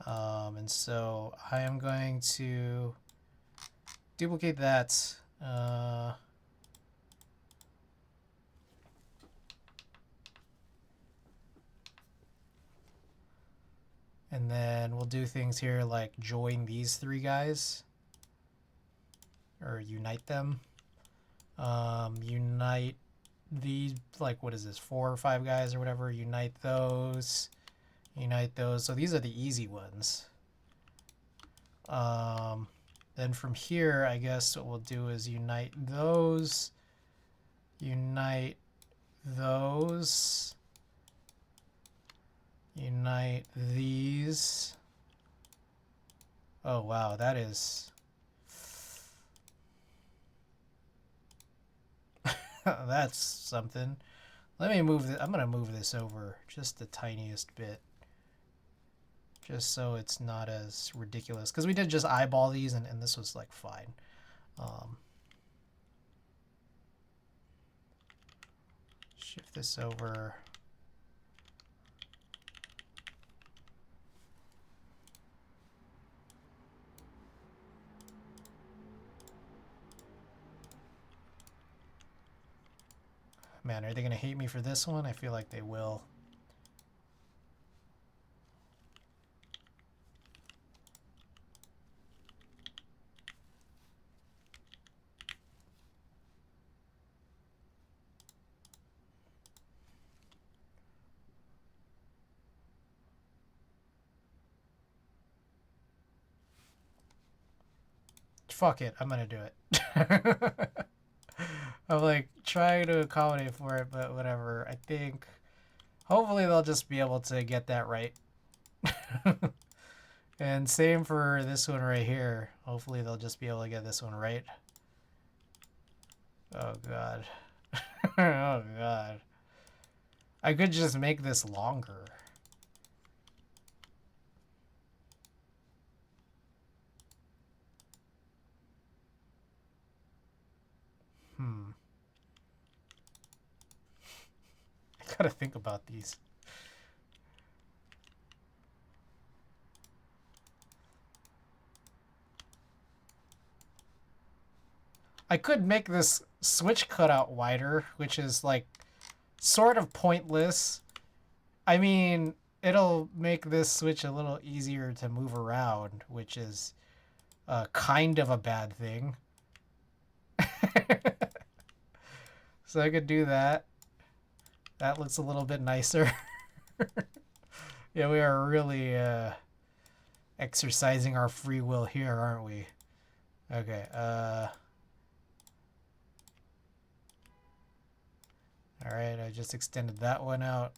And so I am going to duplicate that. And then we'll do things here like join these 3 guys, or unite them. Unite these, like, what is this, 4 or 5 guys or whatever. Unite those. Unite those. So these are the easy ones. Then from here, I guess what we'll do is unite those. Unite those. Unite these. Oh, wow, that is... That's something. Let me move this. I'm going to move this over just the tiniest bit, just so it's not as ridiculous. Because we did just eyeball these, and this was, like, fine. Shift this over. Man, are they going to hate me for this one? I feel like they will. Fuck it, I'm going to do it. I'm like trying to accommodate for it, but whatever. I think hopefully they'll just be able to get that right. And same for this one right here. Hopefully they'll just be able to get this one right. Oh god. Oh god. I could just make this longer. I gotta think about these. I could make this switch cutout wider, which is like sort of pointless. I mean, it'll make this switch a little easier to move around, which is kind of a bad thing. So I could do that. That looks a little bit nicer. Yeah, we are really exercising our free will here, aren't we? Okay, alright, I just extended that one out.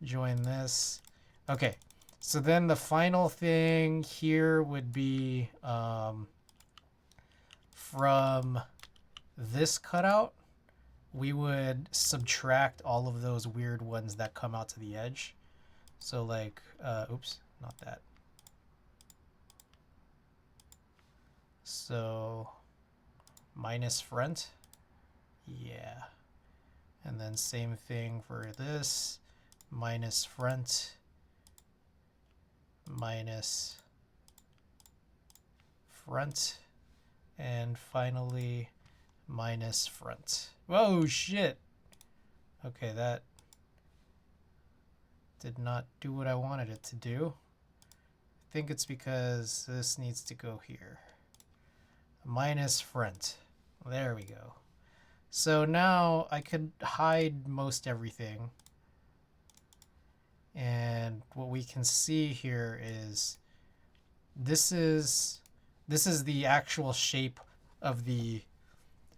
Join this. Okay, so then the final thing here would be from this cutout, we would subtract all of those weird ones that come out to the edge. So like, oops, not that. So minus front. Yeah. And then same thing for this. Minus front. Minus front. And finally, minus front. Whoa, shit. Okay, that did not do what I wanted it to do. I think it's because this needs to go here. Minus front. There we go. So now I could hide most everything. And what we can see here is this is the actual shape of the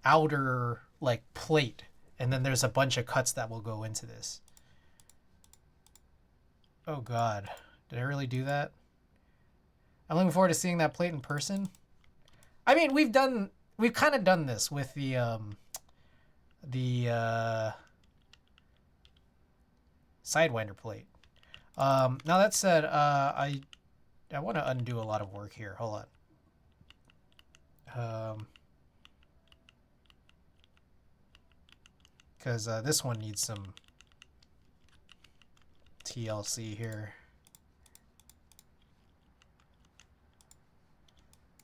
outer like plate, and then there's a bunch of cuts that will go into this. Oh god, did I really do that? I'm looking forward to seeing that plate in person. I mean, we've kind of done this with the Sidewinder plate. Now that said, I want to undo a lot of work here. Hold on. Because this one needs some TLC here.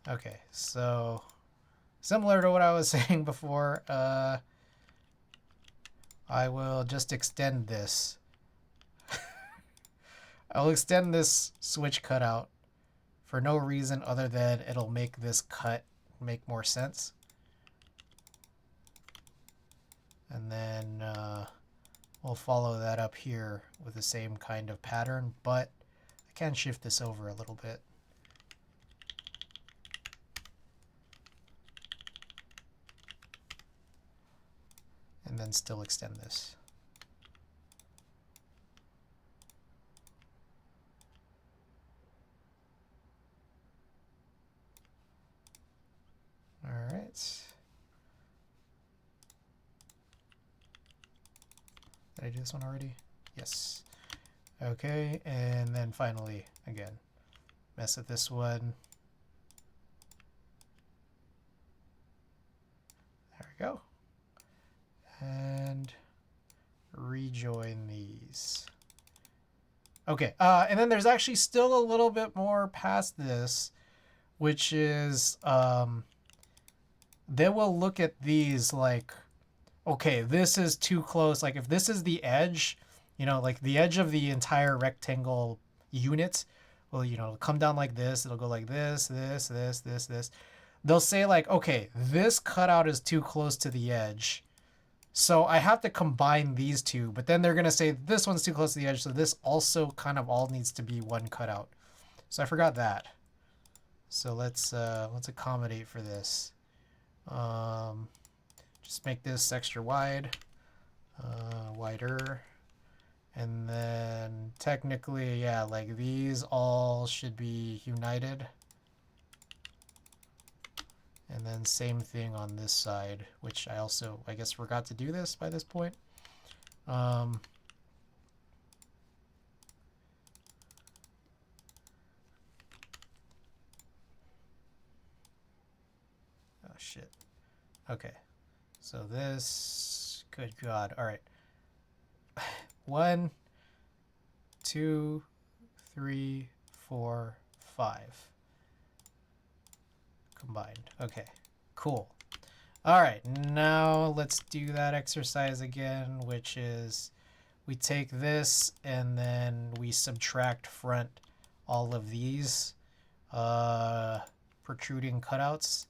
Okay, so similar to what I was saying before, I will just extend this. I'll extend this switch cutout for no reason other than it'll make this cut make more sense. And then we'll follow that up here with the same kind of pattern, but I can shift this over a little bit. And then still extend this. All right. Did I do this one already? Yes. Okay, and then finally, again, mess with this one. There we go. And rejoin these. Okay, and then there's actually still a little bit more past this, which is they will look at these like, okay, this is too close. Like if this is the edge, you know, like the edge of the entire rectangle unit, well, you know, it'll come down like this. It'll go like this, this, this, this, this. They'll say like, okay, this cutout is too close to the edge. So I have to combine these two, but then they're going to say this one's too close to the edge. So this also kind of all needs to be one cutout. So I forgot that. So let's accommodate for this. Just make this extra wide, wider. And then technically, yeah, like these all should be united. And then same thing on this side, which I also, I guess, forgot to do this by this point. Oh, shit. Okay. So this, good God. All right. 1, 2, 3, 4, 5. Combined. Okay, cool. All right, now let's do that exercise again, which is we take this and then we subtract front all of these. protruding cutouts,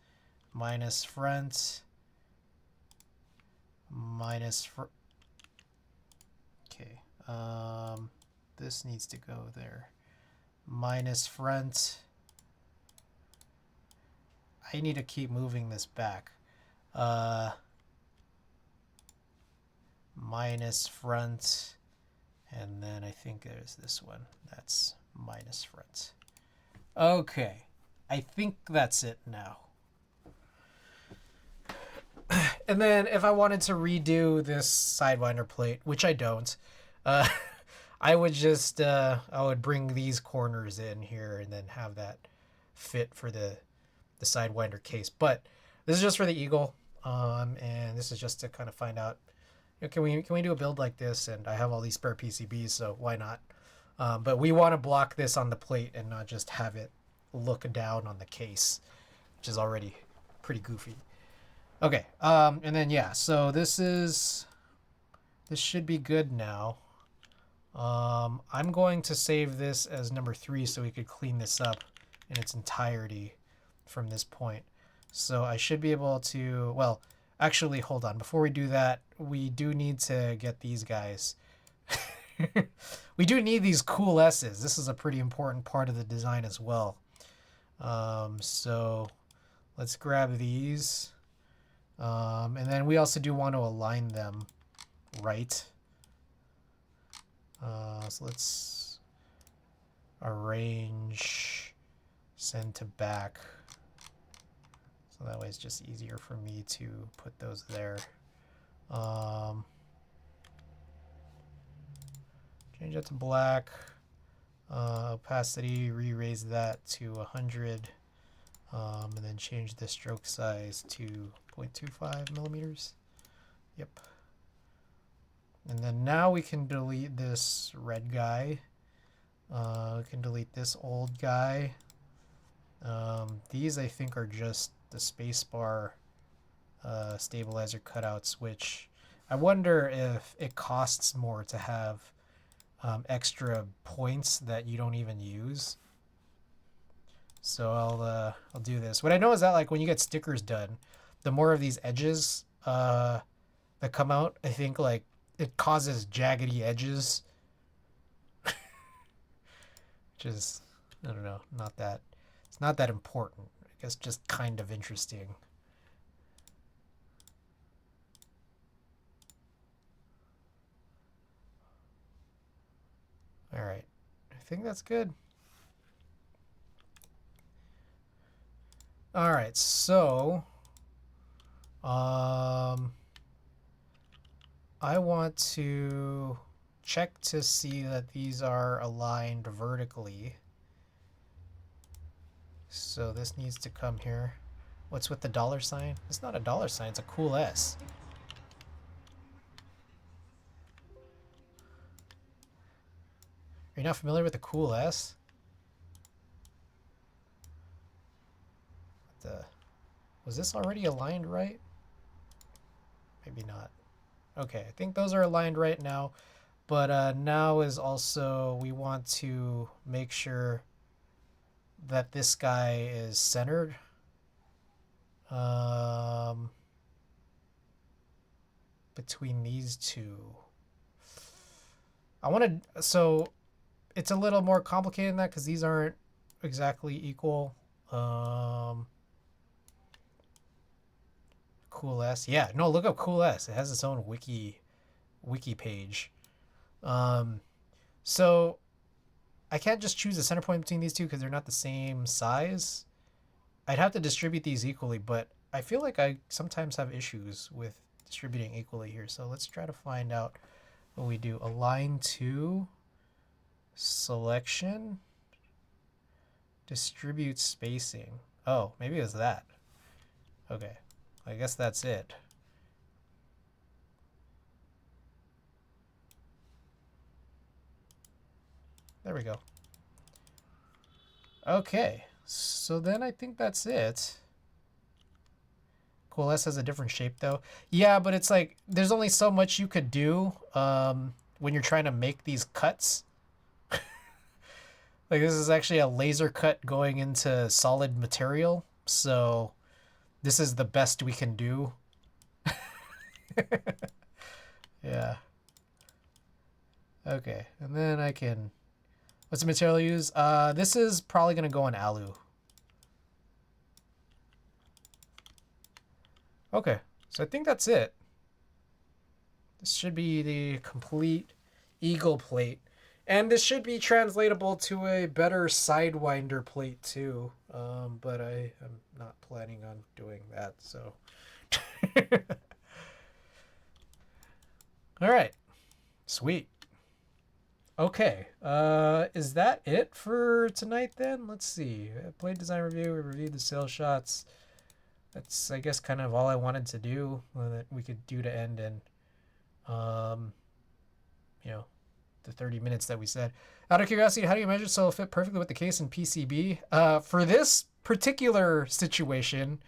minus front, minus okay, this needs to go there. Minus front. I need to keep moving this back. Minus front, and then I think there's this one. That's minus front. Okay, I think that's it now. And then if I wanted to redo this Sidewinder plate, which I don't, I would just, I would bring these corners in here and then have that fit for the Sidewinder case. But this is just for the Eagle, and this is just to kind of find out, you know, can we do a build like this? And I have all these spare PCBs, so why not? But we want to block this on the plate and not just have it look down on the case, which is already pretty goofy. Okay, and then yeah, so this should be good now. I'm going to save this as number 3 so we could clean this up in its entirety from this point. So I should be able to, well, actually, hold on. Before we do that, we do need to get these guys. We do need these cool S's. This is a pretty important part of the design as well. So let's grab these. And then we also do want to align them right. So let's arrange send to back. So that way it's just easier for me to put those there. Change that to black. Opacity, re-raise that to 100. And then change the stroke size to 0.25 millimeters. Yep. And then now we can delete this red guy. We can delete this old guy. These I think are just the spacebar stabilizer cutouts, which I wonder if it costs more to have extra points that you don't even use. So I'll do this. What I know is that like when you get stickers done, the more of these edges that come out, I think like it causes jaggedy edges, which is, I don't know, it's not that important. I guess just kind of interesting. All right, I think that's good. All right, so I want to check to see that these are aligned vertically. So this needs to come here. What's with the $sign? It's not a $sign, it's a cool S. Are you not familiar with the cool S? Was this already aligned right? Maybe not. Okay, I think those are aligned right now. But now is also, we want to make sure that this guy is centered. Between these two. I want to, so it's a little more complicated than that because these aren't exactly equal. Cool S. Yeah, no, look up Cool S. It has its own wiki page. So I can't just choose a center point between these two because they're not the same size. I'd have to distribute these equally, but I feel like I sometimes have issues with distributing equally here. So let's try to find out what we do. Align to, selection, distribute spacing. Oh, maybe it was that. Okay, I guess that's it. There we go. Okay, so then I think that's it. Cool S has a different shape though. Yeah, but it's like there's only so much you could do when you're trying to make these cuts. Like this is actually a laser cut going into solid material. So this is the best we can do. Yeah. Okay, and then I can... What's the material use? This is probably going to go on alu. Okay, so I think that's it. This should be the complete eagle plate. And this should be translatable to a better Sidewinder plate too. But I am not planning on doing that, so... All right, sweet. Okay, is that it for tonight then? Let's see. Plate design review, we reviewed the sales shots. That's, I guess, kind of all I wanted to do that we could do to end in, you know, the 30 minutes that we said. Out of curiosity, how do you measure so it'll fit perfectly with the case in PCB? For this particular situation,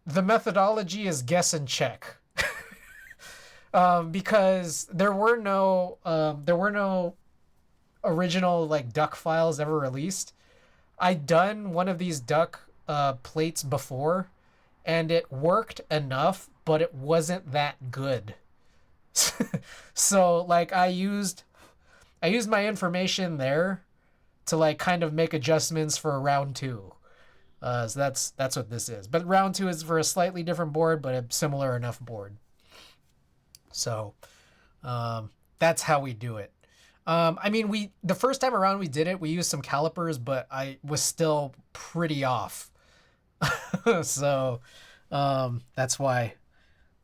the methodology is guess and check. Because there were no original like duck files ever released. I'd done one of these duck plates before, and it worked enough, but it wasn't that good. So like I used my information there to like kind of make adjustments for round 2. So that's what this is. But round 2 is for a slightly different board, but a similar enough board. So that's how we do it. I mean, the first time around we did it, we used some calipers, but I was still pretty off. So that's why,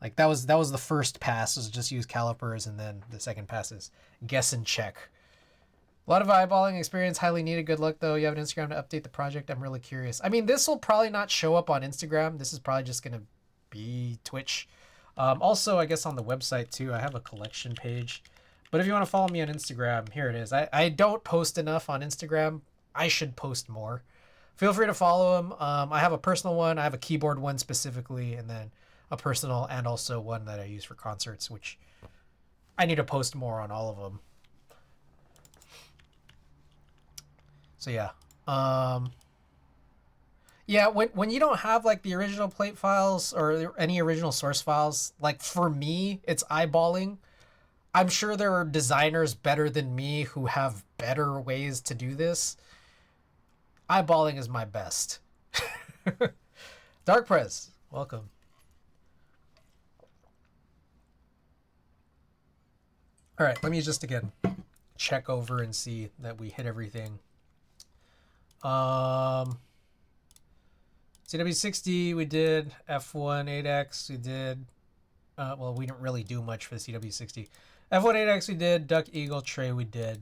like, that was the first pass, was just use calipers, and then the second pass is guess and check. A lot of eyeballing experience, highly needed. Good luck, though. You have an Instagram to update the project. I'm really curious. I mean, this will probably not show up on Instagram. This is probably just going to be Twitch. Also, I guess on the website, too, I have a collection page. But if you want to follow me on Instagram, here it is. I don't post enough on Instagram. I should post more. Feel free to follow them. I have a personal one. I have a keyboard one specifically, and then a personal and also one that I use for concerts, which I need to post more on all of them. So yeah. Yeah, when you don't have like the original plate files or any original source files, like for me, it's eyeballing. I'm sure there are designers better than me who have better ways to do this. Eyeballing is my best. Dark Prez, welcome. All right, let me just again check over and see that we hit everything. CW60 we did, F1 8X we did. Well, we didn't really do much for the CW60. F1 8X we did, Duck Eagle Tray we did.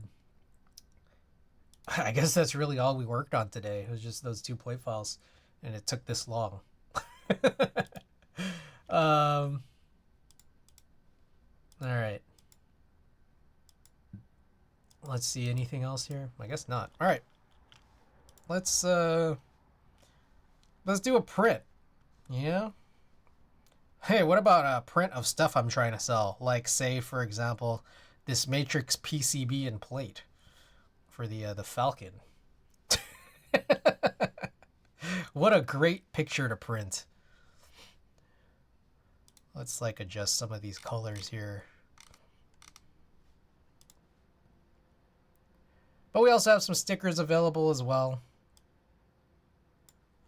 I guess that's really all we worked on today. It was just those 2 plate files, and it took this long. All right. Let's see, anything else here? I guess not. All right. Let's do a print. Yeah. Hey, what about a print of stuff I'm trying to sell? Like, say, for example, this Matrix PCB and plate for the Falcon. What a great picture to print. Let's like adjust some of these colors here. But we also have some stickers available as well.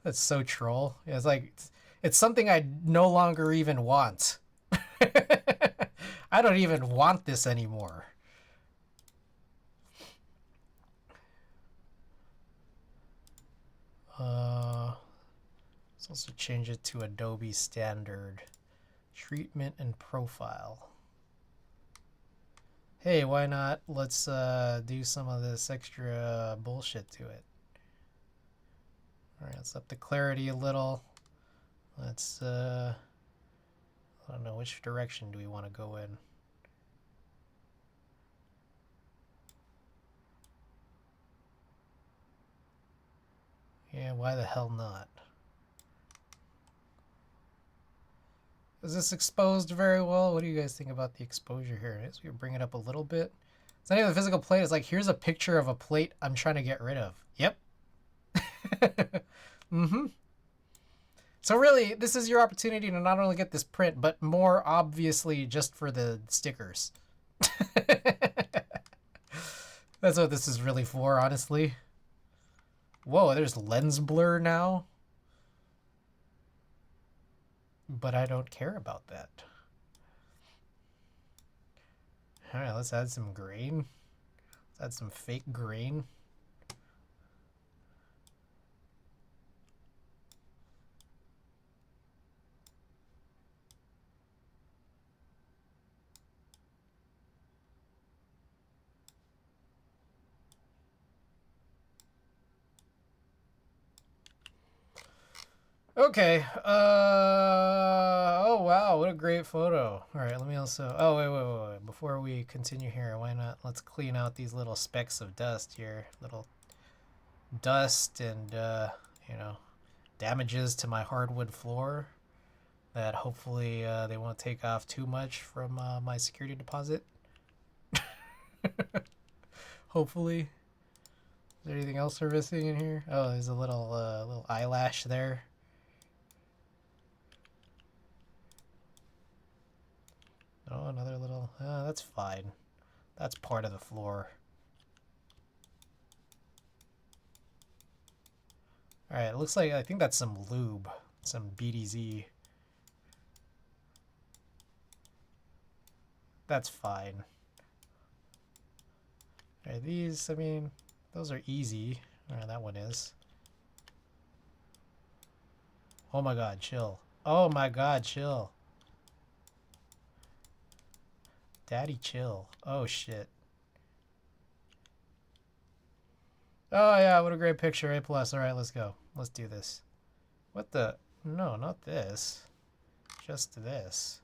That's so troll. It's like, it's something I no longer even want. I don't even want this anymore. Let's also change it to Adobe Standard. Treatment and profile. Hey, why not? Let's do some of this extra bullshit to it. All right, let's up the clarity a little. Let's, I don't know, which direction do we want to go in? Yeah, why the hell not? Is this exposed very well? What do you guys think about the exposure here? I guess we can bring it up a little bit. It's not even a physical plate. It's like, here's a picture of a plate I'm trying to get rid of. Yep. Mm-hmm. So really, this is your opportunity to not only get this print, but more obviously just for the stickers. That's what this is really for, honestly. Whoa, there's lens blur now. But I don't care about that. Alright, let's add some grain. Let's add some fake grain. Okay. Oh wow, what a great photo. All right, let me also. Oh wait. Before we continue here, why not? Let's clean out these little specks of dust here. Little dust and you know, damages to my hardwood floor. That hopefully they won't take off too much from my security deposit. Hopefully. Is there anything else we're missing in here? Oh, there's a little eyelash there. Oh, another little... that's fine. That's part of the floor. Alright, it looks like... I think that's some lube. Some BDZ. That's fine. Alright, these, I mean... Those are easy. Alright, that one is. Oh my god, chill. Oh my god, chill. Daddy, chill. Oh shit. Oh yeah, what a great picture. A+. Alright, let's go. Let's do this. What the... No, not this. Just this.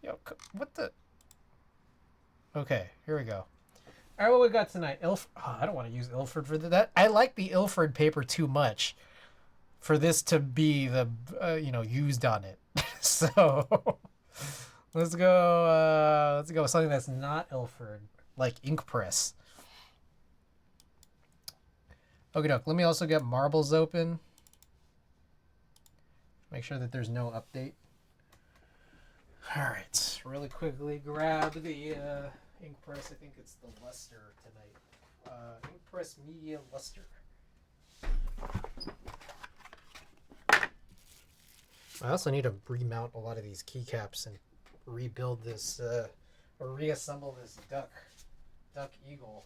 Yo, what the... Okay, here we go. All right, what we got tonight? Oh, I don't want to use Ilford for that. I like the Ilford paper too much for this to be the, used on it. So let's go with something that's not Ilford, like ink press. Okay, doke. Let me also get marbles open. Make sure that there's no update. All right, really quickly grab the ink press. I think it's the luster tonight. Ink press media luster. I also need to remount a lot of these keycaps and rebuild this, or reassemble this duck eagle.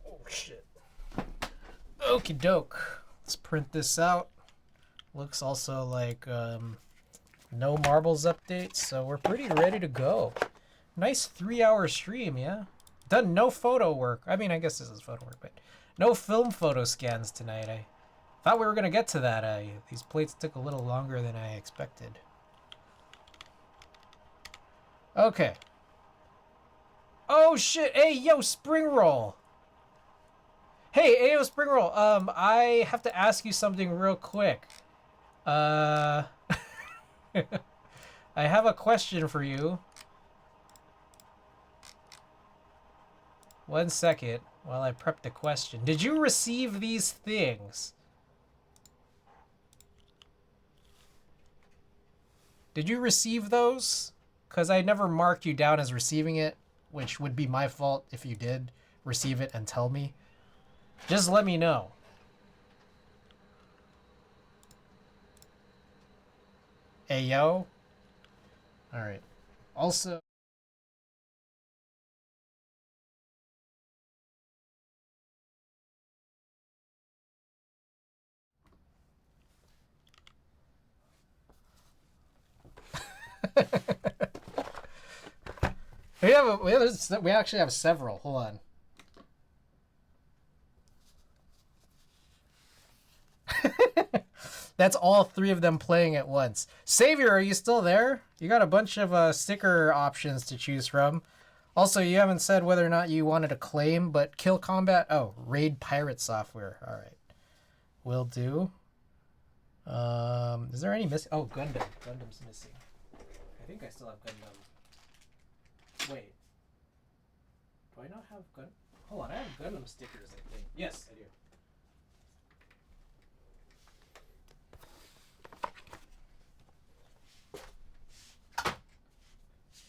Oh shit. Okie doke. Let's print this out. Looks also like no marbles updates, so we're pretty ready to go. Nice 3-hour stream, yeah? Done no photo work. I mean, I guess this is photo work, but no film photo scans tonight. I thought we were going to get to that. These plates took a little longer than I expected. Okay. Oh shit. Hey, yo, spring roll. Hey, Ayo Spring Roll, I have to ask you something real quick. I have a question for you. 1 second while I prep the question. Did you receive these things? Did you receive those? Because I never marked you down as receiving it, which would be my fault if you did receive it and tell me. Just let me know. Hey, yo. All right. Also... we actually have several. Hold on. That's all 3 of them playing at once. Savior, are you still there? You got a bunch of sticker options to choose from. Also, you haven't said whether or not you wanted to claim, but kill combat. Oh, raid pirate software. All right, will do. Is there any missing? Oh, Gundam. Gundam's missing. I think I still have Gundam. Wait. Do I not have Gundam? Hold on, I have Gundam stickers, I think. Yes, I do.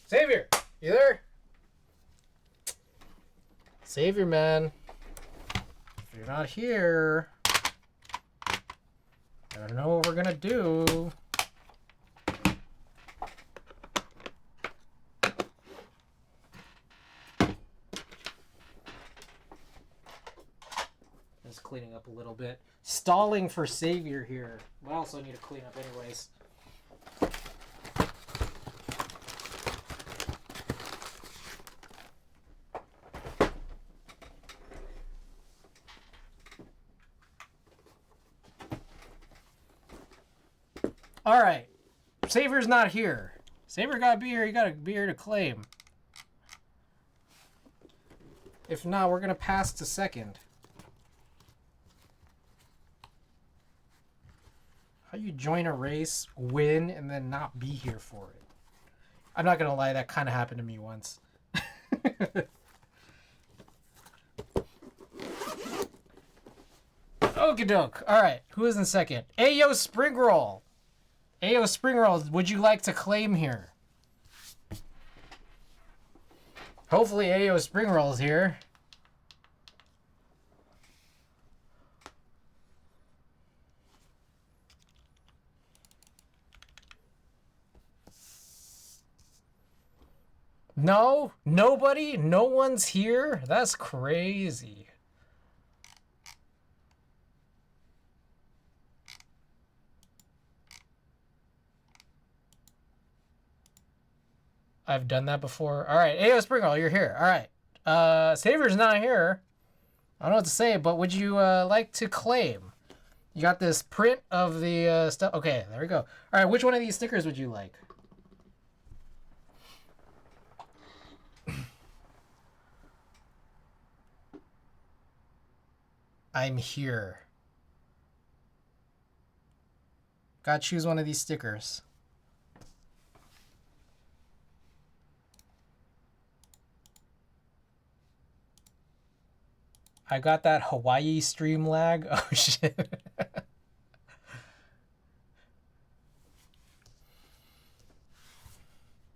Savior, you there? Savior, man. If you're not here, I don't know what we're gonna do. Just cleaning up a little bit. Stalling for Savior here. But I also need to clean up anyways. All right, Savior's not here. Savior gotta be here. You gotta be here to claim. If not, we're gonna pass to second. How you join a race, win, and then not be here for it? I'm not gonna lie, that kind of happened to me once. Okie doke. All right, who is in second? Ayo Springroll. Ayo Springroll, would you like to claim here? Hopefully Ayo Springroll is here. No? Nobody? No one's here? That's crazy. I've done that before. All right, Ayo Springroll, you're here. All right. Savior's not here. I don't know what to say, but would you like to claim? You got this print of the stuff. Okay, there we go. All right, which one of these stickers would you like? I'm here. Gotta choose one of these stickers. I got that Hawaii stream lag. Oh, shit.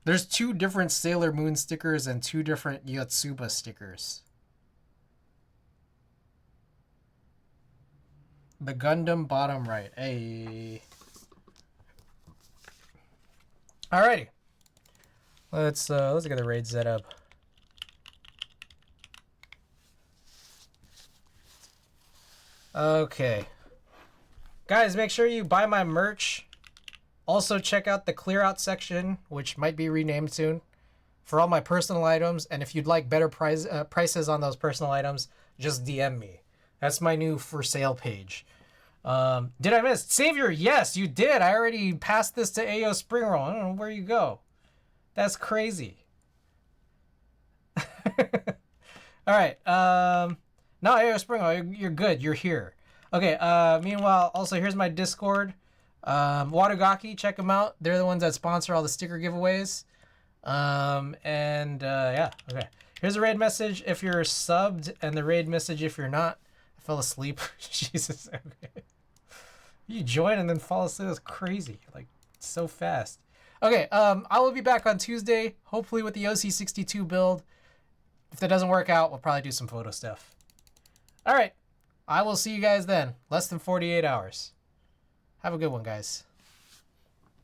There's 2 different Sailor Moon stickers and 2 different Yotsuba stickers. The Gundam bottom right. Hey. Alrighty. Let's get the raid set up. Okay. Guys, make sure you buy my merch. Also check out the clear out section, which might be renamed soon, for all my personal items. And if you'd like better prices on those personal items, just DM me. That's my new for sale page. Did I miss? Savior, yes, you did. I already passed this to Ayo Springroll. I don't know where you go. That's crazy. All right. No, Ayo Springroll, you're good. You're here. Okay. Meanwhile, also here's my Discord. Watagaki, check them out. They're the ones that sponsor all the sticker giveaways. Yeah. Okay. Here's a raid message if you're subbed, and the raid message if you're not. I fell asleep. Jesus. Okay. You join and then fall asleep. That's crazy. Like, so fast. Okay. I will be back on Tuesday, hopefully with the OC62 build. If that doesn't work out, we'll probably do some photo stuff. All right. I will see you guys then. Less than 48 hours. Have a good one, guys.